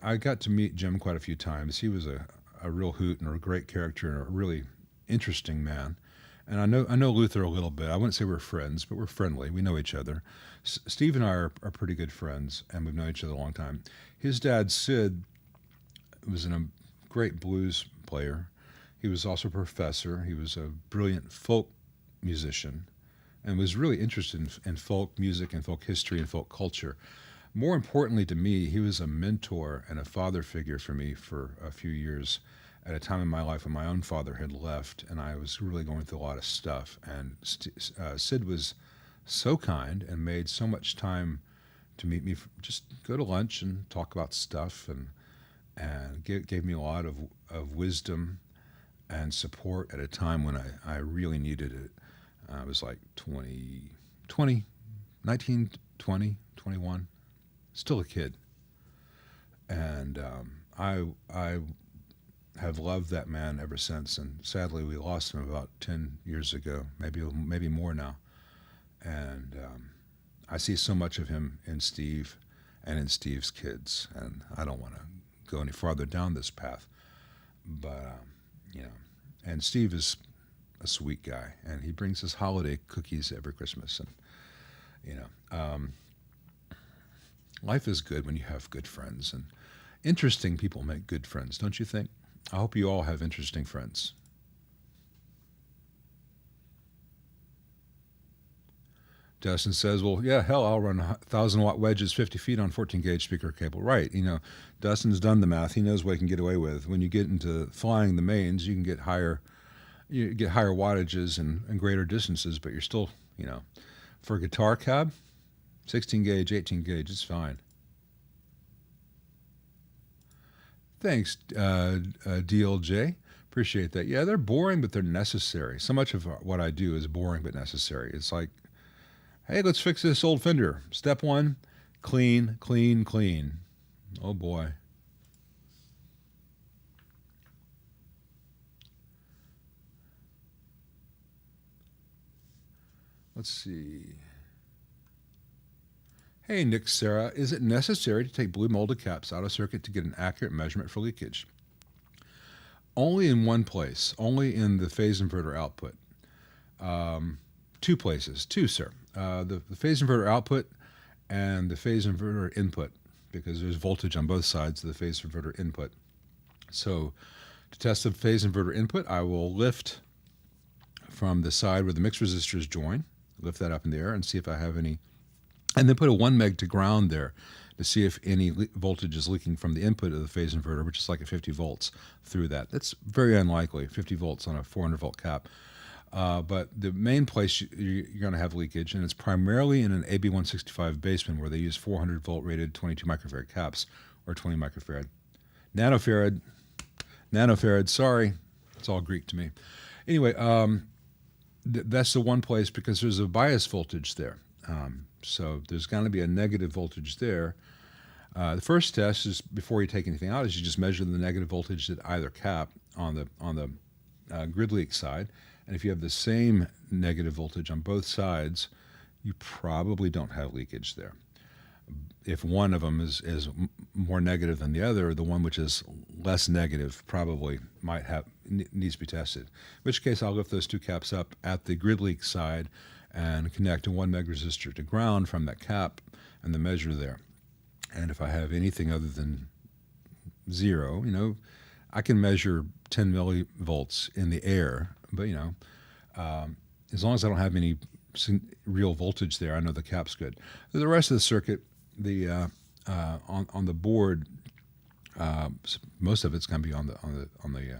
I got to meet Jim quite a few times. He was a real hoot and a great character and a really interesting man. And I know Luther a little bit. I wouldn't say we're friends, but we're friendly. We know each other. Steve and I are pretty good friends, and we've known each other a long time. His dad, Sid, was a great blues player. He was also a professor. He was a brilliant folk musician and was really interested in folk music and folk history and folk culture. More importantly to me, he was a mentor and a father figure for me for a few years at a time in my life when my own father had left and I was really going through a lot of stuff. And Sid was so kind and made so much time to meet me, just go to lunch and talk about stuff, and gave me a lot of wisdom and support at a time when I really needed it. I was like 19, 20, 21, still a kid. And I have loved that man ever since. And sadly, we lost him about 10 years ago, maybe more now. And I see so much of him in Steve and in Steve's kids. And I don't want to go any farther down this path. But, and Steve is a sweet guy, and he brings us holiday cookies every Christmas. And, life is good when you have good friends, and interesting people make good friends, don't you think? I hope you all have interesting friends. Dustin says, well, yeah, hell, I'll run 1,000-watt wedges 50 feet on 14-gauge speaker cable. Right. Dustin's done the math. He knows what he can get away with. When you get into flying the mains, you can get higher wattages and greater distances, but you're still, for a guitar cab, 16-gauge, 18-gauge, it's fine. Thanks, DLJ. Appreciate that. Yeah, they're boring, but they're necessary. So much of what I do is boring but necessary. It's like, hey, let's fix this old Fender. Step one, clean, clean, clean. Oh, boy. Let's see. Hey, Nick Sarah, is it necessary to take blue molded caps out of circuit to get an accurate measurement for leakage? Only in one place, only in the phase inverter output. Two places, sir. The phase inverter output and the phase inverter input, because there's voltage on both sides of the phase inverter input. So To test the phase inverter input, I will lift from the side where the mix resistors join, lift that up in the air and see if I have any, and then put a 1 meg to ground there to see if any voltage is leaking from the input of the phase inverter, which is like a 50 volts through that. That's very unlikely, 50 volts on a 400 volt cap. But the main place you're going to have leakage, and it's primarily in an AB165 Bassman where they use 400 volt rated 22 microfarad caps, or 20 microfarad. Nanofarad, sorry. It's all Greek to me. Anyway, that's the one place because there's a bias voltage there. So there's going to be a negative voltage there. The first test is, before you take anything out, is you just measure the negative voltage at either cap on the grid leak side. And if you have the same negative voltage on both sides, you probably don't have leakage there. If one of them is more negative than the other, the one which is less negative probably needs to be tested. In which case, I'll lift those two caps up at the grid leak side and connect a 1 meg resistor to ground from that cap and the measure there. And if I have anything other than 0, I can measure 10 millivolts in the air, but as long as I don't have any real voltage there, I know the cap's good. The rest of the circuit, on the board, most of it's going to be on the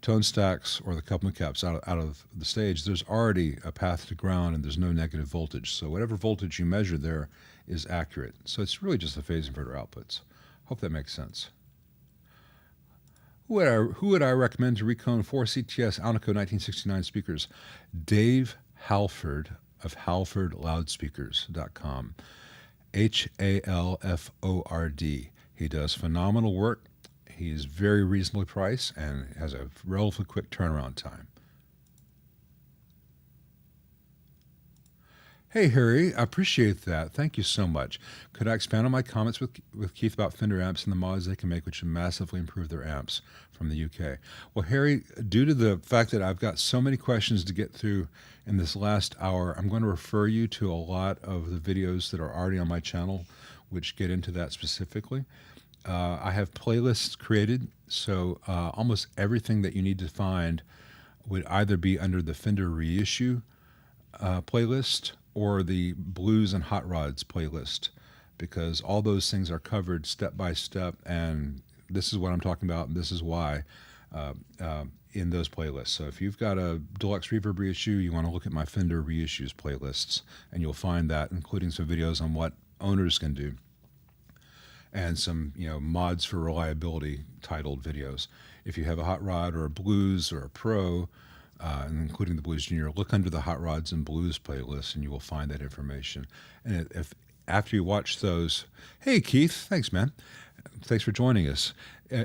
tone stacks or the coupling caps out of the stage. There's already a path to ground and there's no negative voltage. So whatever voltage you measure there is accurate. So it's really just the phase inverter outputs. Hope that makes sense. Who would I recommend to recone 4 CTS Alnico 1969 speakers? Dave Halford of HalfordLoudspeakers.com. HALFORD. He does phenomenal work. He is very reasonably priced and has a relatively quick turnaround time. Hey, Harry, I appreciate that. Thank you so much. Could I expand on my comments with Keith about Fender amps and the mods they can make, which would massively improve their amps from the UK? Well, Harry, due to the fact that I've got so many questions to get through in this last hour, I'm going to refer you to a lot of the videos that are already on my channel, which get into that specifically. I have playlists created, so almost everything that you need to find would either be under the Fender Reissue playlist or the Blues and Hot Rods playlist, because all those things are covered step by step, and this is what I'm talking about, and this is why in those playlists. So if you've got a Deluxe Reverb reissue, you want to look at my Fender Reissues playlists, and you'll find that, including some videos on what owners can do, and some mods for reliability titled videos. If you have a Hot Rod or a Blues or a Pro, and including the Blues Junior, look under the Hot Rods and Blues playlist and you will find that information. And if after you watch those, hey Keith, thanks man, thanks for joining us.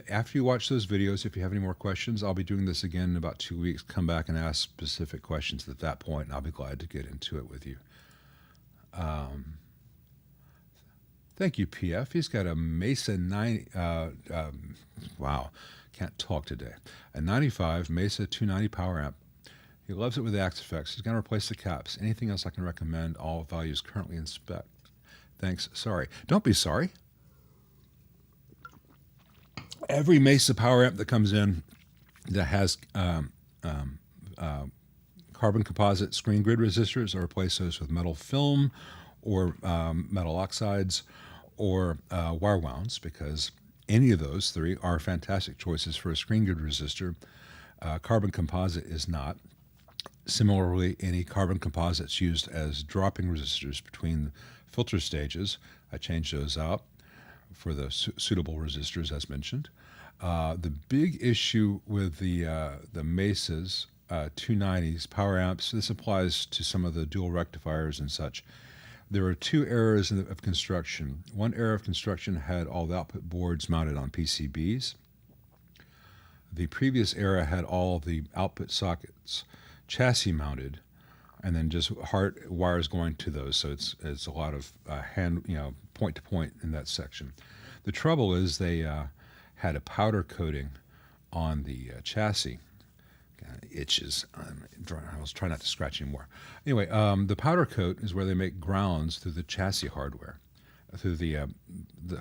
After you watch those videos, if you have any more questions, I'll be doing this again in about 2 weeks. Come back and ask specific questions at that point, and I'll be glad to get into it with you. Thank you, PF. He's got a Mesa 90, wow, can't talk today. A 95 Mesa 290 power amp. He loves it with the Axe effects. He's going to replace the caps. Anything else I can recommend? All values currently in spec. Thanks. Sorry. Don't be sorry. Every Mesa power amp that comes in that has carbon composite screen grid resistors, or replace those with metal film or metal oxides or wire wounds, because any of those three are fantastic choices for a screen grid resistor. Carbon composite is not. Similarly, any carbon composites used as dropping resistors between filter stages, I change those out for the suitable resistors as mentioned. The big issue with the Mesas 290s power amps, this applies to some of the dual rectifiers and such. There are two eras of construction. One era of construction had all the output boards mounted on PCBs. The previous era had all the output sockets chassis mounted, and then just hard wires going to those. So it's a lot of point to point in that section. The trouble is they had a powder coating on the chassis. It itches. I was trying not to scratch anymore. Anyway, the powder coat is where they make grounds through the chassis hardware. the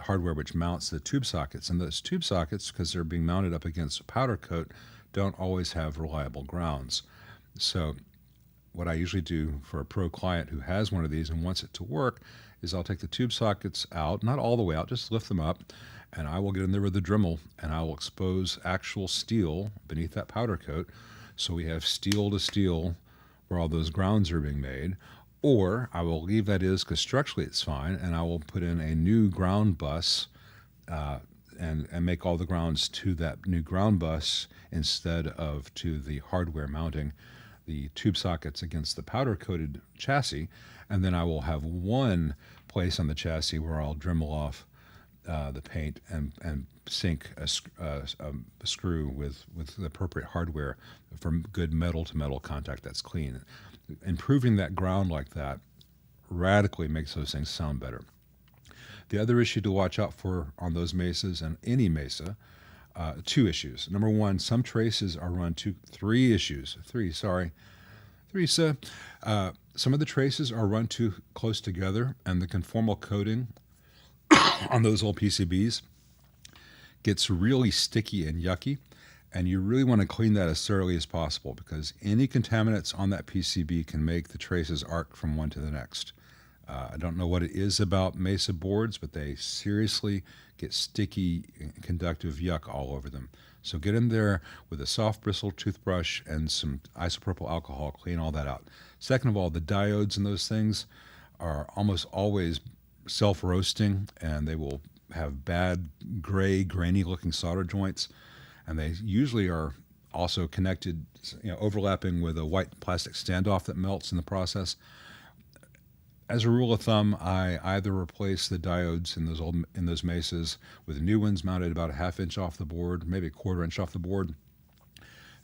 hardware which mounts the tube sockets. And those tube sockets, because they're being mounted up against a powder coat, don't always have reliable grounds. So what I usually do for a pro client who has one of these and wants it to work is I'll take the tube sockets out, not all the way out, just lift them up, and I will get in there with the Dremel and I will expose actual steel beneath that powder coat. So we have steel to steel where all those grounds are being made. Or I will leave that is because structurally it's fine, and I will put in a new ground bus and make all the grounds to that new ground bus instead of to the hardware mounting the tube sockets against the powder-coated chassis. And then I will have one place on the chassis where I'll Dremel off the paint and sink a screw with the appropriate hardware for good metal-to-metal contact that's clean. Improving that ground like that radically makes those things sound better. The other issue to watch out for on those mesas and any mesa, two issues. Number one, some traces are run three, some of the traces are run too close together, and the conformal coating on those old PCBs gets really sticky and yucky. And you really want to clean that as thoroughly as possible because any contaminants on that PCB can make the traces arc from one to the next. I don't know what it is about Mesa boards, but they seriously get sticky, conductive yuck all over them. So get in there with a soft bristle toothbrush and some isopropyl alcohol, clean all that out. Second of all, the diodes in those things are almost always self-roasting, and they will have bad, gray, grainy-looking solder joints. And they usually are also connected, overlapping with a white plastic standoff that melts in the process. As a rule of thumb, I either replace the diodes in those mesas with new ones mounted about a ½ inch off the board, maybe a ¼ inch off the board,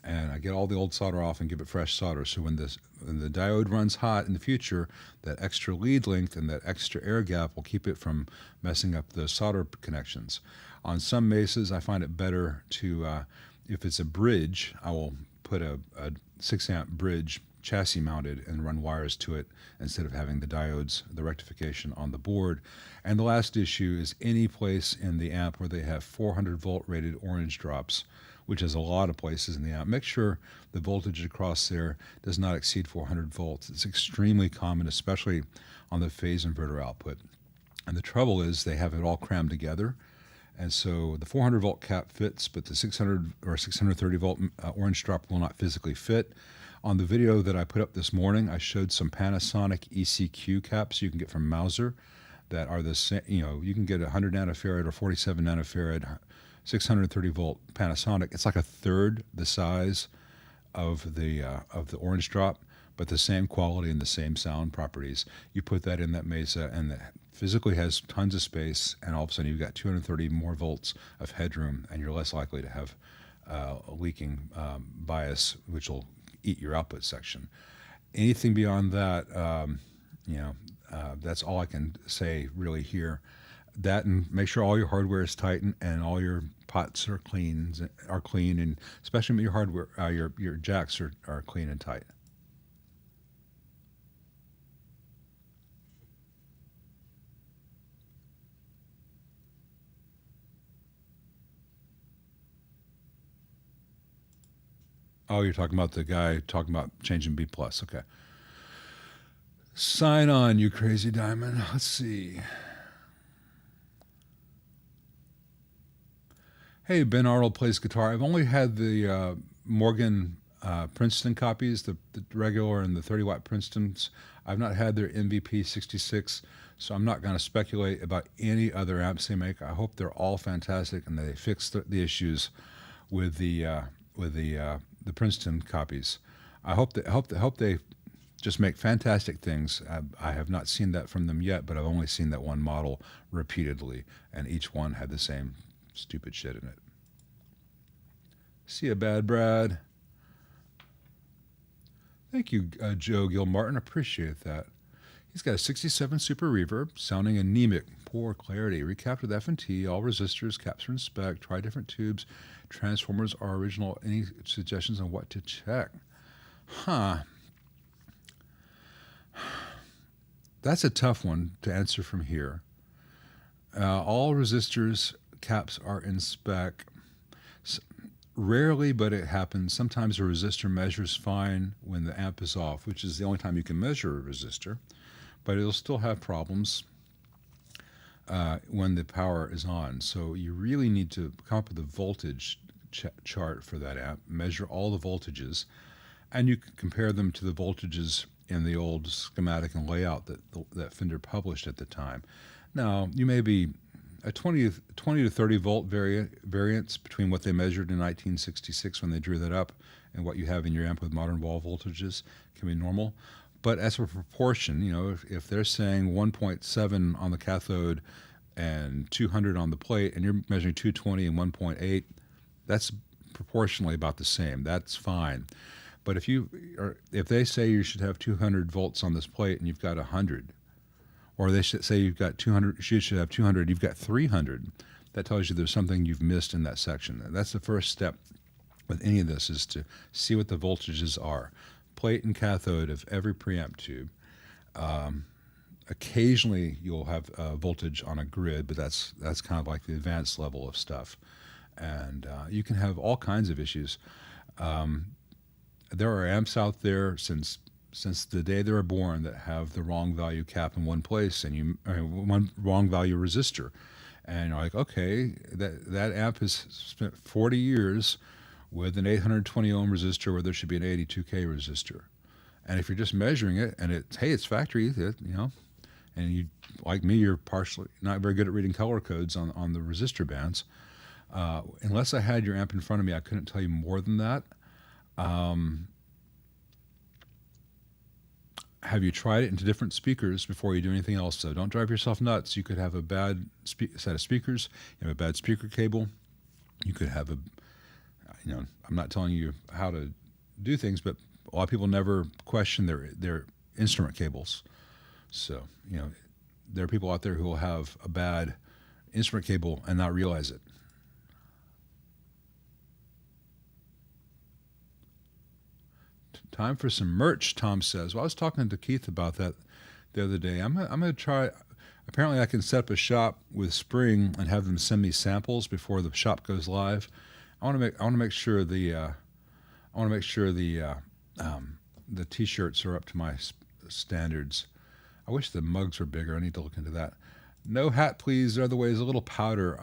and I get all the old solder off and give it fresh solder. So when the diode runs hot in the future, that extra lead length and that extra air gap will keep it from messing up the solder connections. On some mesas, I find it better to, if it's a bridge, I will put a 6-amp bridge chassis mounted and run wires to it instead of having the diodes, the rectification on the board. And the last issue is any place in the amp where they have 400 volt rated orange drops, which is a lot of places in the amp. Make sure the voltage across there does not exceed 400 volts. It's extremely common, especially on the phase inverter output. And the trouble is they have it all crammed together. And so the 400 volt cap fits, but the 600 or 630 volt orange drop will not physically fit. On the video that I put up this morning, I showed some Panasonic ECQ caps you can get from Mauser that are the same. You can get 100 nanofarad or 47 nanofarad, 630 volt Panasonic. It's like a third the size of the orange drop, but the same quality and the same sound properties. You put that in that Mesa, and it physically has tons of space, and all of a sudden you've got 230 more volts of headroom, and you're less likely to have a leaking bias, which will eat your output section. Anything beyond that, that's all I can say really here. That, and make sure all your hardware is tight and all your pots are clean, and especially your hardware, your jacks are clean and tight. Oh, you're talking about the guy talking about changing B+. Okay. Sign on, you crazy diamond. Let's see. Hey, Ben Arnold plays guitar. I've only had the Morgan Princeton copies, the regular and the 30-watt Princetons. I've not had their MVP 66, so I'm not going to speculate about any other amps they make. I hope they're all fantastic and they fix the issues with the Princeton copies. I hope they just make fantastic things. I have not seen that from them yet, but I've only seen that one model repeatedly, and each one had the same stupid shit in it. See ya, Bad Brad. Thank you, Joe Gilmartin. Appreciate that. He's got a 67 Super Reverb, sounding anemic, poor clarity. Recapped with F&T, all resistors, caps are in spec, try different tubes, transformers are original. Any suggestions on what to check? Huh. That's a tough one to answer from here. All resistors caps are in spec. Rarely, but it happens. Sometimes a resistor measures fine when the amp is off, which is the only time you can measure a resistor, but it'll still have problems when the power is on. So you really need to come up with a voltage chart for that amp, measure all the voltages, and you can compare them to the voltages in the old schematic and layout that Fender published at the time. Now, you may be a 20 to 30 volt variance between what they measured in 1966 when they drew that up and what you have in your amp with modern wall voltages can be normal. But as a proportion, you know, if they're saying 1.7 on the cathode and 200 on the plate, and you're measuring 220 and 1.8, that's proportionally about the same. That's fine. But if they say you should have 200 volts on this plate and you've got 100, or they should say you've got 200, you should have 200, you've got 300, that tells you there's something you've missed in that section. And that's the first step with any of this, is to see what the voltages are. Plate and cathode of every preamp tube. Occasionally you'll have voltage on a grid, but that's kind of like the advanced level of stuff. And you can have all kinds of issues. There are amps out there since the day they were born that have the wrong value cap in one place, and one wrong value resistor, and you're like, okay, that amp has spent 40 years with an 820 ohm resistor where there should be an 82K resistor, and if you're just measuring it and it's factory, and you, like me, you're partially not very good at reading color codes on the resistor bands. Unless I had your amp in front of me, I couldn't tell you more than that. Have you tried it into different speakers before you do anything else? So don't drive yourself nuts. You could have a bad set of speakers, you have a bad speaker cable. You could have I'm not telling you how to do things, but a lot of people never question their instrument cables. So, there are people out there who will have a bad instrument cable and not realize it. Time for some merch, Tom says. Well, I was talking to Keith about that the other day. I'm going to try. Apparently, I can set up a shop with Spring and have them send me samples before the shop goes live. I want to make sure the T-shirts are up to my standards. I wish the mugs were bigger. I need to look into that. No hat, please. Other ways, a little powder.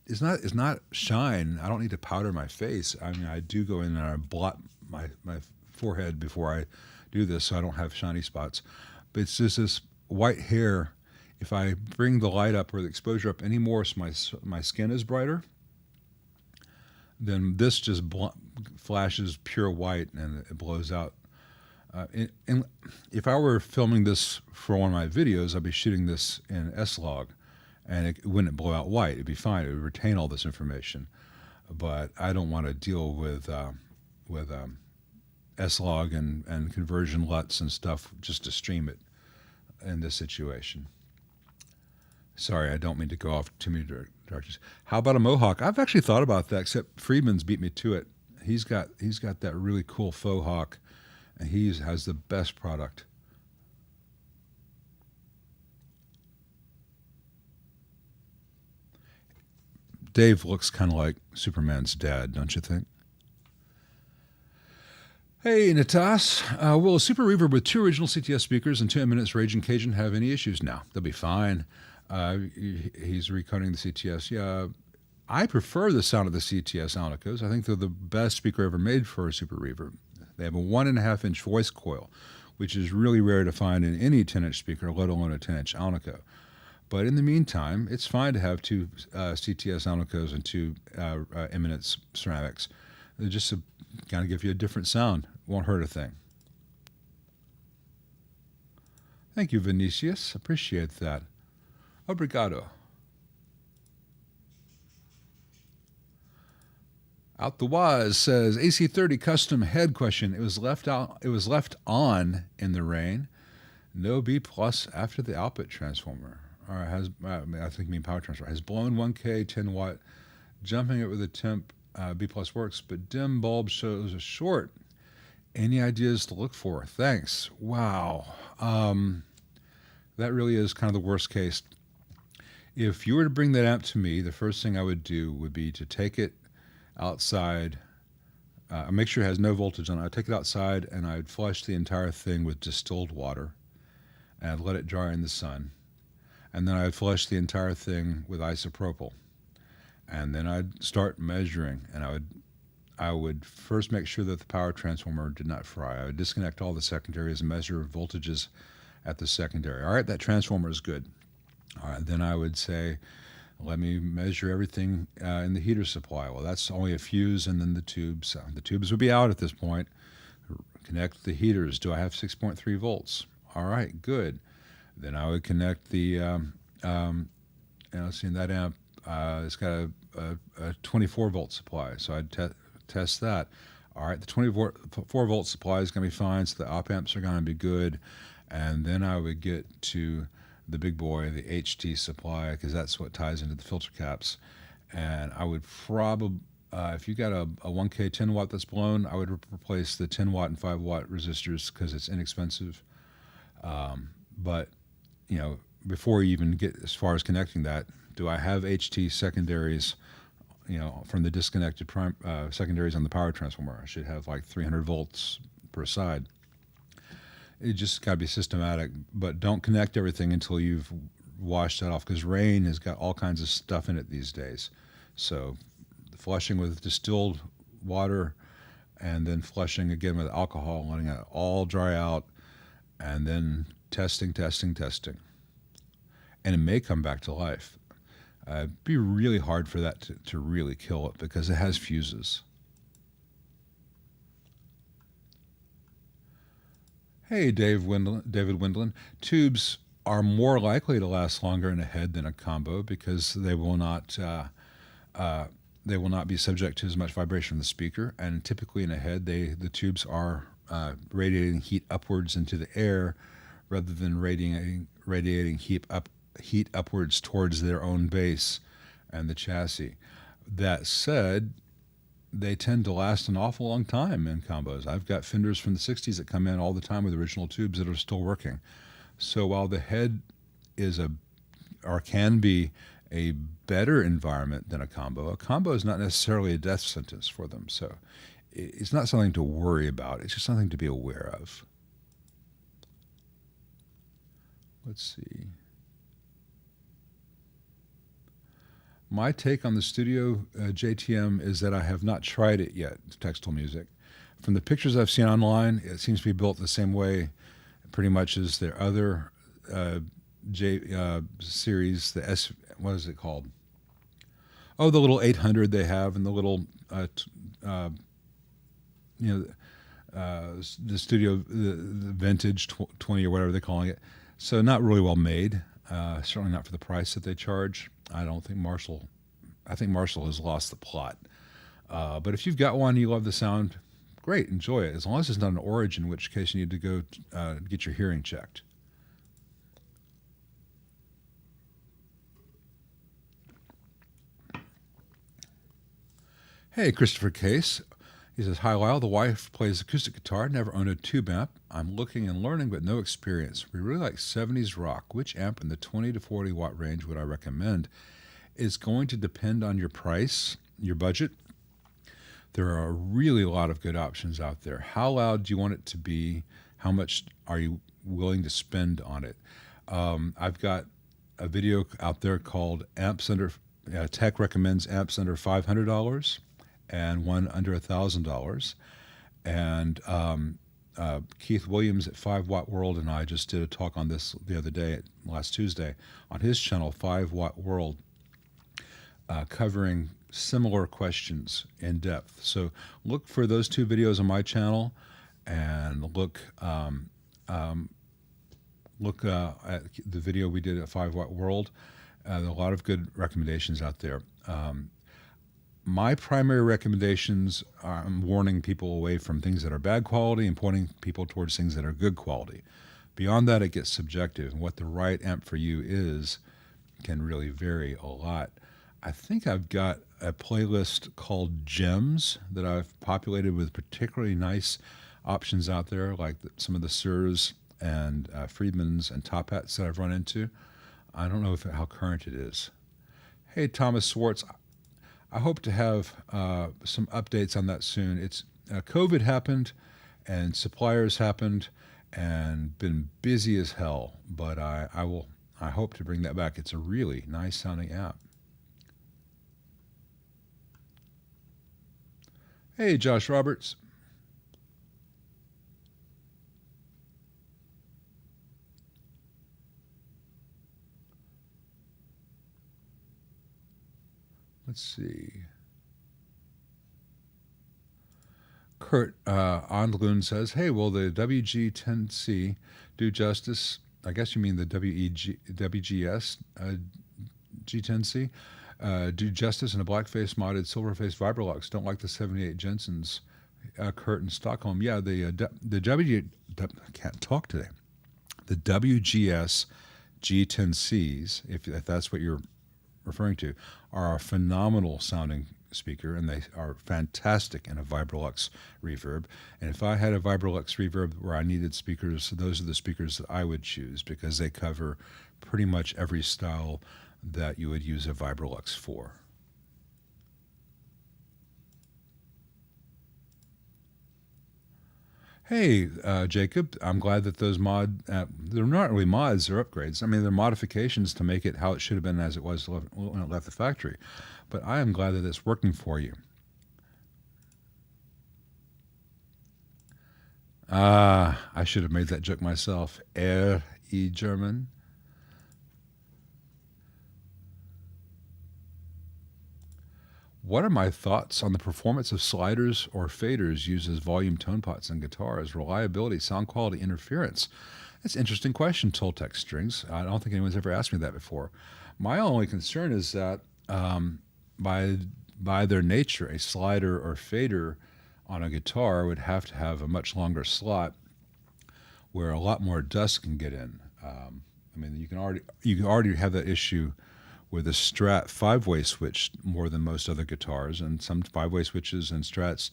It's not shine. I don't need to powder my face. I mean, I do go in and I blot my forehead before I do this, so I don't have shiny spots. But it's just this white hair. If I bring the light up or the exposure up any more so my skin is brighter, then this just flashes pure white and it blows out. And if I were filming this for one of my videos, I'd be shooting this in S-Log, and it wouldn't blow out white. It'd be fine. It would retain all this information. But I don't want to deal with S-Log and conversion LUTs and stuff just to stream it in this situation. Sorry, I don't mean to go off too many directions. How about a Mohawk? I've actually thought about that, except Friedman's beat me to it. He's got that really cool faux hawk, and he has the best product. Dave looks kind of like Superman's dad, don't you think? Hey, Natas. Will a Super Reverb with 2 original CTS speakers and 2 Eminence Raging Cajun have any issues? No, they'll be fine. He's recoding the CTS. Yeah, I prefer the sound of the CTS Alnicos. I think they're the best speaker ever made for a Super Reverb. They have a 1.5-inch voice coil, which is really rare to find in any 10-inch speaker, let alone a 10-inch Alnico. But in the meantime, it's fine to have 2 CTS Alnicos and 2 Eminence ceramics. They're just kind of give you a different sound. Won't hurt a thing. Thank you, Vinicius. Appreciate that. Obrigado. Out the Waz says AC30 custom head question. It was left on in the rain. No B plus after the output transformer. Or has I think you mean power transfer. Has blown 1K 10 watt, jumping it with a temp B plus works, but dim bulb shows a short. Any ideas to look for? Thanks. Wow. That really is kind of the worst case. If you were to bring that amp to me, the first thing I would do would be to take it outside. Make sure it has no voltage on it. I'd take it outside and I'd flush the entire thing with distilled water and I'd let it dry in the sun. And then I'd flush the entire thing with isopropyl. And then I'd start measuring, and I would first make sure that the power transformer did not fry. I would disconnect all the secondaries and measure voltages at the secondary. All right, that transformer is good. All right, then I would say, let me measure everything in the heater supply. Well, that's only a fuse and then the tubes. The tubes would be out at this point. Connect the heaters. Do I have 6.3 volts? All right, good. Then I would connect the, see that amp, it's got a 24 volt supply, so I'd test that. All right, the 24 volt supply is going to be fine, so the op amps are going to be good. And then I would get to the big boy, the HT supply, because that's what ties into the filter caps. And I would probably, if you got a 1K 10 watt that's blown, I would replace the 10 watt and 5 watt resistors because it's inexpensive. But, before you even get as far as connecting that, do I have HT secondaries, from the disconnected secondaries on the power transformer? I should have like 300 volts per side. It just got to be systematic, but don't connect everything until you've washed that off, because rain has got all kinds of stuff in it these days. So flushing with distilled water and then flushing again with alcohol, letting it all dry out, and then testing. And it may come back to life. It'd be really hard for that to really kill it because it has fuses. Hey, David Windland. Tubes are more likely to last longer in a head than a combo because they will not be subject to as much vibration from the speaker. And typically in a head, the tubes are radiating heat upwards into the air rather than radiating heat upwards towards their own base and the chassis. That said, they tend to last an awful long time in combos. I've got Fenders from the 60s that come in all the time with original tubes that are still working. So while the head is can be a better environment than a combo is not necessarily a death sentence for them. So it's not something to worry about. It's just something to be aware of. Let's see. My take on the Studio JTM is that I have not tried it yet, Textile Music. From the pictures I've seen online, it seems to be built the same way pretty much as their other series, the S, what is it called? Oh, the little 800 they have, and the little, the Studio, the Vintage 20 or whatever they're calling it. So not really well made, certainly not for the price that they charge. I think Marshall has lost the plot. But if you've got one and you love the sound, great, enjoy it. As long as it's not an Origin, in which case you need to go get your hearing checked. Hey, Christopher Case. He says, hi, Lyle. The wife plays acoustic guitar, never owned a tube amp. I'm looking and learning, but no experience. We really like 70s rock. Which amp in the 20 to 40 watt range would I recommend? It's going to depend on your price, your budget. There are really a lot of good options out there. How loud do you want it to be? How much are you willing to spend on it? I've got a video out there called Tech Recommends Amps Under $500. And one under $1,000. And Keith Williams at 5 Watt World and I just did a talk on this the other day, last Tuesday, on his channel, 5 Watt World, covering similar questions in depth. So look for those two videos on my channel and look at the video we did at 5 Watt World. There are a lot of good recommendations out there. My primary recommendations are I'm warning people away from things that are bad quality and pointing people towards things that are good quality. Beyond that, it gets subjective, and what the right amp for you is can really vary a lot. I think I've got a playlist called Gems that I've populated with particularly nice options out there, like some of the Surs and Friedmans and Top Hats that I've run into. I don't know how current it is. Hey, Thomas Swartz, I hope to have some updates on that soon. It's COVID happened, and suppliers happened, and been busy as hell. But I hope to bring that back. It's a really nice sounding app. Hey, Josh Roberts. Let's see. Kurt Ondloon says, hey, will the WG10C do justice? I guess you mean the WGS G10C. Do justice in a blackface modded silverface Vibrolux. Don't like the 78 Jensen's. Kurt in Stockholm. Yeah, I can't talk today. The WGS G10Cs, if that's what you're referring to, are a phenomenal sounding speaker, and they are fantastic in a Vibrolux reverb. And if I had a Vibrolux reverb where I needed speakers, those are the speakers that I would choose, because they cover pretty much every style that you would use a Vibrolux for. Hey, Jacob, I'm glad that those they're not really mods, they're upgrades. I mean, they're modifications to make it how it should have been as it was when it left the factory. But I am glad that it's working for you. I should have made that joke myself. E German. What are my thoughts on the performance of sliders or faders used as volume tone pots in guitars? Reliability, sound quality, interference? That's an interesting question, Toltec Strings. I don't think anyone's ever asked me that before. My only concern is that by their nature, a slider or fader on a guitar would have to have a much longer slot where a lot more dust can get in. I mean, you can already have that issue with a Strat 5-way switch more than most other guitars, and some 5-way switches and Strats,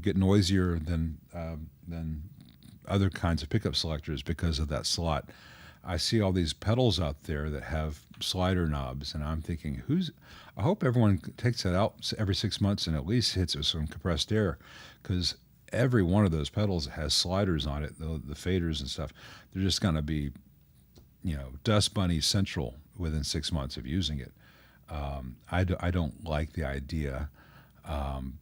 get noisier than other kinds of pickup selectors because of that slot. I see all these pedals out there that have slider knobs, and I'm thinking, I hope everyone takes that out every 6 months and at least hits it with some compressed air, because every one of those pedals has sliders on it, the faders and stuff. They're just going to be, dust bunny central within 6 months of using it. I don't like the idea,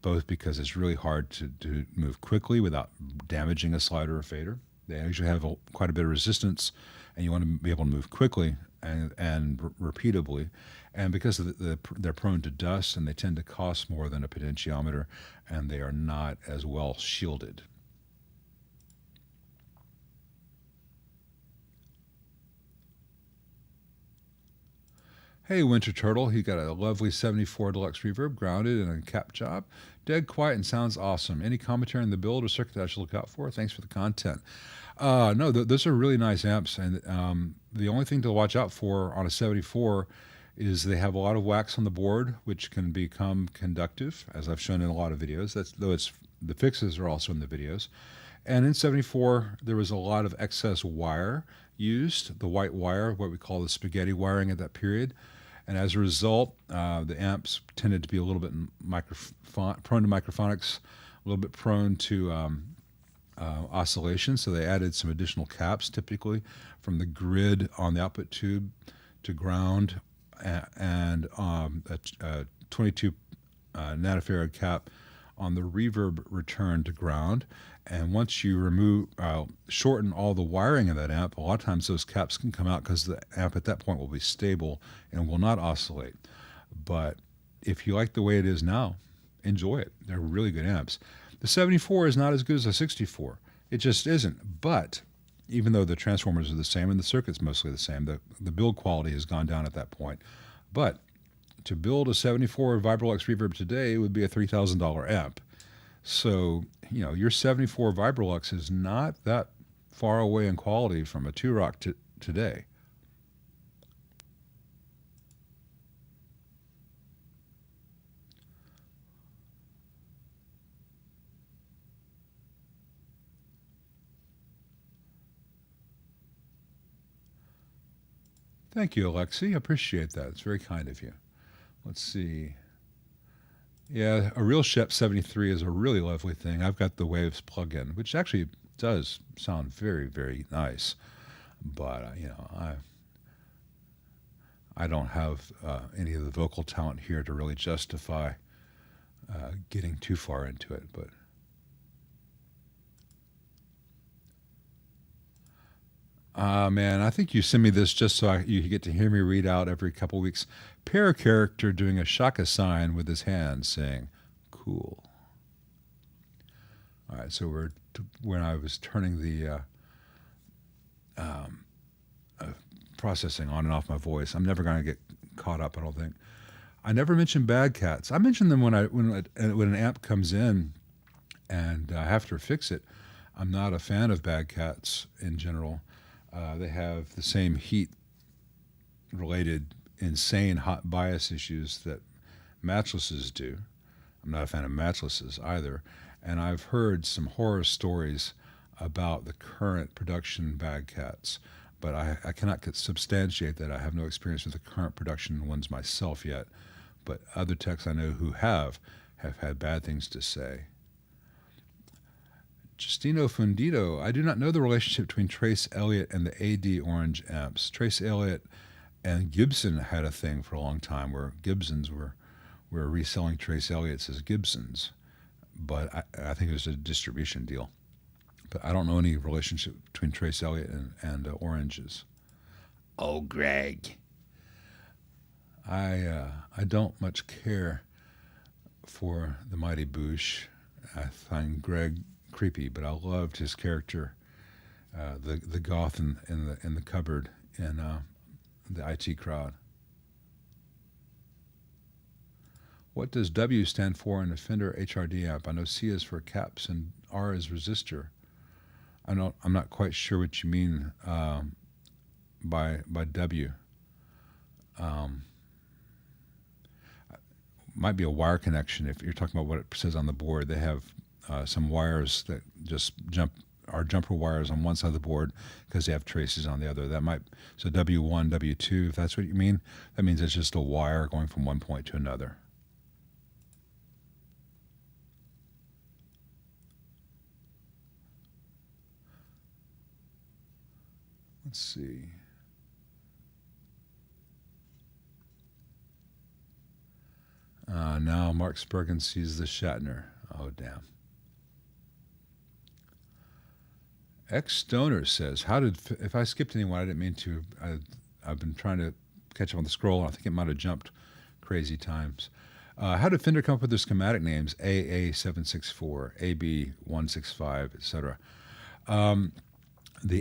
both because it's really hard to move quickly without damaging a slider or fader. They usually have quite a bit of resistance, and you want to be able to move quickly and repeatably. And because they're prone to dust, and they tend to cost more than a potentiometer, and they are not as well shielded. Hey, Winter Turtle, he got a lovely 74 Deluxe Reverb, grounded and a cap job. Dead quiet and sounds awesome. Any commentary on the build or circuit that I should look out for? Thanks for the content. No, those are really nice amps, and the only thing to watch out for on a 74 is they have a lot of wax on the board, which can become conductive, as I've shown in a lot of videos. The fixes are also in the videos. And in 74, there was a lot of excess wire used, the white wire, what we call the spaghetti wiring at that period. And as a result, the amps tended to be a little bit prone to microphonics, a little bit prone to oscillation. So they added some additional caps, typically from the grid on the output tube to ground, and a 22 nanofarad cap on the reverb return to ground. And once you shorten all the wiring of that amp, a lot of times those caps can come out because the amp at that point will be stable and will not oscillate. But if you like the way it is now, enjoy it. They're really good amps. The 74 is not as good as a 64. It just isn't. But even though the transformers are the same and the circuit's mostly the same, the build quality has gone down at that point. But to build a 74 Vibrolux Reverb today would be a $3,000 amp. So, your 74 Vibrolux is not that far away in quality from a 2-Rock today. Thank you, Alexi. I appreciate that. It's very kind of you. Let's see. Yeah, a real Shep 73 is a really lovely thing. I've got the Waves plug-in, which actually does sound very, very nice. But, I don't have any of the vocal talent here to really justify getting too far into it. But man, I think you send me this just so you get to hear me read out every couple weeks. Pair character doing a shaka sign with his hand saying, cool. All right, so when I was turning the processing on and off my voice, I'm never going to get caught up, I don't think. I never mention bad cats. I mention them when an amp comes in and I have to fix it. I'm not a fan of bad cats in general. They have the same heat-related, insane hot bias issues that matchlesses do. I'm not a fan of matchlesses either. And I've heard some horror stories about the current production bad cats, but I cannot substantiate that. I have no experience with the current production ones myself yet. But other techs I know who have had bad things to say. Justino Fundido, I do not know the relationship between Trace Elliott and the AD Orange amps. Trace Elliott and Gibson had a thing for a long time where Gibsons were reselling Trace Elliott's as Gibsons, but I think it was a distribution deal. But I don't know any relationship between Trace Elliott and Oranges. Oh, Greg. I don't much care for the Mighty Boosh. I find Greg creepy, but I loved his character, the goth in the cupboard in the IT crowd. What does W stand for in a Fender HRD amp? I know C is for caps and R is resistor. I'm not quite sure what you mean by W. Might be a wire connection if you're talking about what it says on the board. They have some wires that just are jumper wires on one side of the board because they have traces on the other. So W1, W2, if that's what you mean, that means it's just a wire going from one point to another. Let's see. Now Mark Spurgeon sees the Shatner. Oh, damn. Stoner says, if I skipped anyone, I didn't mean to. I've been trying to catch up on the scroll, and I think it might have jumped crazy times. How did Fender come up with their schematic names, AA764, AB165, etc.? The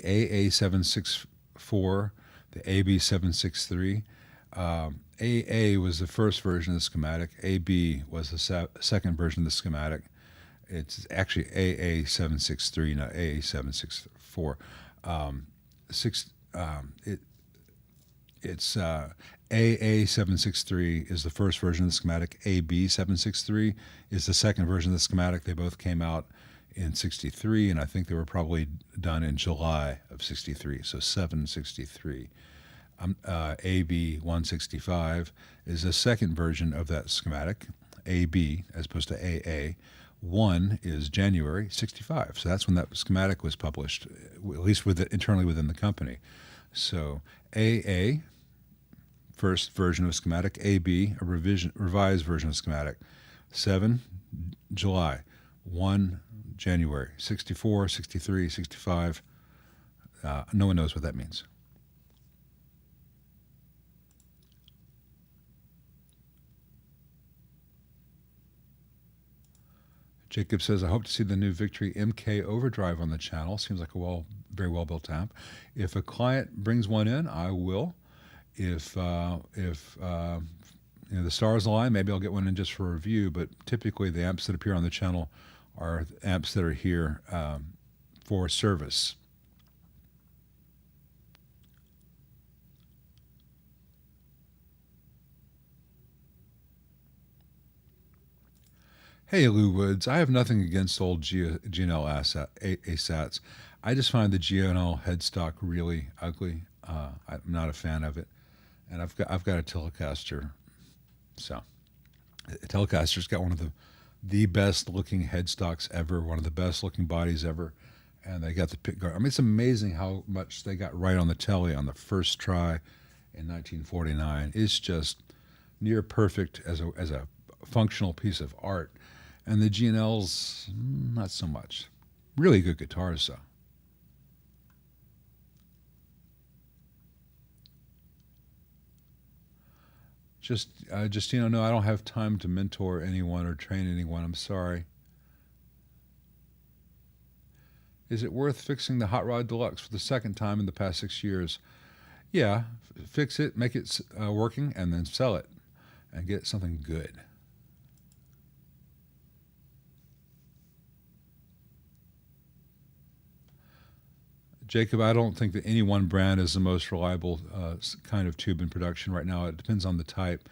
AA764, the AB763, AA was the first version of the schematic. AB was the second version of the schematic. It's actually AA763, not AA764. It's AA763 is the first version of the schematic. AB763 is the second version of the schematic. They both came out in 63, and I think they were probably done in July of 63, so 763. AB165 is the second version of that schematic, AB, as opposed to AA. 1 is January 65, so that's when that schematic was published, at least internally within the company. So AA, first version of schematic. AB, a revised version of schematic. 7, July. 1, January. 64, 63, 65. No one knows what that means. Jacob says, I hope to see the new Victory MK Overdrive on the channel. Seems like a very well-built amp. If a client brings one in, I will. If the stars align, maybe I'll get one in just for review, but typically the amps that appear on the channel are amps that are here for service. Hey, Lou Woods, I have nothing against old GNL ASATs. I just find the GNL headstock really ugly. I'm not a fan of it. and I've got a Telecaster. So the Telecaster's got one of the best looking headstocks ever, one of the best looking bodies ever, and they got the pick guard. I mean, it's amazing how much they got right on the Tele on the first try in 1949. It's just near perfect as a functional piece of art, and the G&Ls not so much. Really good guitars though. Justino, no, I don't have time to mentor anyone or train anyone. I'm sorry. Is it worth fixing the Hot Rod Deluxe for the second time in the past 6 years? Yeah, fix it, make it working, and then sell it and get something good. Jacob, I don't think that any one brand is the most reliable kind of tube in production right now. It depends on the type.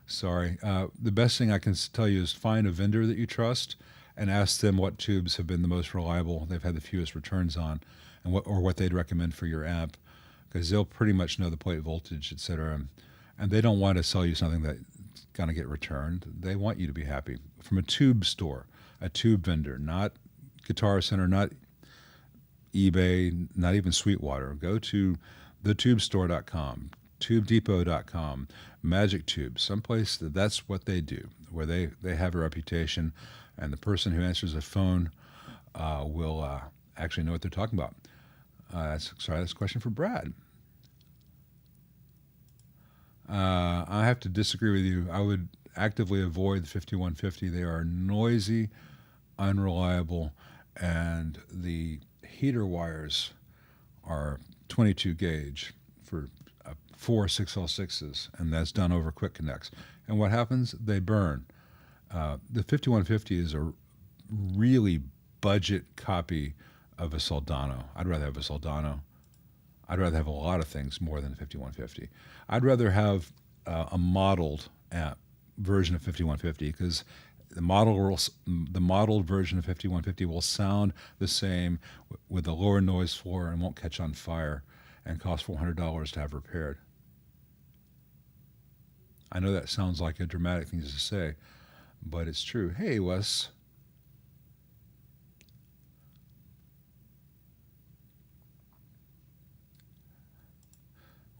Sorry. The best thing I can tell you is find a vendor that you trust and ask them what tubes have been the most reliable, they've had the fewest returns on, and what they'd recommend for your amp, because they'll pretty much know the plate voltage, etc. And they don't want to sell you something that's going to get returned. They want you to be happy. From a tube store, a tube vendor, not Guitar Center, not eBay, not even Sweetwater. Go to thetubestore.com, tubedepot.com, Magic Tube, someplace that's what they do, where they have a reputation, and the person who answers the phone will actually know what they're talking about. That's a question for Brad. I have to disagree with you. I would actively avoid the 5150. They are noisy, unreliable, and the heater wires are 22 gauge for 4 6L6s, and that's done over quick connects. And what happens? They burn. The 5150 is a really budget copy of a Soldano. I'd rather have a Soldano. I'd rather have a lot of things more than a 5150. I'd rather have a modeled version of 5150, because the modeled version of 5150 will sound the same with a lower noise floor and won't catch on fire and cost $400 to have repaired. I know that sounds like a dramatic thing to say, but it's true. Hey, Wes.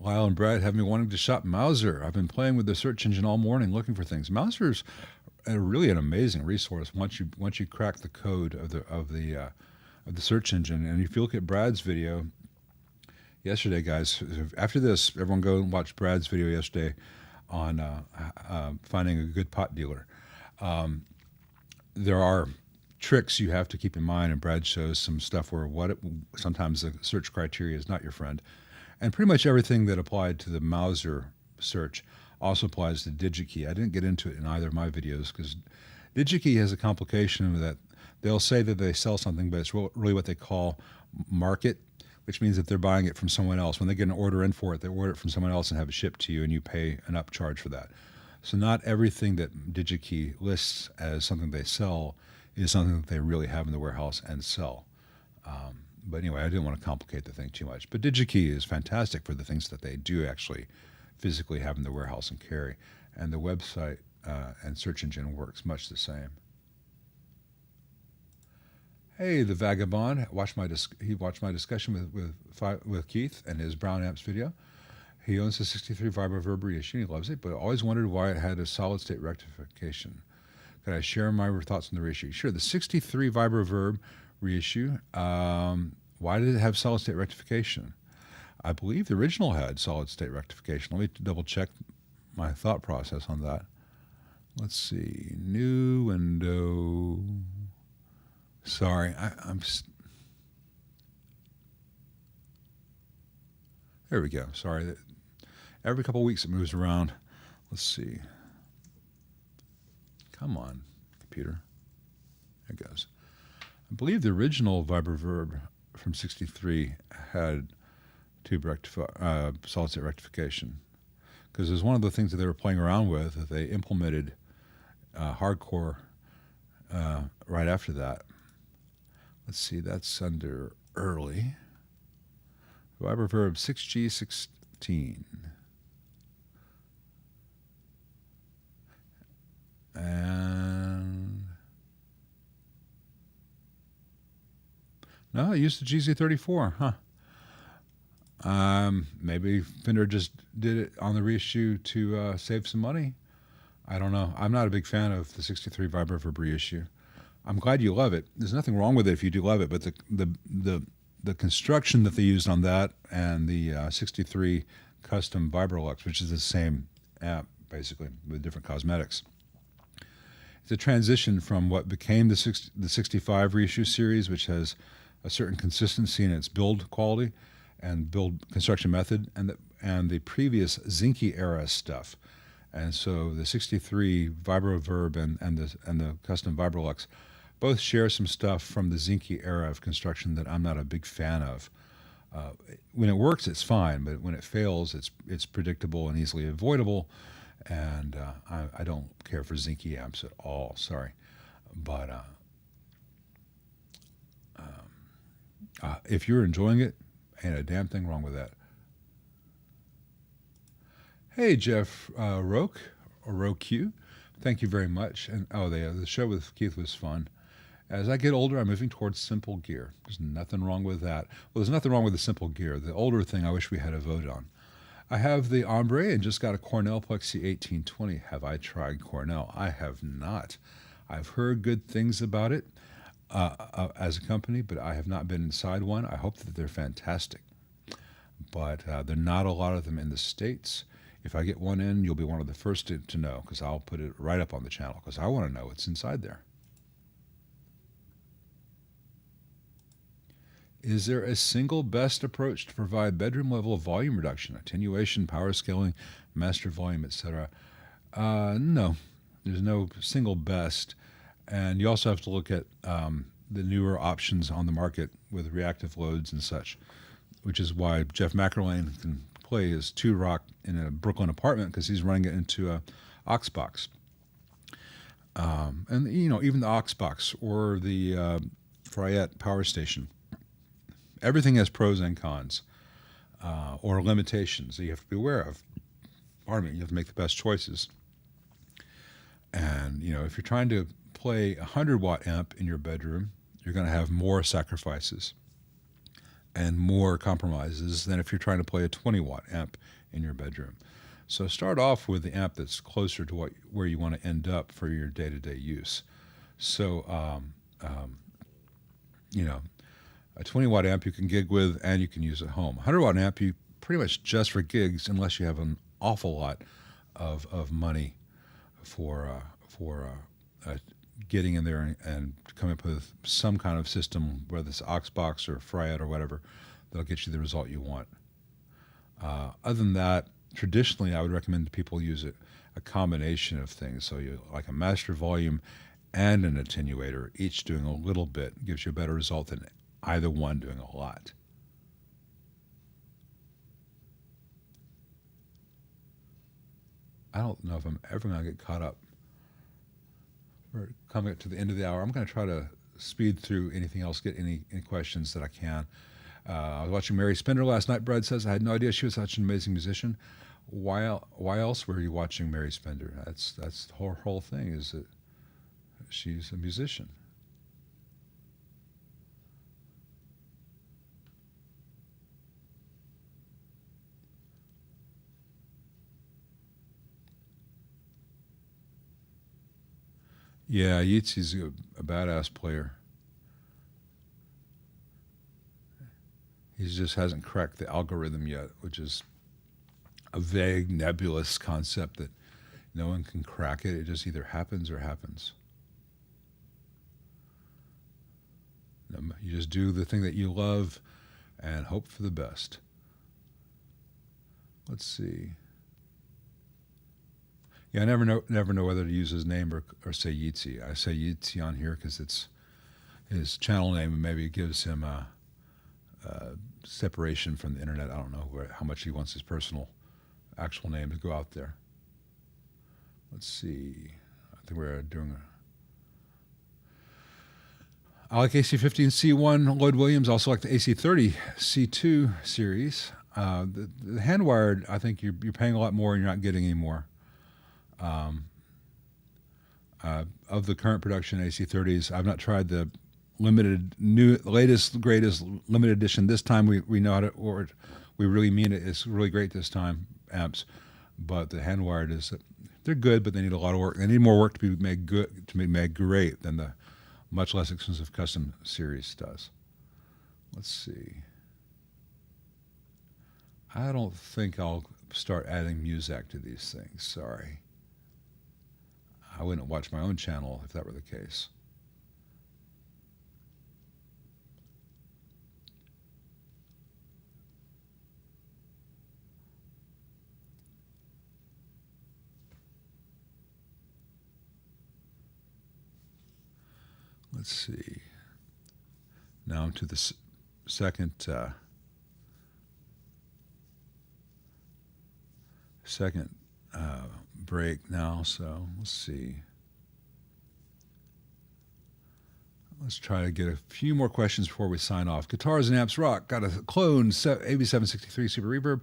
Lyle and Brad have me wanting to shop Mauser. I've been playing with the search engine all morning looking for things. Mauser's really an amazing resource once you crack the code of the search engine. And if you look at Brad's video yesterday, guys, after this, everyone go and watch Brad's video yesterday on finding a good pot dealer. There are tricks you have to keep in mind, and Brad shows some stuff where sometimes the search criteria is not your friend. And pretty much everything that applied to the Mauser search also applies to DigiKey. I didn't get into it in either of my videos because DigiKey has a complication that they'll say that they sell something, but it's really what they call market, which means that they're buying it from someone else. When they get an order in for it, they order it from someone else and have it shipped to you, and you pay an upcharge for that. So not everything that DigiKey lists as something they sell is something that they really have in the warehouse and sell. But anyway, I didn't want to complicate the thing too much. But DigiKey is fantastic for the things that they do actually physically have in the warehouse and carry. And the website and search engine works much the same. Hey, the Vagabond. He watched my discussion with Keith and his Brown Amps video. He owns a 63 Vibro Reverb reissue. He loves it, but always wondered why it had a solid-state rectification. Could I share my thoughts on the reissue? Sure. The 63 Vibro Reverb reissue, why did it have solid-state rectification? I believe the original had solid-state rectification. Let me double-check my thought process on that. Let's see. New window. Sorry, I'm... There we go. Sorry. Every couple of weeks it moves around. Let's see. Come on, computer. There it goes. I believe the original Vibro Reverb from 63 had solid-state rectification, because it was one of the things that they were playing around with that they implemented hardcore right after that. Let's see, that's under early. Vibro Reverb 6G16. And no, I used the GZ34, huh? Maybe Fender just did it on the reissue to save some money. I don't know. I'm not a big fan of the 63 Vibro Reverb reissue. I'm glad you love it. There's nothing wrong with it if you do love it, but the construction that they used on that and the 63 custom Vibrolux, which is the same amp basically with different cosmetics, it's a transition from what became the 65 reissue series, which has a certain consistency in its build quality and build construction method, and the previous Zinke era stuff. And so the 63 Vibro Reverb and the custom Vibrolux both share some stuff from the Zinke era of construction that I'm not a big fan of. When it works, it's fine, but when it fails, it's predictable and easily avoidable. And I don't care for Zinke amps at all. Sorry, but if you're enjoying it, ain't a damn thing wrong with that. Hey, Jeff Roque, or Roque, thank you very much. And the show with Keith was fun. As I get older, I'm moving towards simple gear. There's nothing wrong with that. Well, there's nothing wrong with the simple gear. The older thing I wish we had a vote on. I have the Ombre and just got a Cornell Plexi 1820. Have I tried Cornell? I have not. I've heard good things about it as a company, but I have not been inside one. I hope that they're fantastic. But there are not a lot of them in the States. If I get one in, you'll be one of the first to know, because I'll put it right up on the channel, because I want to know what's inside there. Is there a single best approach to provide bedroom level volume reduction, attenuation, power scaling, master volume, etc.? No, there's no single best. And you also have to look at the newer options on the market with reactive loads and such, which is why Jeff McErlane can play his 2-rock in a Brooklyn apartment, because he's running it into a aux box. And even the aux box or the Friet power station, everything has pros and cons or limitations that you have to be aware of. Pardon me, you have to make the best choices. And if you're trying to play a 100-watt amp in your bedroom, you're going to have more sacrifices and more compromises than if you're trying to play a 20-watt amp in your bedroom. So start off with the amp that's closer to where you want to end up for your day-to-day use. So, a 20-watt amp you can gig with and you can use at home. 100-watt amp you pretty much just for gigs, unless you have an awful lot of money for getting in there and coming up with some kind of system, whether it's aux box or Friet or whatever, that'll get you the result you want. Other than that, traditionally I would recommend people use a combination of things. So you like a master volume and an attenuator, each doing a little bit, gives you a better result than either one doing a lot. I don't know if I'm ever going to get caught up. We're coming up to the end of the hour. I'm going to try to speed through anything else, get any questions that I can. I was watching Mary Spender last night. Brad says, I had no idea she was such an amazing musician. Why else were you watching Mary Spender? That's the whole thing, is that she's a musician. Yeah, Yeatsy's a badass player. He just hasn't cracked the algorithm yet, which is a vague, nebulous concept that no one can crack it. It just either happens or happens. You just do the thing that you love and hope for the best. Let's see. Yeah, I never know whether to use his name or say Yeatsy. I say Yeatsy on here because it's his channel name, and maybe it gives him a separation from the internet. I don't know how much he wants his personal actual name to go out there. Let's see. I think we're doing I like AC15C1 Lloyd Williams. I also like the AC30 C2 series. The Handwired, I think you're paying a lot more and you're not getting any more. Of the current production AC30s, I've not tried the latest, greatest limited edition. This time we know how to, or we really mean it. It's really great this time, amps. But the Handwired they're good, but they need a lot of work. They need more work to be made good, to be made great than the much less expensive custom series does. Let's see. I don't think I'll start adding Muzak to these things. Sorry. I wouldn't watch my own channel if that were the case. Let's see. Now I'm to the second break now, so let's see. Let's try to get a few more questions before we sign off. Guitars and Amps Rock. Got a clone AB763 Super Reverb.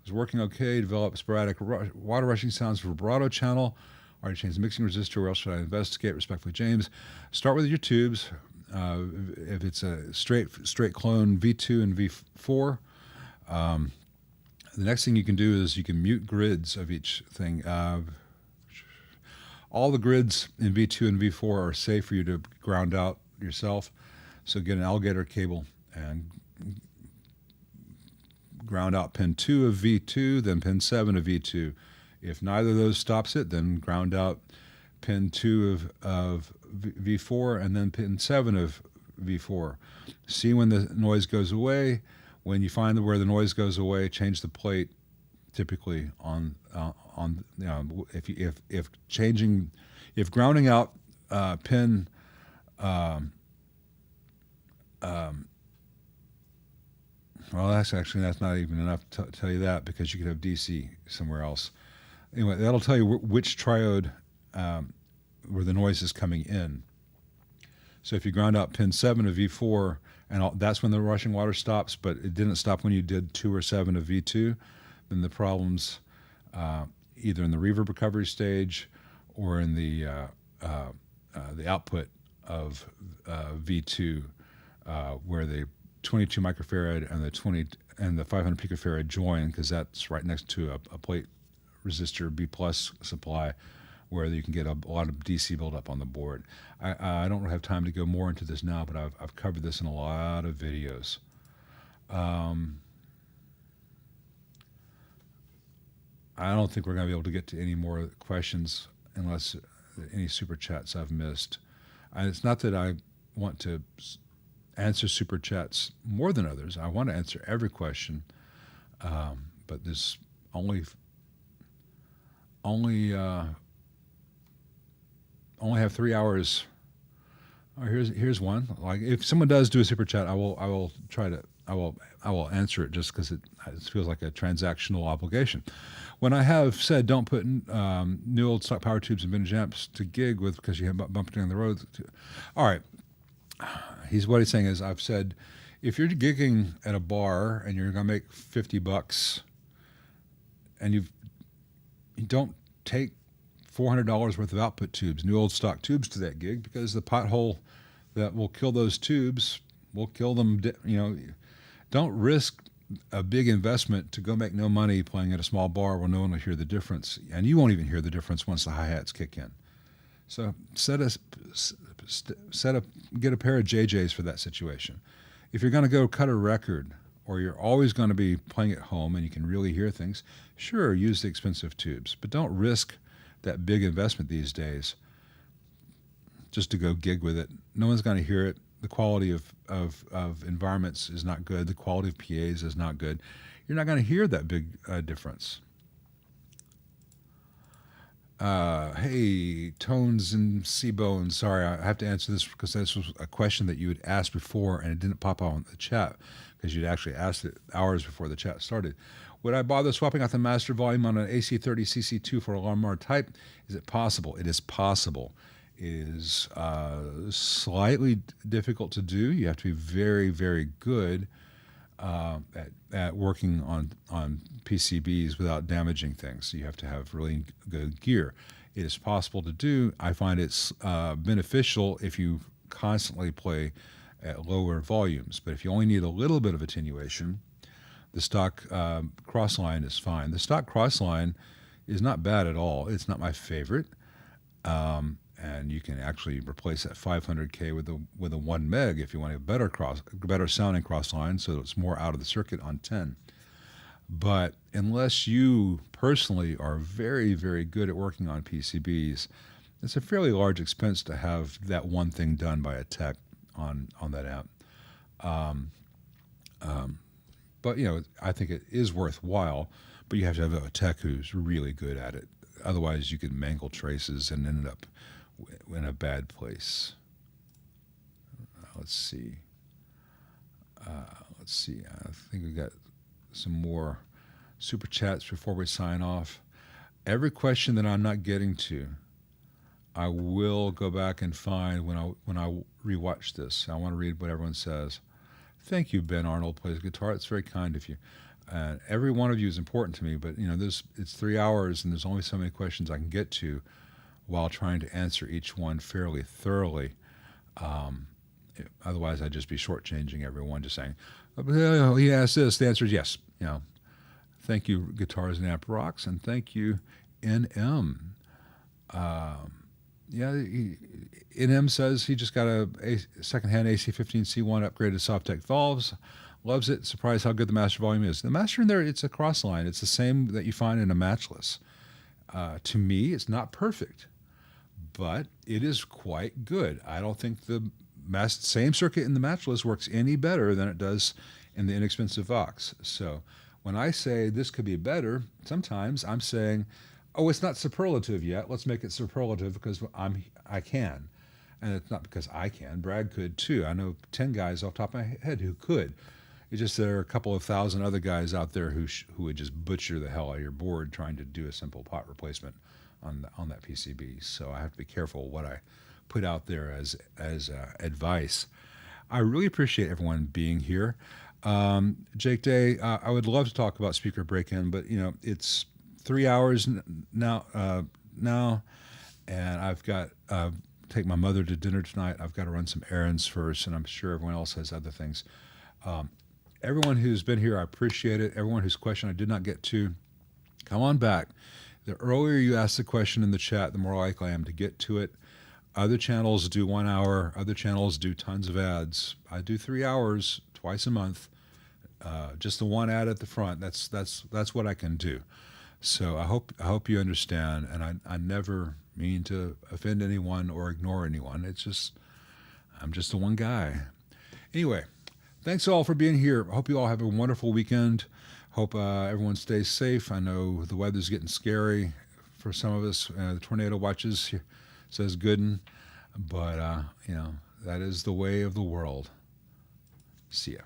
Was working okay. Developed sporadic water rushing sounds for vibrato channel. Already changed the mixing resistor. Where else should I investigate? Respectfully, James. Start with your tubes. If it's a straight clone V2 and V4, the next thing you can do is you can mute grids of each thing. All the grids in V2 and V4 are safe for you to ground out yourself. So get an alligator cable and ground out pin 2 of V2, then pin 7 of V2. If neither of those stops it, then ground out pin 2 of V4 and then pin 7 of V4. See when the noise goes away. When you find where the noise goes away, change the plate. Typically on if grounding out pin well, that's not even enough to tell you that, because you could have DC somewhere else. Anyway, that'll tell you which triode where the noise is coming in. So if you ground out pin 7 of V4, and that's when the rushing water stops, but it didn't stop when you did 2 or 7 of V2, then the problem's either in the reverb recovery stage or in the output of V2, where the 22 microfarad and the 500 picofarad join, because that's right next to a plate resistor B+ supply, where you can get a lot of DC buildup on the board. I don't have time to go more into this now, but I've covered this in a lot of videos. I don't think we're going to be able to get to any more questions unless any super chats I've missed. And it's not that I want to answer super chats more than others. I want to answer every question, but there's only have 3 hours. Oh, here's one. Like, if someone does do a super chat, I will answer it, just because it feels like a transactional obligation. When I have said don't put new old stock power tubes and vintage amps to gig with because you have bumping on the road. All right. What he's saying is, I've said, if you're gigging at a bar and you're going to make $50 and you don't take $400 worth of output tubes, new old stock tubes, to that gig, because the pothole that will kill those tubes will kill them. Don't risk a big investment to go make no money playing at a small bar where no one will hear the difference, and you won't even hear the difference once the hi-hats kick in. So get a pair of JJs for that situation. If you're going to go cut a record, or you're always going to be playing at home and you can really hear things, sure, use the expensive tubes, but don't risk that big investment these days just to go gig with it. No one's going to hear it. The quality of environments is not good. The quality of PAs is not good. You're not going to hear that big difference. Hey, Tones and C-Bone. Sorry, I have to answer this because this was a question that you had asked before and it didn't pop out on the chat because you'd actually asked it hours before the chat started. Would I bother swapping out the master volume on an AC30 CC2 for a Lamar type? Is it possible? It is possible. It is slightly difficult to do. You have to be very, very good at working on PCBs without damaging things. So you have to have really good gear. It is possible to do. I find it's beneficial if you constantly play at lower volumes. But if you only need a little bit of attenuation, the stock crossline is fine. The stock crossline is not bad at all. It's not my favorite. And you can actually replace that 500K with a 1 meg if you want a better sounding crossline, so it's more out of the circuit on 10. But unless you personally are very, very good at working on PCBs, it's a fairly large expense to have that one thing done by a tech on that amp. But I think it is worthwhile. But you have to have a tech who's really good at it. Otherwise, you could mangle traces and end up in a bad place. Let's see. I think we got some more super chats before we sign off. Every question that I'm not getting to, I will go back and find when I rewatch this. I want to read what everyone says. Thank you, Ben Arnold plays guitar. It's very kind of you. Every one of you is important to me, but it's 3 hours and there's only so many questions I can get to while trying to answer each one fairly thoroughly. Otherwise, I'd just be shortchanging everyone, just saying, oh, he asked this. The answer is yes. Thank you, Guitars and Amp Rocks, and thank you, NM. NM says he just got a secondhand AC15C1 upgraded Softtek valves. Loves it. Surprised how good the master volume is. The master in there, it's a crossline. It's the same that you find in a matchless. To me, it's not perfect, but it is quite good. I don't think the same circuit in the matchless works any better than it does in the inexpensive Vox. So when I say this could be better, sometimes I'm saying, oh, it's not superlative yet. Let's make it superlative because I can. And it's not because I can. Brad could too. I know 10 guys off the top of my head who could. It's just there are a couple of thousand other guys out there who would just butcher the hell out of your board trying to do a simple pot replacement on that PCB. So I have to be careful what I put out there as advice. I really appreciate everyone being here. Jake Day, I would love to talk about speaker break-in, but it's 3 hours now, and I've got take my mother to dinner tonight. I've got to run some errands first, and I'm sure everyone else has other things. Everyone who's been here, I appreciate it. Everyone whose question I did not get to, come on back. The earlier you ask the question in the chat, the more likely I am to get to it. Other channels do 1 hour. Other channels do tons of ads. I do 3 hours twice a month. Just the one ad at the front. That's what I can do. So I hope you understand. And I never mean to offend anyone or ignore anyone. It's just I'm just the one guy. Anyway. Thanks all for being here. I hope you all have a wonderful weekend. Hope everyone stays safe. I know the weather's getting scary for some of us. The tornado watches says Gooden, but that is the way of the world. See ya.